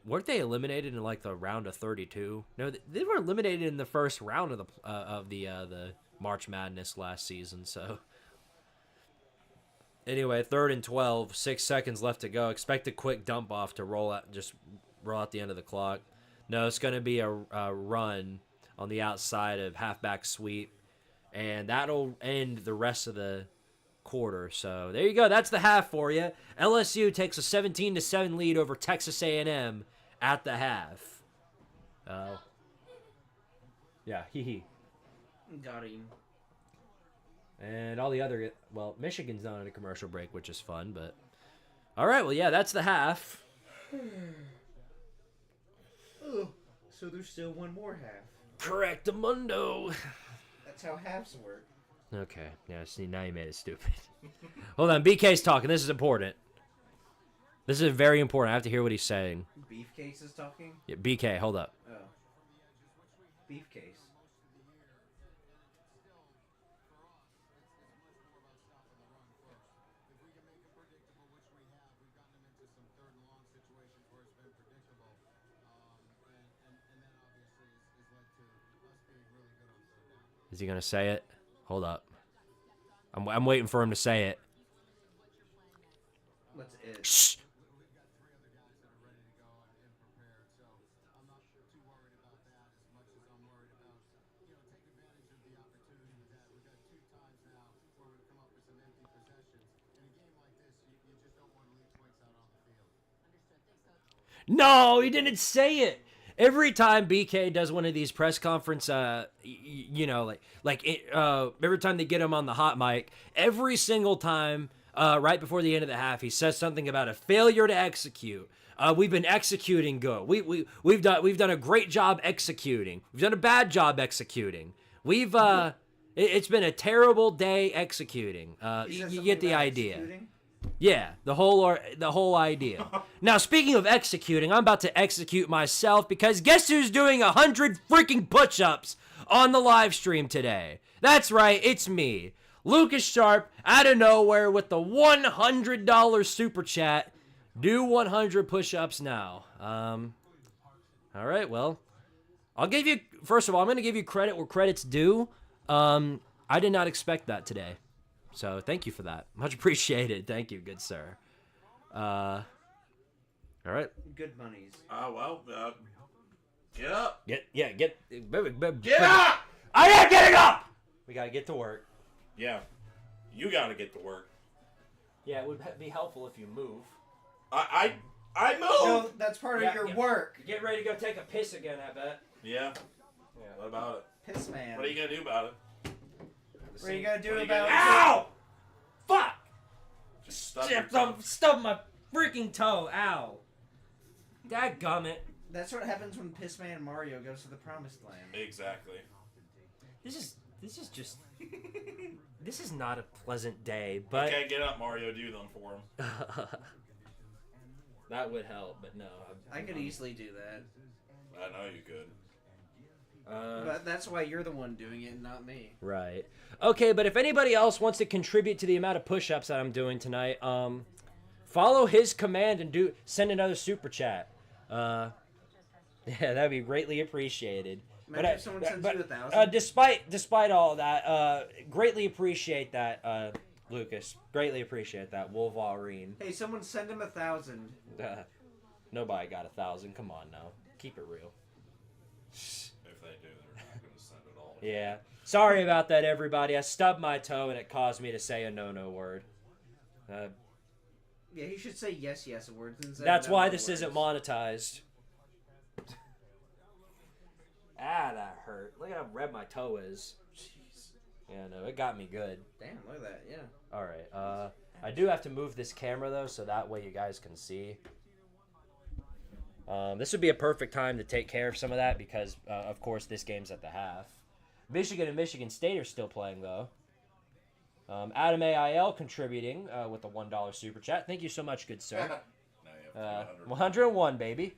weren't they eliminated in like the round of 32? No, they were eliminated in the first round of the March Madness last season. So anyway, 3rd and 12, 6 seconds left to go. Expect a quick dump off to roll out the end of the clock. No, it's going to be a run on the outside of halfback sweep, and that'll end the rest of the quarter. So there you go. That's the half for you. LSU takes a 17-7 lead over Texas A&M at the half. Yeah, hee. Got him. And all the other, well, Michigan's not on a commercial break, which is fun, but all right. Well, yeah, that's the half. Oh, so there's still one more half. Correctamundo. That's how halves work. Okay, yeah, see, now you made it stupid. Hold on, BK's talking. This is important. This is very important. I have to hear what he's saying. Beefcase is talking? Yeah, BK, hold up. Oh. Beefcase. Is he going to say it? Hold up. I'm waiting for him to say it. What's it? Shh. No, he didn't say it. Every time BK does one of these press conference, every time they get him on the hot mic, every single time, right before the end of the half, he says something about a failure to execute. We've been executing good. We've done a great job executing. We've done a bad job executing. It's been a terrible day executing. You get the idea. Executing? Yeah, the whole idea. Now, speaking of executing, I'm about to execute myself because guess who's doing 100 freaking push-ups on the live stream today? That's right, it's me, Lucas Sharp, out of nowhere with the $100 super chat. Do 100 push-ups now. All right, well, I'll give you. First of all, I'm going to give you credit where credit's due. I did not expect that today. So thank you for that. Much appreciated. Thank you, good sir. All right. Good monies. Get up. Get up! I am getting up! We got to get to work. Yeah, you got to get to work. Yeah, it would be helpful if you move. I move. No, that's part of your work. Get ready to go take a piss again, I bet. Yeah. What about it? Piss man. What are you gonna do about it? What are you gonna do What are you about gonna do? Ow! Fuck! Just stub your toe. Stub my freaking toe. Ow. Dadgummit. That's what happens when Piss Man and Mario goes to the promised land. Exactly. This is just... This is not a pleasant day, but... Okay, get up, Mario. Do them for him. That would help, but no. I could easily do that. I know you could. But that's why you're the one doing it and not me. Right. Okay, but if anybody else wants to contribute to the amount of push-ups that I'm doing tonight, follow his command and send another super chat. Yeah, that'd be greatly appreciated. Imagine if someone sends you 1,000. Despite all that, greatly appreciate that, Lucas. Greatly appreciate that, Wolverine. Hey, someone send him 1,000. Nobody got 1,000. Come on now, keep it real. If they do, they're not gonna send it all. Yeah. Sorry about that, everybody. I stubbed my toe and it caused me to say a no-no word. Yeah, he should say yes words instead. That's of why no this words. isn't monetized. That hurt. Look at how red my toe is. Jeez. Yeah, no, it got me good. Damn, look at that. Yeah. All right. I do have to move this camera though, so that way you guys can see. This would be a perfect time to take care of some of that because, of course, this game's at the half. Michigan and Michigan State are still playing though. Adam AIL contributing with the $1 super chat. Thank you so much, good sir. Now you have 101, baby.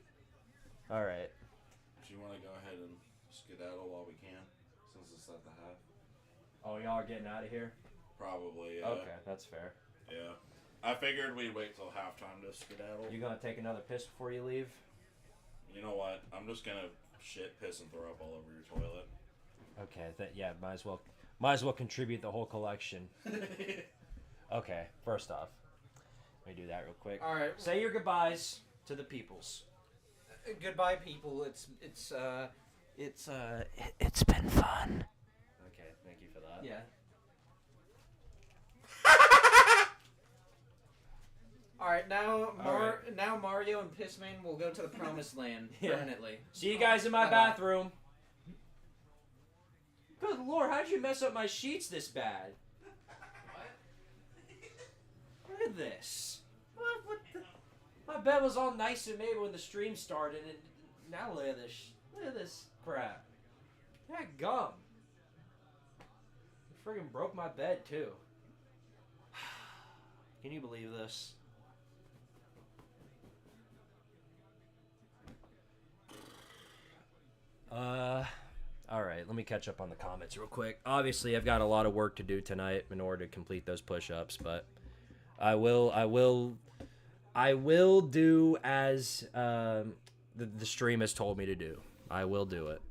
All right. Do you want to go ahead and skedaddle while we can, since it's at the half? Oh, y'all are getting out of here? Probably. Yeah. Okay, that's fair. Yeah. I figured we'd wait till halftime to skedaddle. You gonna take another piss before you leave? You know what? I'm just gonna shit, piss, and throw up all over your toilet. Okay, yeah, might as well contribute the whole collection. Okay, first off, let me do that real quick. All right. Say your goodbyes to the peoples. Goodbye, people. It's been fun. Okay, thank you for that. yeah. All right, now Mario and Pissman will go to the promised land permanently. See you guys in my bathroom. Good lord, how'd you mess up my sheets this bad? Look at this. What the? My bed was all nice and made when the stream started, and Now look at this. Look at this crap. That gum. It friggin' broke my bed too. Can you believe this? All right, let me catch up on the comments real quick. Obviously, I've got a lot of work to do tonight in order to complete those push-ups, but I will do as the stream has told me to do. I will do it.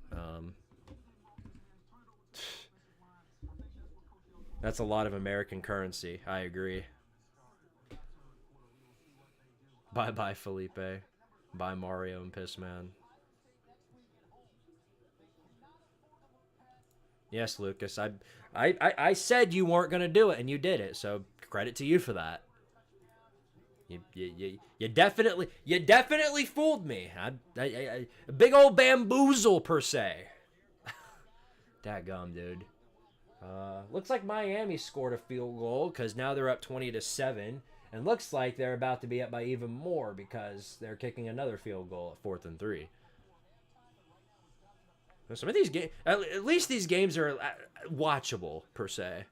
That's a lot of American currency. I agree. Bye, Felipe. Bye, Mario and Pissman. Yes, Lucas. I said you weren't gonna do it, and you did it. So credit to you for that. You definitely fooled me. A big old bamboozle per se. Dadgum, dude. Looks like Miami scored a field goal because now they're up 20-7, and looks like they're about to be up by even more because they're kicking another field goal at 4th and 3. Some of these games, at least these games are watchable per se.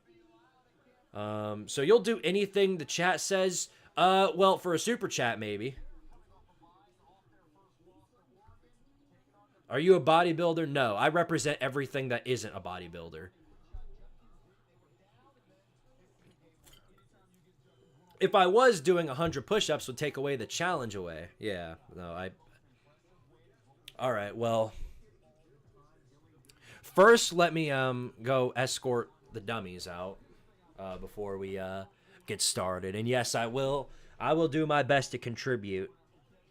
So you'll do anything the chat says. Well, for a super chat, maybe. Are you a bodybuilder? No, I represent everything that isn't a bodybuilder. If I was doing 100 push-ups, would take away the challenge away. Yeah, no, All right, well. First, let me go escort the dummies out before we get started. And yes, I will do my best to contribute.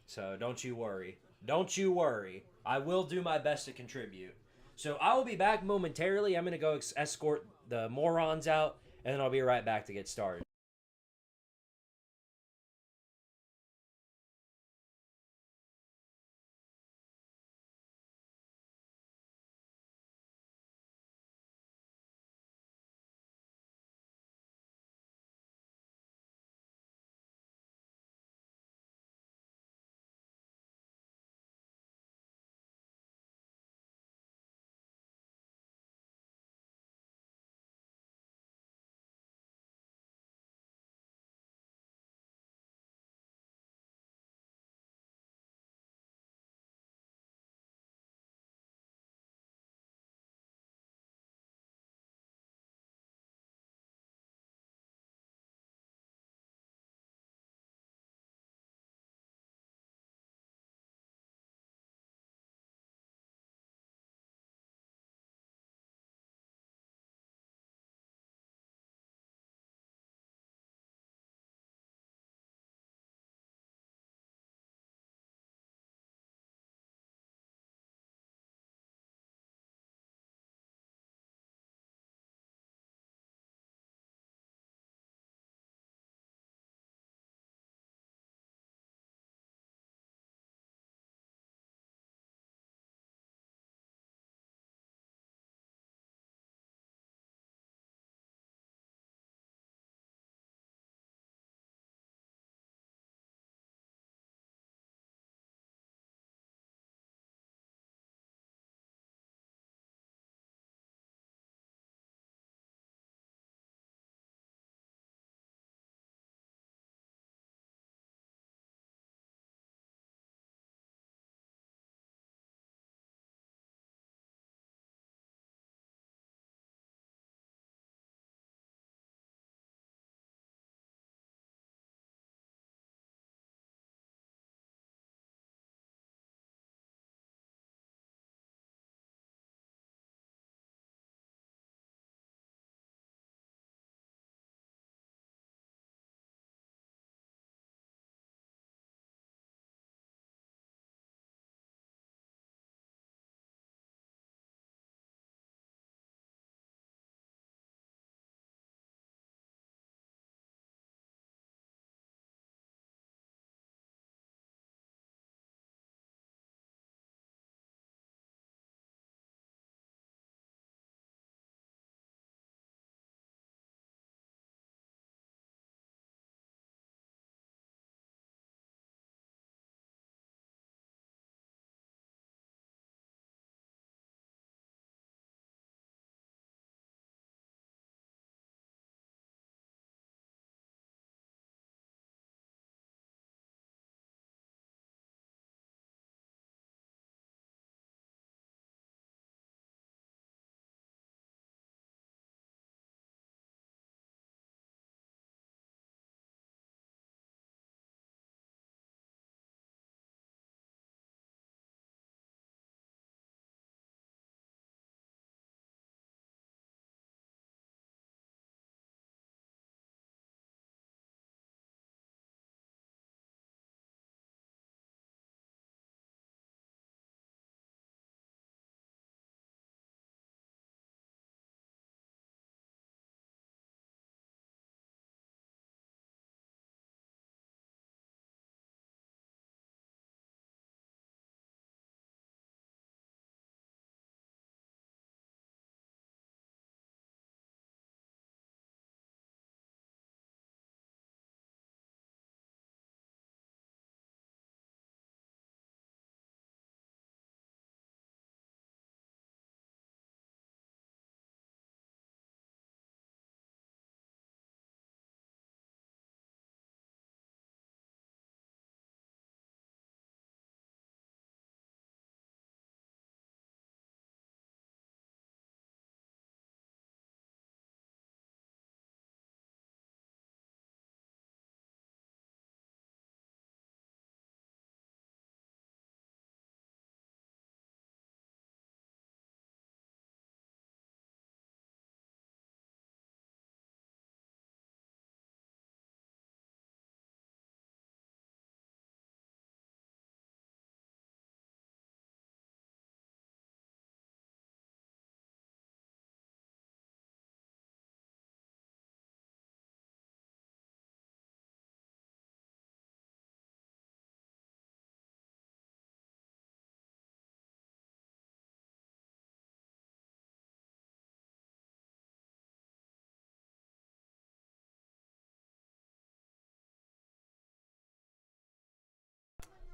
So don't you worry. Don't you worry. I will do my best to contribute. So I will be back momentarily. I'm going to go escort the morons out, and then I'll be right back to get started.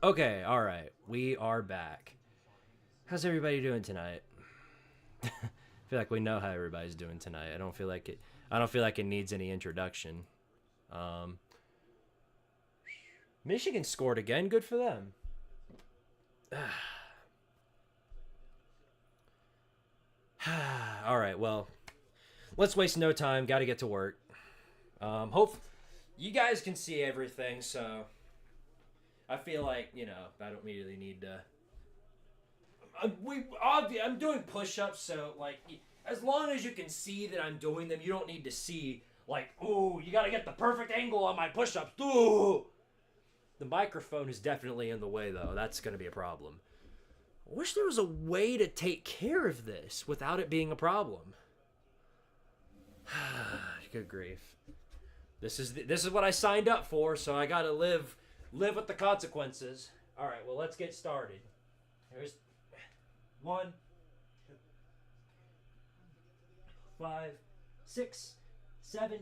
Okay, all right. We are back. How's everybody doing tonight? I feel like we know how everybody's doing tonight. I don't feel like it needs any introduction. Michigan scored again. Good for them. All right, well, let's waste no time. Got to get to work. Hope you guys can see everything, so I feel like, I don't really need to. I'm doing push-ups, so, like, as long as you can see that I'm doing them, you don't need to see, like, ooh, you got to get the perfect angle on my push-ups. Ooh. The microphone is definitely in the way, though. That's going to be a problem. I wish there was a way to take care of this without it being a problem. Good grief. This is what I signed up for, so I gotta live with the consequences. All right, well, let's get started. There's 1, 2, 5, 6, 7,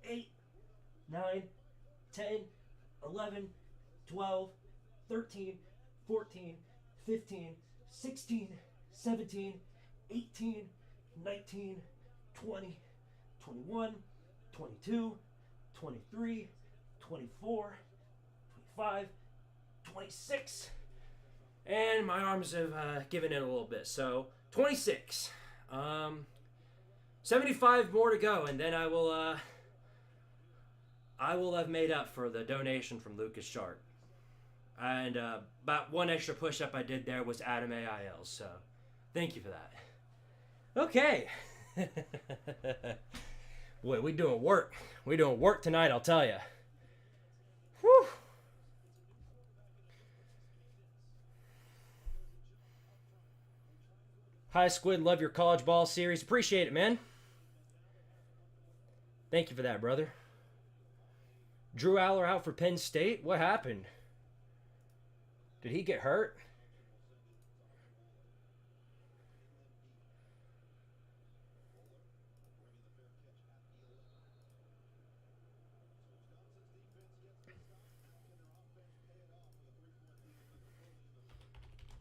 8, 9, 10, 11, 12, 13, 14, 15, 16, 17, 18, 19, 20, 21, 22, 23, 24, 25, 26. And my arms have given in a little bit. So, 26. 75 more to go, and then I will have made up for the donation from Lucas Sharp. And about one extra push-up I did there was Adam AIL, so thank you for that. Okay. Boy, we doing work. We doing work tonight, I'll tell you. Whew. Hi, Squid. Love your college ball series. Appreciate it, man. Thank you for that, brother. Drew Aller out for Penn State? What happened? Did he get hurt?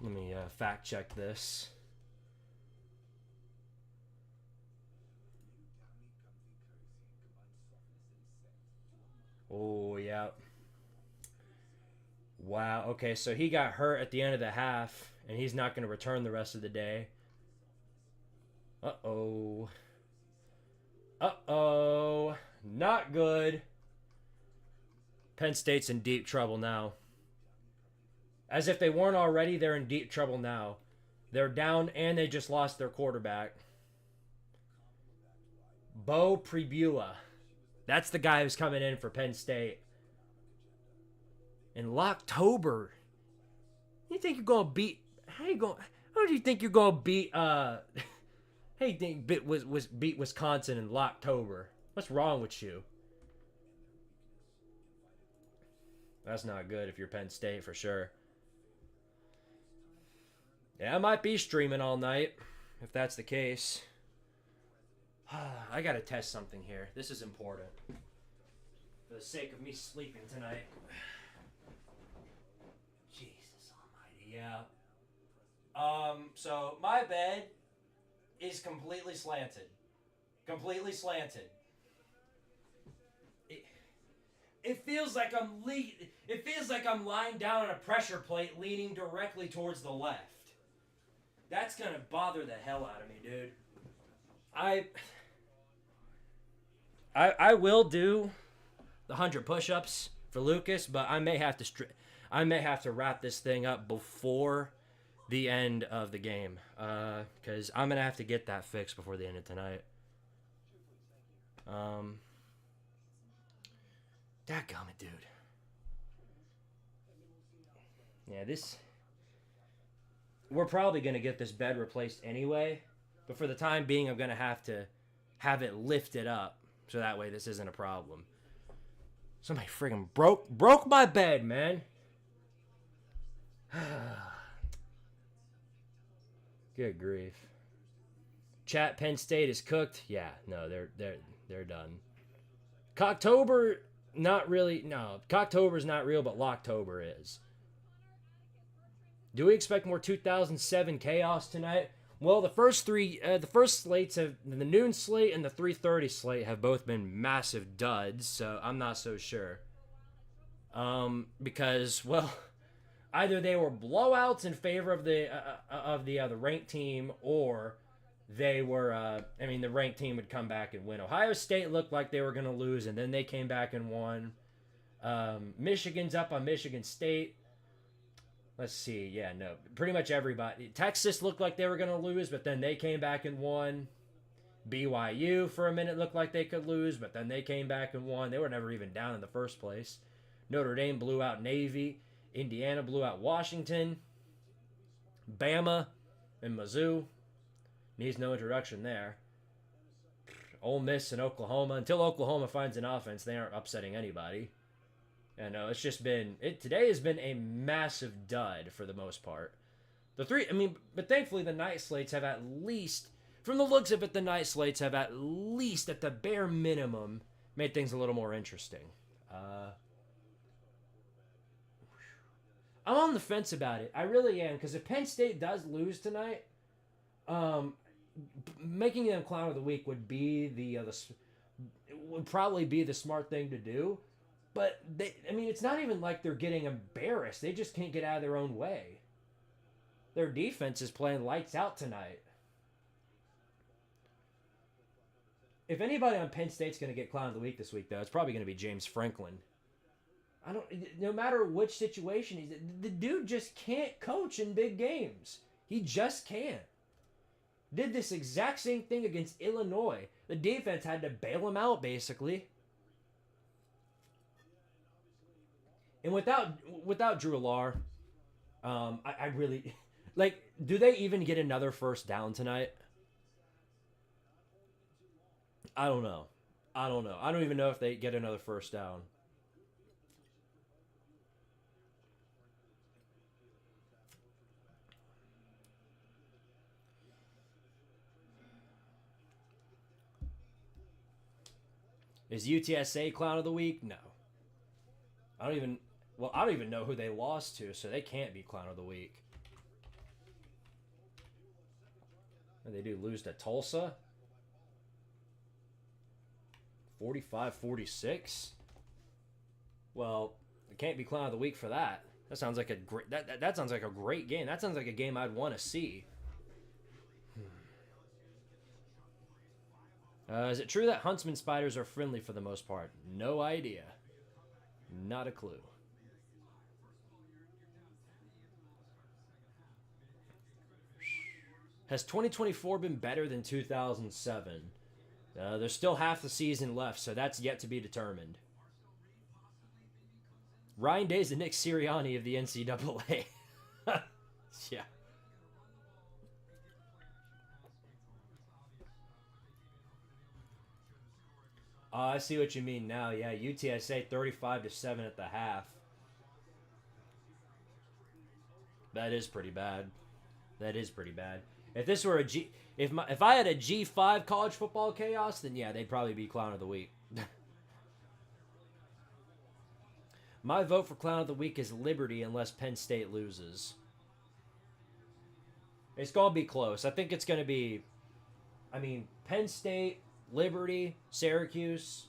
Let me fact check this. Oh, yeah. Wow, okay, so he got hurt at the end of the half, and he's not going to return the rest of the day. Uh-oh. Uh-oh. Not good. Penn State's in deep trouble now. As if they weren't already, they're in deep trouble now. They're down, and they just lost their quarterback. Bo Pribula. That's the guy who's coming in for Penn State. In Locktober. You think you're gonna beat? How do you think you're gonna beat? How do you think beat Wisconsin in Locktober? What's wrong with you? That's not good if you're Penn State for sure. Yeah, I might be streaming all night if that's the case. I gotta test something here. This is important. For the sake of me sleeping tonight. Jesus almighty, yeah. So my bed is completely slanted. Completely slanted. It feels like I'm lying down on a pressure plate leaning directly towards the left. That's gonna bother the hell out of me, dude. I will do the 100 push-ups for Lucas, but I may have to wrap this thing up before the end of the game, because I'm gonna have to get that fixed before the end of tonight. Dadgummit, dude. Yeah, we're probably gonna get this bed replaced anyway, but for the time being, I'm gonna have to have it lifted up so that way this isn't a problem. Somebody friggin' broke my bed, man. Good grief. Chat, Penn State is cooked. Yeah, no, they're done. Cocktober, not really. No, Cocktober's not real, but Locktober is. Do we expect more 2007 chaos tonight? Well, the first slates have the noon slate and the 3:30 slate have both been massive duds, so I'm not so sure. Because either they were blowouts in favor of the ranked team, or they were the ranked team would come back and win. Ohio State looked like they were going to lose, and then they came back and won. Michigan's up on Michigan State. Let's see. Yeah, no. Pretty much everybody. Texas looked like they were going to lose, but then they came back and won. BYU for a minute looked like they could lose, but then they came back and won. They were never even down in the first place. Notre Dame blew out Navy. Indiana blew out Washington. Bama and Mizzou. Needs no introduction there. Ole Miss and Oklahoma. Until Oklahoma finds an offense, they aren't upsetting anybody. I know it's just been today has been a massive dud for the most part. But thankfully the night slates have at least, from the looks of it, the night slates have at least at the bare minimum made things a little more interesting. I'm on the fence about it. I really am, because if Penn State does lose tonight, making them clown of the week would be would probably be the smart thing to do. But it's not even like they're getting embarrassed. They just can't get out of their own way. Their defense is playing lights out tonight. If anybody on Penn State's going to get clown of the week this week, though, it's probably going to be James Franklin. No matter which situation he's in, the dude just can't coach in big games. He just can't. Did this exact same thing against Illinois. The defense had to bail him out, basically. And without Drew Lar, I really do they even get another first down tonight? I don't know. I don't even know if they get another first down. Is UTSA clown of the week? No. I don't even know who they lost to, so they can't be clown of the week. And they do lose to Tulsa. 45-46. Well, it can't be clown of the week for that. That sounds like a great that sounds like a great game. That sounds like a game I'd want to see. Is it true that huntsman spiders are friendly for the most part? No idea. Not a clue. Has 2024 been better than 2007? There's still half the season left, so that's yet to be determined. Ryan Day's the Nick Sirianni of the NCAA. Yeah. I see what you mean now. Yeah, UTSA 35-7 at the half. That is pretty bad. That is pretty bad. If this were if I had a G5 college football chaos, then yeah, they'd probably be clown of the week. My vote for clown of the week is Liberty unless Penn State loses. It's going to be close. I think it's going to be, Penn State, Liberty, Syracuse.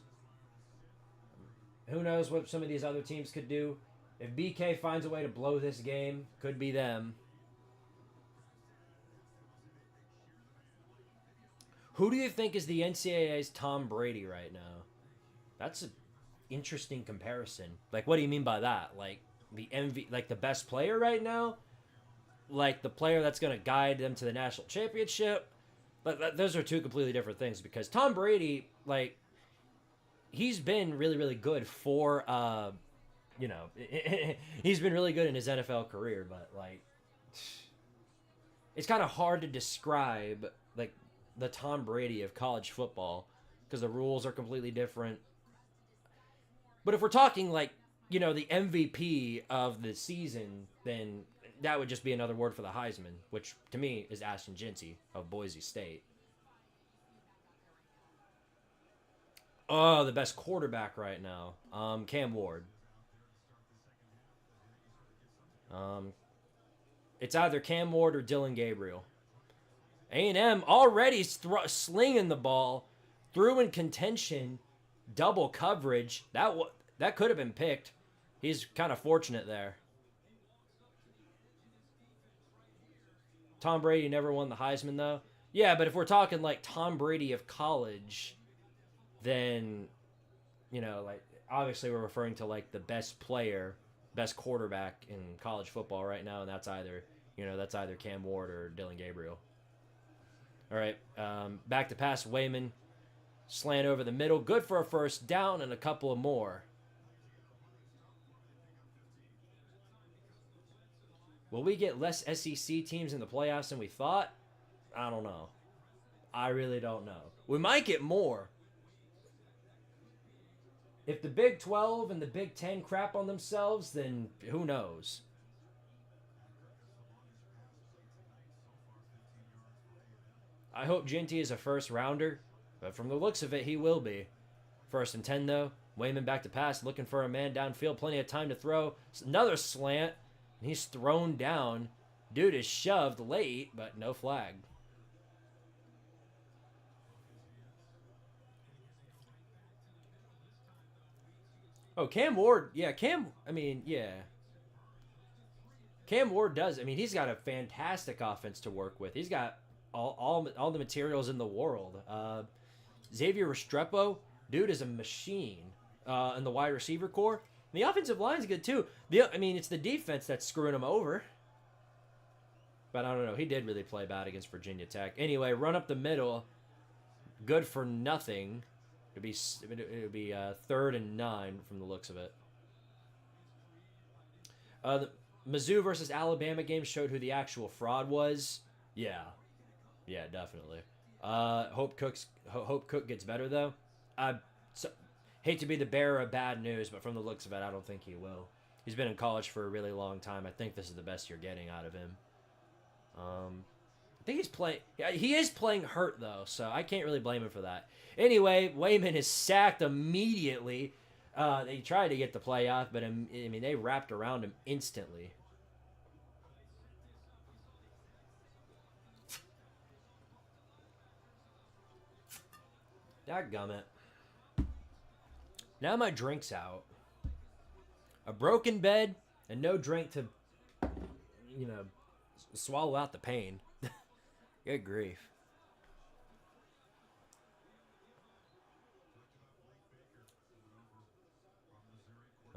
Who knows what some of these other teams could do. If BK finds a way to blow this game, could be them. Who do you think is the NCAA's Tom Brady right now? That's an interesting comparison. What do you mean by that? The best player right now? The player that's going to guide them to the national championship? Those are two completely different things, because Tom Brady, he's been really, really good for, he's been really good in his NFL career, but, it's kind of hard to describe, the Tom Brady of college football, because the rules are completely different. But if we're talking, the MVP of the season, then that would just be another word for the Heisman, which to me is Ashton Jeanty of Boise State. Oh, the best quarterback right now. Cam Ward. It's either Cam Ward or Dylan Gabriel. A&M already slinging the ball, threw in contention, double coverage. That could have been picked. He's kind of fortunate there. Tom Brady never won the Heisman, though. Yeah, but if we're talking like Tom Brady of college, then, you know, like, obviously we're referring to like the best player, best quarterback in college football right now, and that's either Cam Ward or Dylan Gabriel. All right, back to pass. Wayman, slant over the middle, good for a first down and a couple of more. Will we get less SEC teams in the playoffs than we thought? I don't know. I really don't know. We might get more. If the Big 12 and the Big 10 crap on themselves, then who knows? I hope Ginty is a first rounder, but from the looks of it, he will be. 1st and 10, though. Wayman back to pass, looking for a man downfield. Plenty of time to throw. Another slant. He's thrown down. Dude is shoved late, but no flag. Oh, Cam Ward. Yeah, Cam Ward does. I mean, he's got a fantastic offense to work with. He's got all the materials in the world. Xavier Restrepo, dude is a machine in the wide receiver core. And the offensive line's good too. It's the defense that's screwing him over. But I don't know. He did really play bad against Virginia Tech. Anyway, run up the middle. Good for nothing. It would be 3rd and 9 from the looks of it. The Mizzou versus Alabama game showed who the actual fraud was. Yeah, definitely. Hope Cook gets better though. Hate to be the bearer of bad news, but from the looks of it, I don't think he will. He's been in college for a really long time. I think this is the best you're getting out of him. I think he's playing. Yeah, he is playing hurt though, so I can't really blame him for that. Anyway, Wayman is sacked immediately. They tried to get the play off, but they wrapped around him instantly. Dadgummit. Now my drink's out. A broken bed and no drink to, swallow out the pain. Good grief.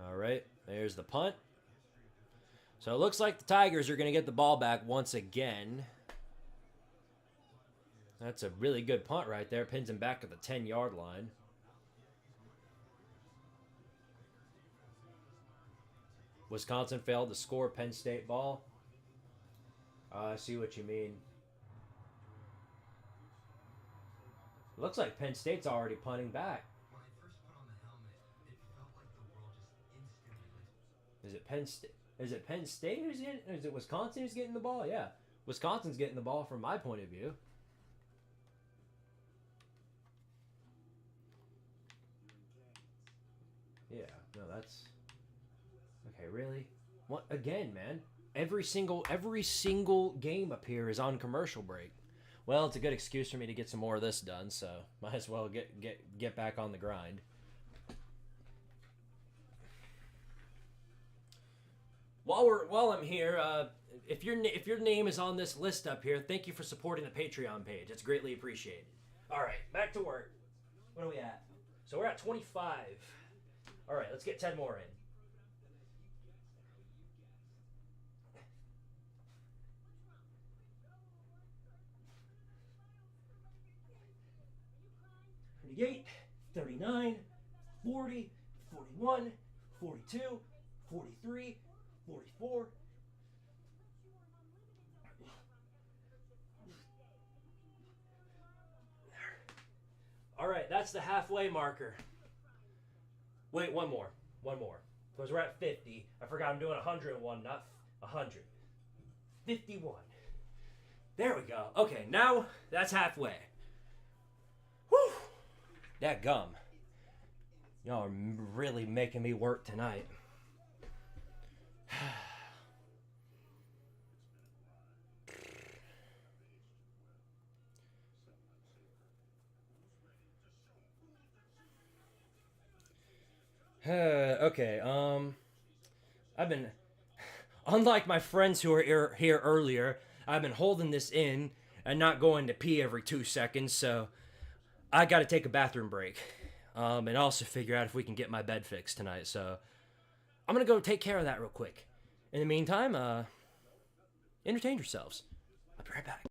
All right, there's the punt. So it looks like the Tigers are going to get the ball back once again. That's a really good punt right there. Pins him back at the 10-yard line. Wisconsin failed to score. Penn State ball. I see what you mean. Looks like Penn State's already punting back. Is it Penn State? Is it Penn State who's getting? Or is it Wisconsin who's getting the ball? Yeah, Wisconsin's getting the ball from my point of view. Yeah, no, that's okay. Really? What again, man? Every single game up here is on commercial break. Well, it's a good excuse for me to get some more of this done, so might as well get back on the grind. While I'm here, if your name is on this list up here, thank you for supporting the Patreon page. It's greatly appreciated. All right, back to work. What are we at? So we're at 25. All right, let's get 10 more in. 38, 39, 40, 41, 42, 43, 44. All right, that's the halfway marker. Wait, one more. Because we're at 50. I forgot I'm doing 101, not 100. 51. There we go. Okay, now that's halfway. Whew. That gum. Y'all are really making me work tonight. Okay. I've been, unlike my friends who were here earlier, I've been holding this in and not going to pee every 2 seconds. So I got to take a bathroom break, and also figure out if we can get my bed fixed tonight. So I'm gonna go take care of that real quick. In the meantime, entertain yourselves. I'll be right back.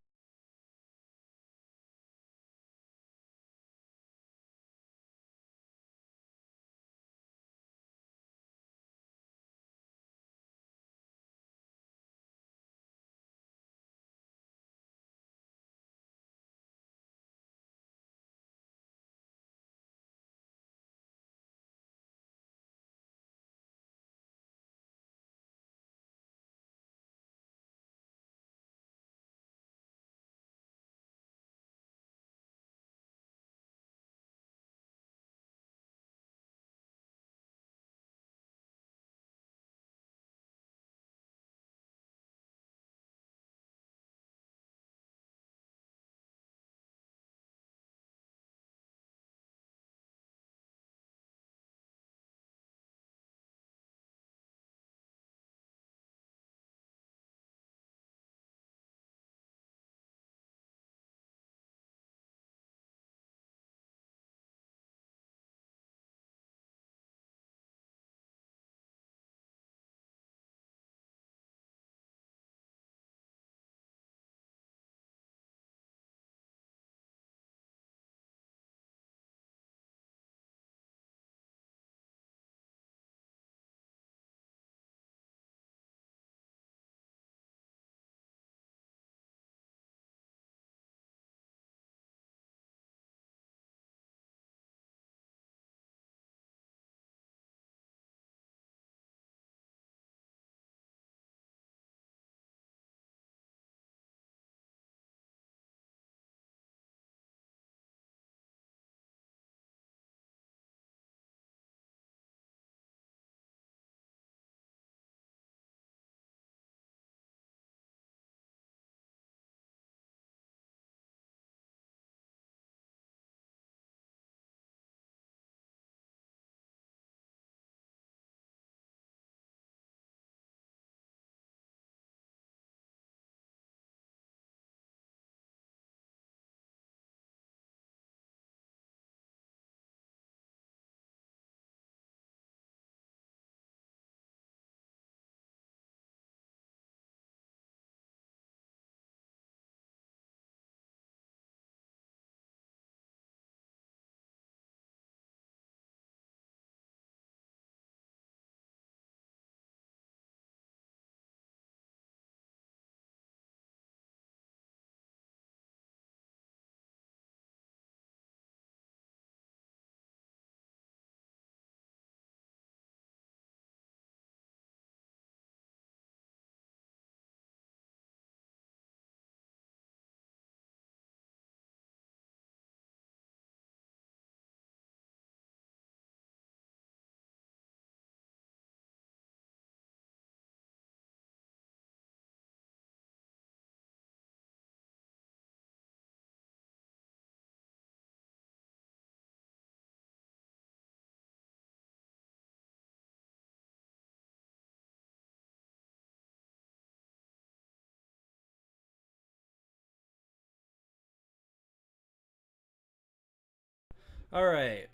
All right.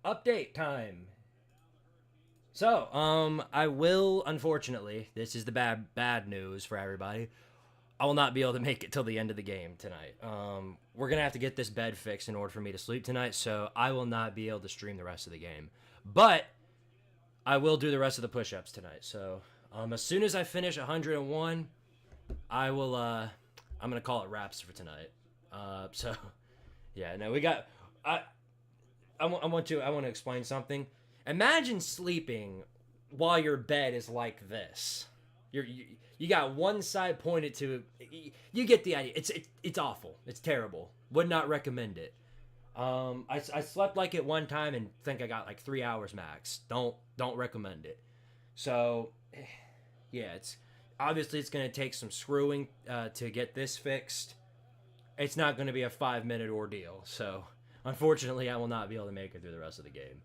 Update time. So, I will, unfortunately, this is the bad news for everybody. I will not be able to make it till the end of the game tonight. We're gonna have to get this bed fixed in order for me to sleep tonight, so I will not be able to stream the rest of the game. But I will do the rest of the push-ups tonight. So, as soon as I finish 101, I will. I'm gonna call it wraps for tonight. So, yeah. No, we got. I want to explain something. Imagine sleeping while your bed is like this. You got one side pointed to. You get the idea. It's awful. It's terrible. Would not recommend it. I slept like it one time and think I got like 3 hours max. Don't recommend it. So, yeah, it's gonna take some screwing to get this fixed. It's not gonna be a 5-minute ordeal. So, unfortunately, I will not be able to make it through the rest of the game.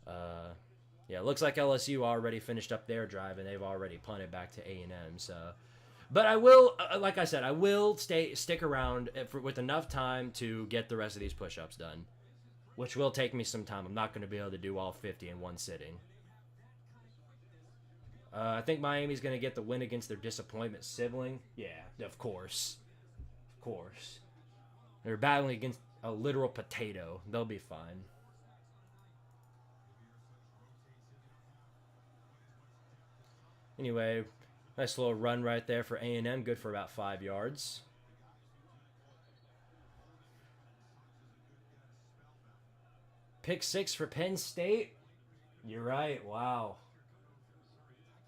Yeah, it looks like LSU already finished up their drive, and they've already punted back to A&M. So, but I will, like I said, I will stick around with enough time to get the rest of these push-ups done, which will take me some time. I'm not going to be able to do all 50 in one sitting. I think Miami's going to get the win against their disappointment sibling. Yeah, of course. Of course. They're battling against a literal potato. They'll be fine. Anyway, nice little run right there for A&M. Good for about 5 yards. Pick 6 for Penn State. You're right. Wow.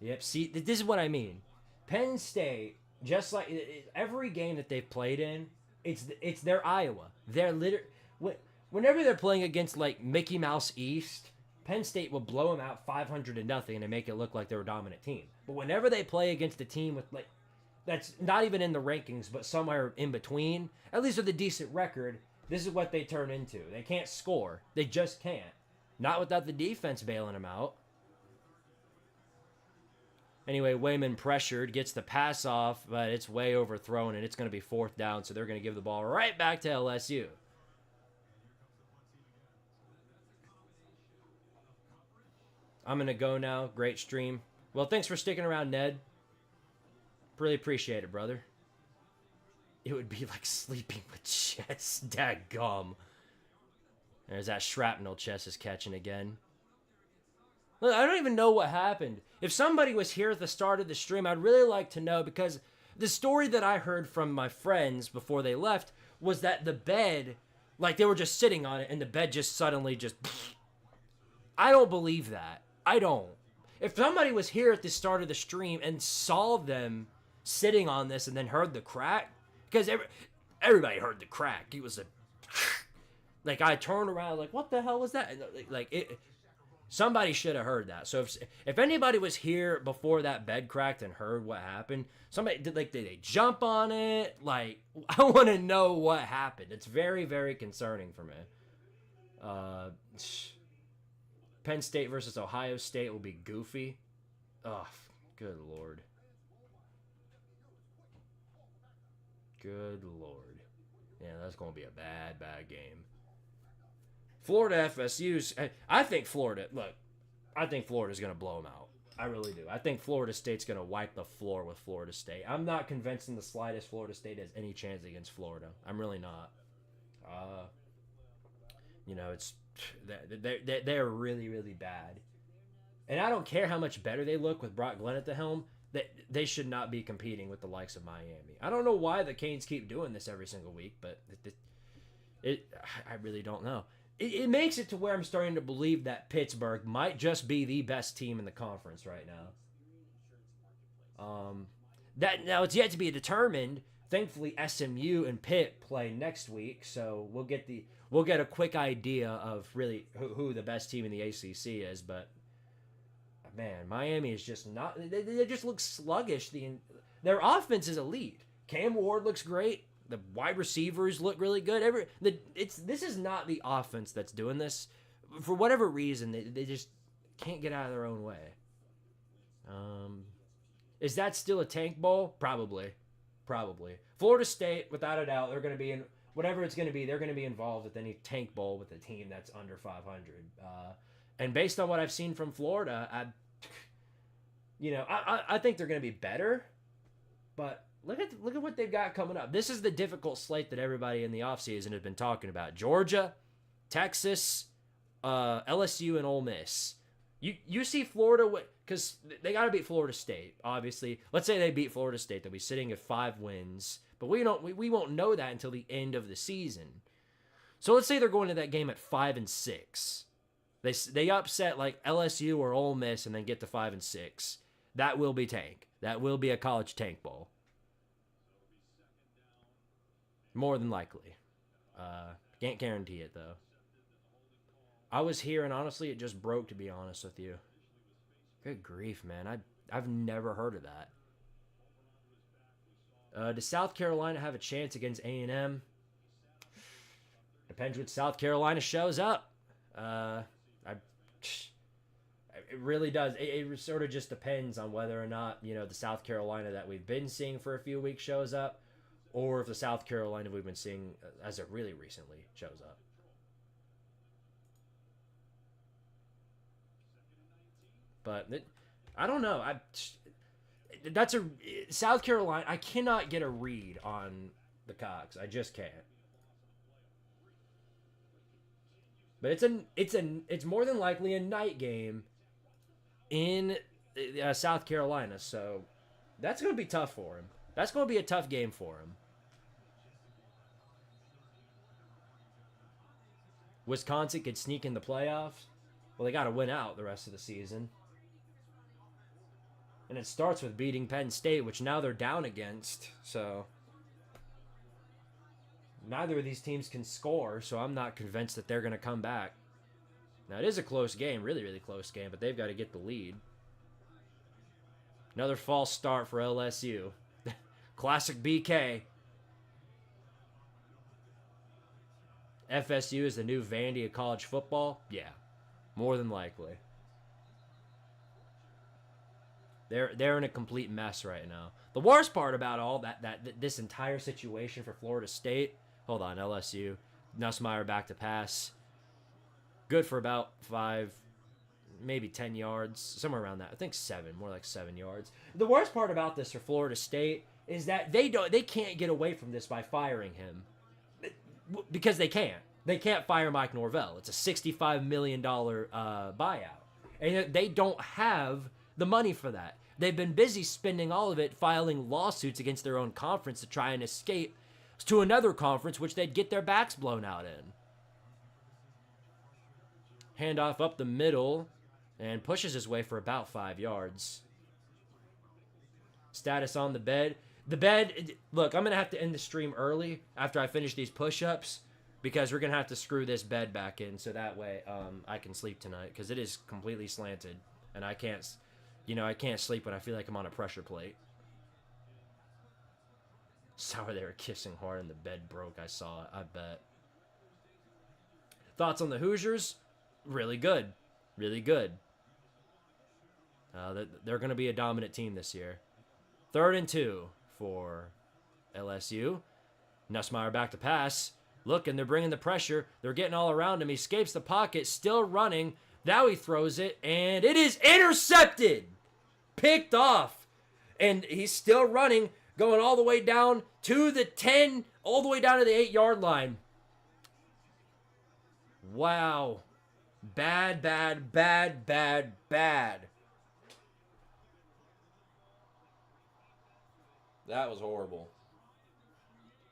Yep. See, this is what I mean. Penn State, just like every game that they've played in, it's their Iowa. They're whenever they're playing against like Mickey Mouse East, Penn State will blow them out 500-0 and make it look like they're a dominant team. But whenever they play against a team with like that's not even in the rankings, but somewhere in between, at least with a decent record, this is what they turn into. They can't score. They just can't. Not without the defense bailing them out. Anyway, Wayman pressured, gets the pass off, but it's way overthrown, and it's going to be 4th down, so they're going to give the ball right back to LSU. I'm going to go now. Great stream. Well, thanks for sticking around, Ned. Really appreciate it, brother. It would be like sleeping with Chess. Dadgum. There's that shrapnel Chess is catching again. Look, I don't even know what happened. If somebody was here at the start of the stream, I'd really like to know, because the story that I heard from my friends before they left was that the bed, like they were just sitting on it and the bed just suddenly just... I don't believe that. I don't. If somebody was here at the start of the stream and saw them sitting on this and then heard the crack, because everybody heard the crack. It was a... Like, I turned around like, what the hell was that? Like it... Somebody should have heard that. So if anybody was here before that bed cracked and heard what happened, did they jump on it? Like, I want to know what happened. It's very, very concerning for me. Penn State versus Ohio State will be goofy. Oh, good Lord. Good Lord. Yeah, that's going to be a bad, bad game. Florida FSU's, I think Florida's going to blow them out. I really do. I think Florida State's going to wipe the floor with Florida State. I'm not convinced in the slightest Florida State has any chance against Florida. I'm really not. They're really, really bad. And I don't care how much better they look with Brock Glenn at the helm, that they should not be competing with the likes of Miami. I don't know why the Canes keep doing this every single week, but I really don't know. It makes it to where I'm starting to believe that Pittsburgh might just be the best team in the conference right now. Now it's yet to be determined. Thankfully, SMU and Pitt play next week, so we'll get a quick idea of really who the best team in the ACC is. But man, Miami is just not. They just look sluggish. Their offense is elite. Cam Ward looks great. The wide receivers look really good. This is not the offense that's doing this. For whatever reason, they just can't get out of their own way. Is that still a tank bowl? Probably. Florida State, without a doubt, they're going to be in whatever it's going to be. They're going to be involved with any tank bowl with a team that's under 500. And based on what I've seen from Florida, I think they're going to be better. But look at what they've got coming up. This is the difficult slate that everybody in the offseason has been talking about. Georgia, Texas, LSU, and Ole Miss. You see Florida, because they got to beat Florida State, obviously. Let's say they beat Florida State. They'll be sitting at 5 wins. But we won't know that until the end of the season. So let's say they're going to that game at 5-6. They upset like LSU or Ole Miss and then get to 5-6. That will be tank. That will be a college tank bowl. More than likely. Can't guarantee it, though. I was here, and honestly, it just broke, to be honest with you. Good grief, man. I've never heard of that. Does South Carolina have a chance against A&M? Depends what South Carolina shows up. It really does. It sort of just depends on whether or not, you know, the South Carolina that we've been seeing for a few weeks shows up, or if the South Carolina we've been seeing as of really recently shows up. But I don't know. That's a South Carolina. I cannot get a read on the Cox. I just can't. But it's more than likely a night game in South Carolina, so that's going to be tough for him. That's going to be a tough game for him. Wisconsin could sneak in the playoffs. Well, they got to win out the rest of the season. And it starts with beating Penn State, which now they're down against, so neither of these teams can score, so I'm not convinced that they're going to come back. Now, it is a close game, really, really close game, but they've got to get the lead. Another false start for LSU. Classic BK. FSU is the new Vandy of college football? Yeah, more than likely. They're in a complete mess right now. The worst part about all this entire situation for Florida State, hold on, LSU, Nussmeier back to pass. Good for about 5, maybe 10 yards, somewhere around that. I think 7, more like 7 yards. The worst part about this for Florida State is that they can't get away from this by firing him. Because they can't. They can't fire Mike Norvell. It's a $65 million buyout. And they don't have the money for that. They've been busy spending all of it filing lawsuits against their own conference to try and escape to another conference which they'd get their backs blown out in. Handoff up the middle and pushes his way for about 5 yards. Status on the bed. The bed, look, I'm going to have to end the stream early after I finish these push-ups because we're going to have to screw this bed back in so that way I can sleep tonight because it is completely slanted and I can't sleep when I feel like I'm on a pressure plate. Sorry, they were kissing hard and the bed broke. I saw it, I bet. Thoughts on the Hoosiers? Really good. Really good. They're going to be a dominant team this year. 3rd and 2 for LSU. Nussmeier back to pass. Look, and they're bringing the pressure. They're getting all around him. He escapes the pocket, still running. Now he throws it, and it is intercepted. Picked off. And he's still running, going all the way down to the 10, all the way down to the 8-yard line. Wow. Bad, bad, bad, bad, bad. That was horrible.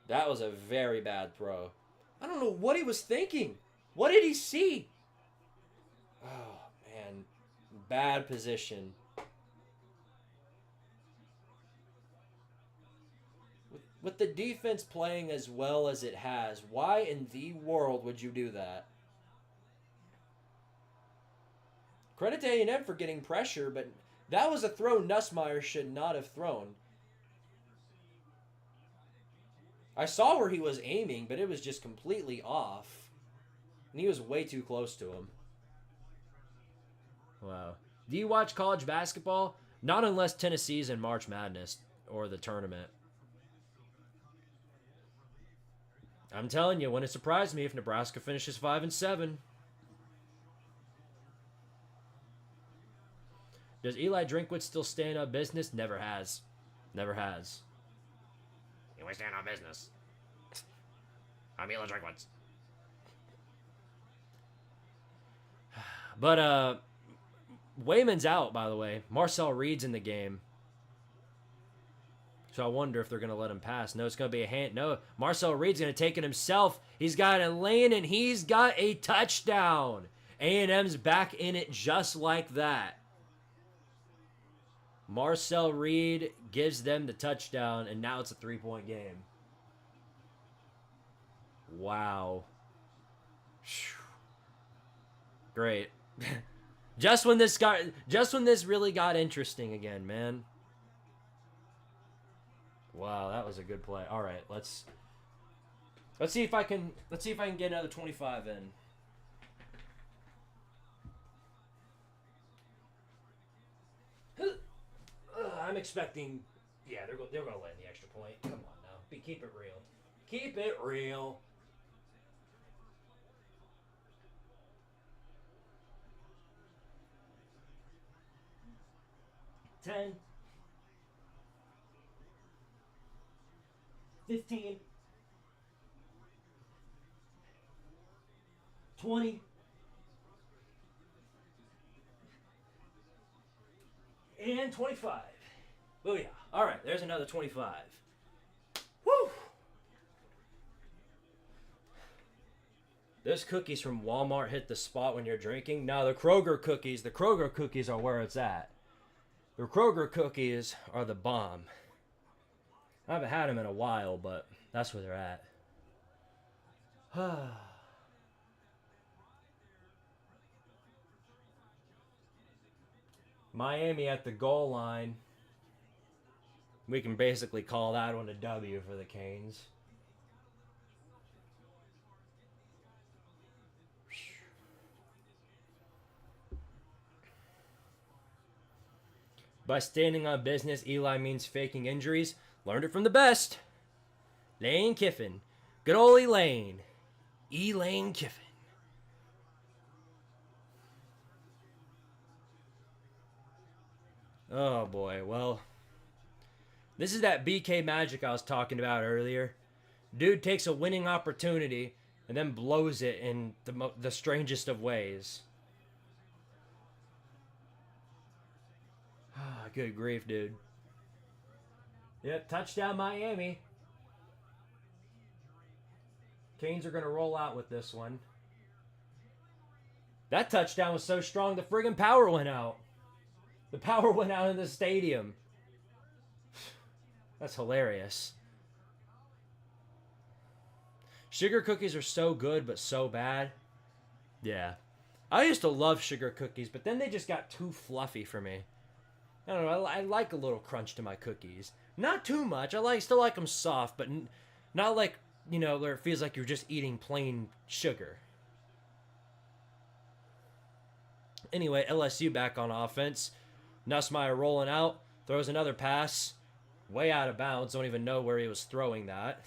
That was a very bad throw. I don't know what he was thinking. What did he see? Oh, man. Bad position. With the defense playing as well as it has, why in the world would you do that? Credit to A&M for getting pressure, but that was a throw Nussmeier should not have thrown. I saw where he was aiming, but it was just completely off. And he was way too close to him. Wow. Do you watch college basketball? Not unless Tennessee's in March Madness or the tournament. I'm telling you, wouldn't it surprise me if Nebraska finishes 5-7. Does Eli Drinkwitz still stand on business? Never has. Never has. You always stand on business. I'm Eli Drinkwitz. But, Wayman's out, by the way. Marcel Reed's in the game. So I wonder if they're going to let him pass. No, it's going to be a hand. No, Marcel Reed's going to take it himself. He's got a lane, and he's got a touchdown. A&M's back in it just like that. Marcel Reed gives them the touchdown, and now it's a 3-point game. Wow. Great. just when this really got interesting again, man. Wow, that was a good play. All right, let's see if I can get another 25 in. I'm expecting. Yeah, they're going to land the extra point. Come on now. Keep it real. Keep it real. $10. 15. 20. And 25. Booyah. All right, there's another 25. Woo! Those cookies from Walmart hit the spot when you're drinking. No, the Kroger cookies are where it's at. The Kroger cookies are the bomb. I haven't had them in a while, but that's where they're at. Miami at the goal line. We can basically call that one a W for the Canes. By standing on business, Eli means faking injuries. Learned it from the best. Lane Kiffin. Good old Elaine. Elaine Kiffin. Oh boy, well, this is that BK magic I was talking about earlier. Dude takes a winning opportunity and then blows it in the strangest of ways. Good grief, dude. Yep, touchdown Miami. Canes are going to roll out with this one. That touchdown was so strong the friggin' power went out. The power went out in the stadium. That's hilarious. Sugar cookies are so good, but so bad. Yeah. I used to love sugar cookies, but then they just got too fluffy for me. I don't know. I like a little crunch to my cookies. Not too much. Still like them soft, but not like, where it feels like you're just eating plain sugar. Anyway, LSU back on offense. Nussmeier rolling out. Throws another pass. Way out of bounds. Don't even know where he was throwing that.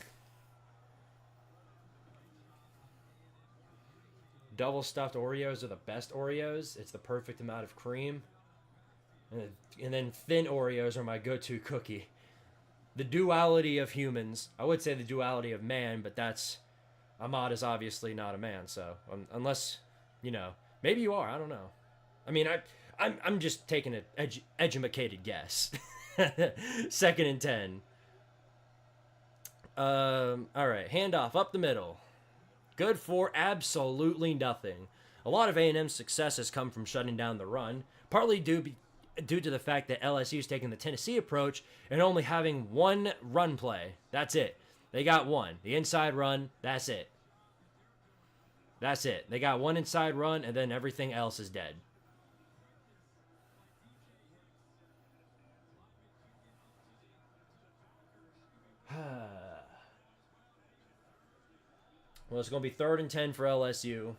Double stuffed Oreos are the best Oreos. It's the perfect amount of cream. And then thin Oreos are my go-to cookie. The duality of humans. I would say the duality of man, but Ahmad is obviously not a man, so unless, maybe you are, I don't know. I mean, I'm just taking an educated guess. 2nd and 10. All right, handoff up the middle. Good for absolutely nothing. A lot of A&M's success has come from shutting down the run, partly due to the fact that LSU is taking the Tennessee approach and only having one run play. That's it. They got one. The inside run, that's it. That's it. They got one inside run, and then everything else is dead. Well, it's going to be 3rd and 10 for LSU.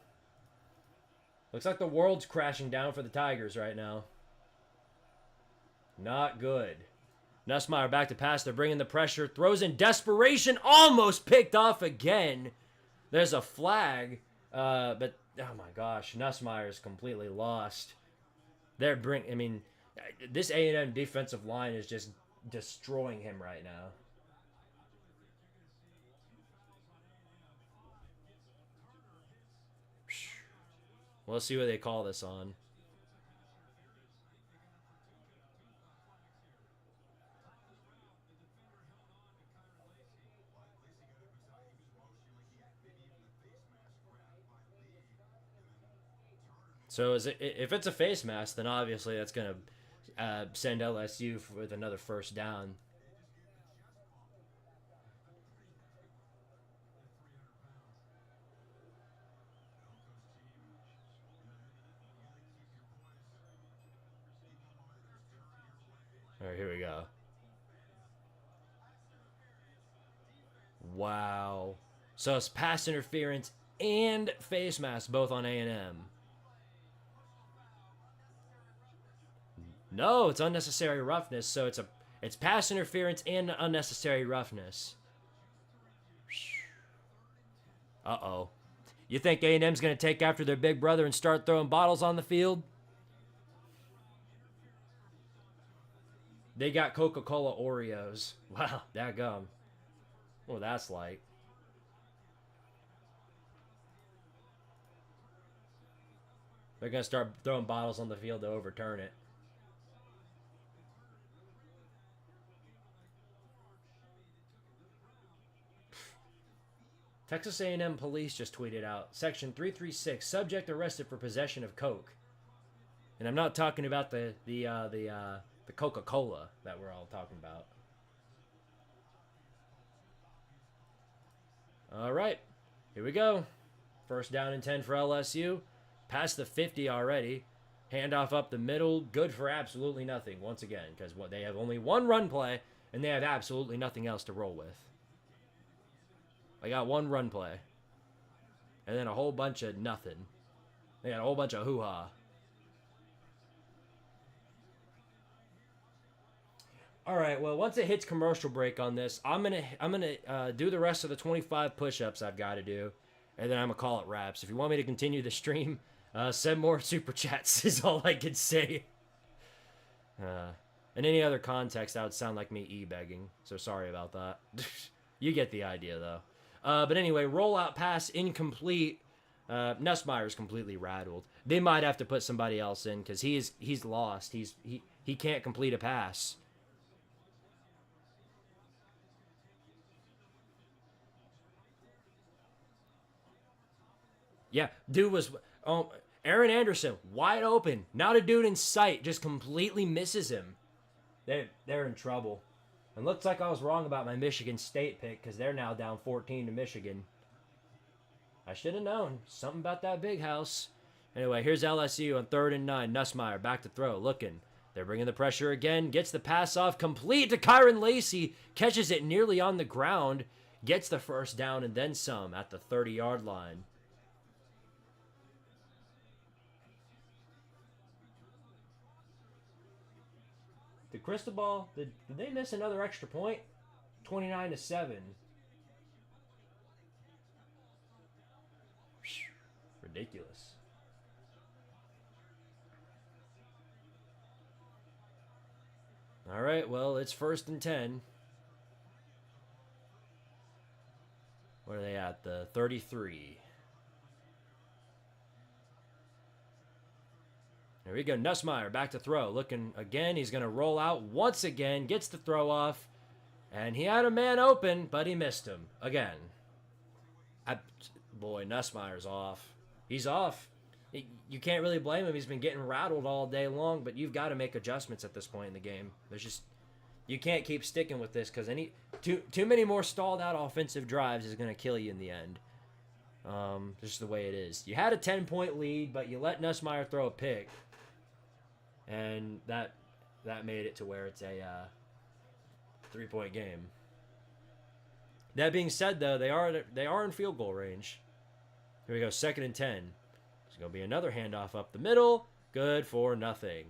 Looks like the world's crashing down for the Tigers right now. Not good. Nussmeier back to pass. They're bringing the pressure. Throws in desperation. Almost picked off again. There's a flag. But, oh my gosh. Nussmeier is completely lost. This A&M defensive line is just destroying him right now. Well, let's see what they call this on. So if it's a face mask, then obviously that's going to send LSU with another first down. All right, here we go. Wow. So it's pass interference and face mask both on A&M. No, it's unnecessary roughness, so it's pass interference and unnecessary roughness. Uh-oh. You think A&M's going to take after their big brother and start throwing bottles on the field? They got Coca-Cola Oreos. Wow, daggum. What that's like. They're going to start throwing bottles on the field to overturn it. Texas A&M police just tweeted out, Section 336, subject arrested for possession of coke. And I'm not talking about the Coca-Cola that we're all talking about. All right, here we go. First down and 10 for LSU. Past the 50 already. Handoff up the middle. Good for absolutely nothing once again, because they have only one run play, and they have absolutely nothing else to roll with. I got one run play. And then a whole bunch of nothing. They got a whole bunch of hoo-ha. All right, well, once it hits commercial break on this, I'm gonna do the rest of the 25 push-ups I've got to do, and then I'm gonna call it wraps. If you want me to continue the stream, send more super chats is all I can say. In any other context, that would sound like me e-begging, so sorry about that. You get the idea, though. But anyway, rollout pass incomplete. Nussmeier's completely rattled. They might have to put somebody else in because he's lost. He can't complete a pass. Yeah, dude was Aaron Anderson wide open, not a dude in sight, just completely misses him. They're in trouble. And looks like I was wrong about my Michigan State pick because they're now down 14 to Michigan. I should have known. Something about that big house. Anyway, here's LSU on 3rd and 9. Nussmeier back to throw. Looking. They're bringing the pressure again. Gets the pass off. Complete to Kyron Lacey. Catches it nearly on the ground. Gets the first down and then some at the 30-yard line. Did Cristobal, did they miss another extra point? 29-7. Ridiculous. All right, well, it's 1st and 10. What are they at? The 33. There we go. Nussmeier back to throw. Looking again. He's going to roll out once again. Gets the throw off. And he had a man open, but he missed him. Again. Boy, Nussmeier's off. He's off. You can't really blame him. He's been getting rattled all day long, but you've got to make adjustments at this point in the game. There's just... You can't keep sticking with this because too many more stalled out offensive drives is going to kill you in the end. Just the way it is. You had a 10-point lead, but you let Nussmeier throw a pick. And that made it to where it's a 3-point game. That being said, though, they are in field goal range. Here we go, 2nd and 10. There's going to be another handoff up the middle. Good for nothing.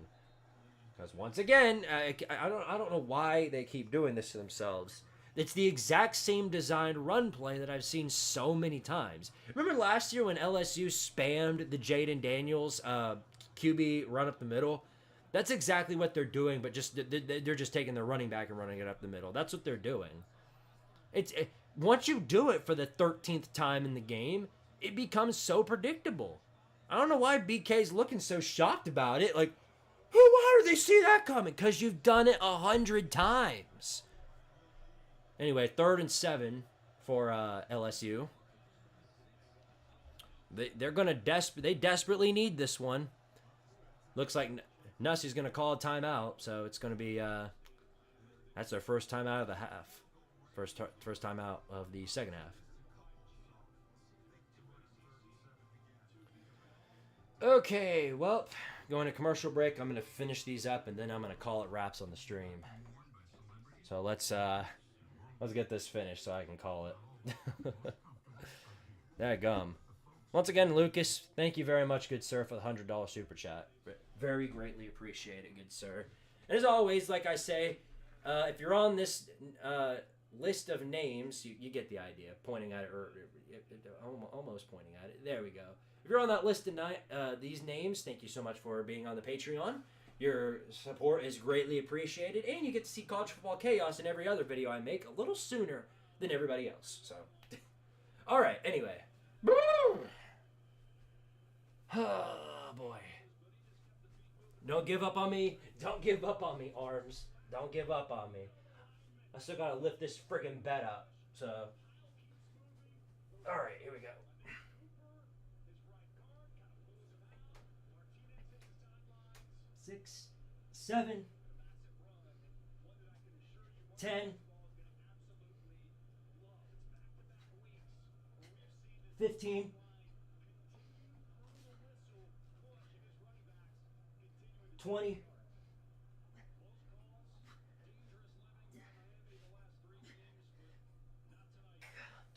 Because once again, I don't know why they keep doing this to themselves. It's the exact same designed run play that I've seen so many times. Remember last year when LSU spammed the Jaden Daniels QB run up the middle? That's exactly what they're doing, but they're just taking their running back and running it up the middle. That's what they're doing. Once you do it for the 13th time in the game, it becomes so predictable. I don't know why BK's looking so shocked about it. Like, why do they see that coming? Because you've done it 100 times. Anyway, 3rd and 7 for LSU. They're gonna they desperately need this one. Looks like Nussie's gonna call a timeout, so it's gonna be that's their first time out of the half. First time out of the second half. Okay, well, going to commercial break. I'm gonna finish these up, and then I'm gonna call it wraps on the stream. So let's get this finished so I can call it. That gum. Once again, Lucas, thank you very much, good sir, for the $100 super chat. Very greatly appreciate it, good sir. And as always, like I say, if you're on this list of names, you get the idea. Pointing at it, or almost pointing at it. There we go. If you're on that list tonight, these names, thank you so much for being on the Patreon. Your support is greatly appreciated, and you get to see College Football Chaos in every other video I make a little sooner than everybody else. So, all right. Anyway, oh boy, don't give up on me. Don't give up on me, arms. Don't give up on me. I still gotta lift this friggin' bed up. So, all right, here we go. 6, 7, 10, 15, 20,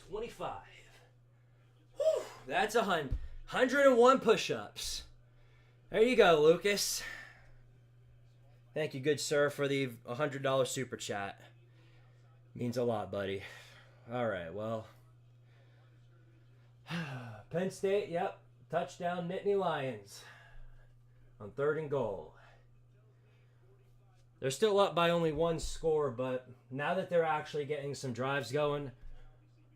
25. Whew, that's 101 push-ups. There you go, Lucas. Thank you, good sir, for the $100 super chat. Means a lot, buddy. All right, well. Penn State, yep. Touchdown, Nittany Lions. On 3rd and goal. They're still up by only 1 score, but now that they're actually getting some drives going,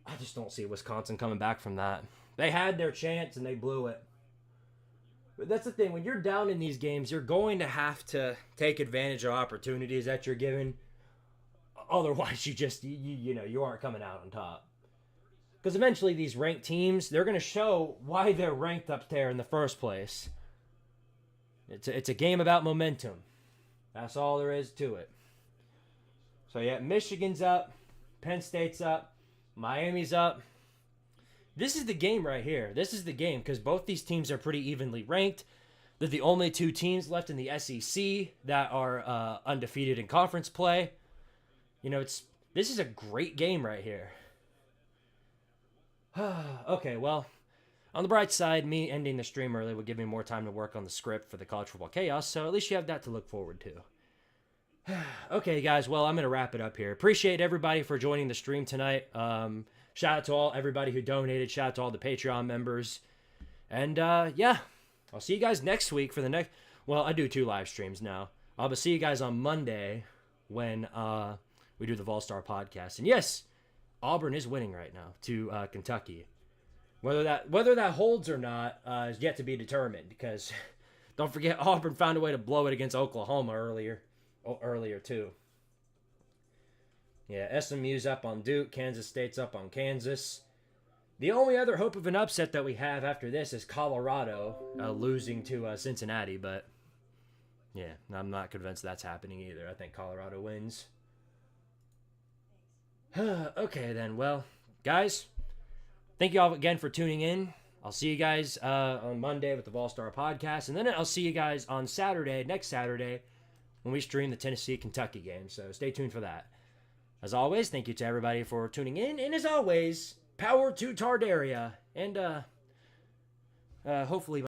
I just don't see Wisconsin coming back from that. They had their chance and they blew it. But that's the thing. When you're down in these games, you're going to have to take advantage of opportunities that you're given. Otherwise, you aren't coming out on top. Because eventually these ranked teams, they're going to show why they're ranked up there in the first place. It's a game about momentum. That's all there is to it. So yeah, Michigan's up. Penn State's up. Miami's up. This is the game right here. This is the game because both these teams are pretty evenly ranked. They're the only 2 teams left in the SEC that are undefeated in conference play. This is a great game right here. Okay, well, on the bright side, me ending the stream early would give me more time to work on the script for the College Football Chaos, so at least you have that to look forward to. Okay, guys, well, I'm going to wrap it up here. Appreciate everybody for joining the stream tonight. Shout out to everybody who donated. Shout out to all the Patreon members. And, yeah, I'll see you guys next week for the next... Well, I do 2 live streams now. I'll see you guys on Monday when we do the Vol-Star podcast. And, yes, Auburn is winning right now to Kentucky. Whether that holds or not is yet to be determined because don't forget Auburn found a way to blow it against Oklahoma earlier too. Yeah, SMU's up on Duke. Kansas State's up on Kansas. The only other hope of an upset that we have after this is Colorado losing to Cincinnati, but yeah, I'm not convinced that's happening either. I think Colorado wins. Okay, then. Well, guys, thank you all again for tuning in. I'll see you guys on Monday with the Vol-Star podcast, and then I'll see you guys on next Saturday, when we stream the Tennessee-Kentucky game, so stay tuned for that. As always, thank you to everybody for tuning in, and as always, power to Tardaria, and hopefully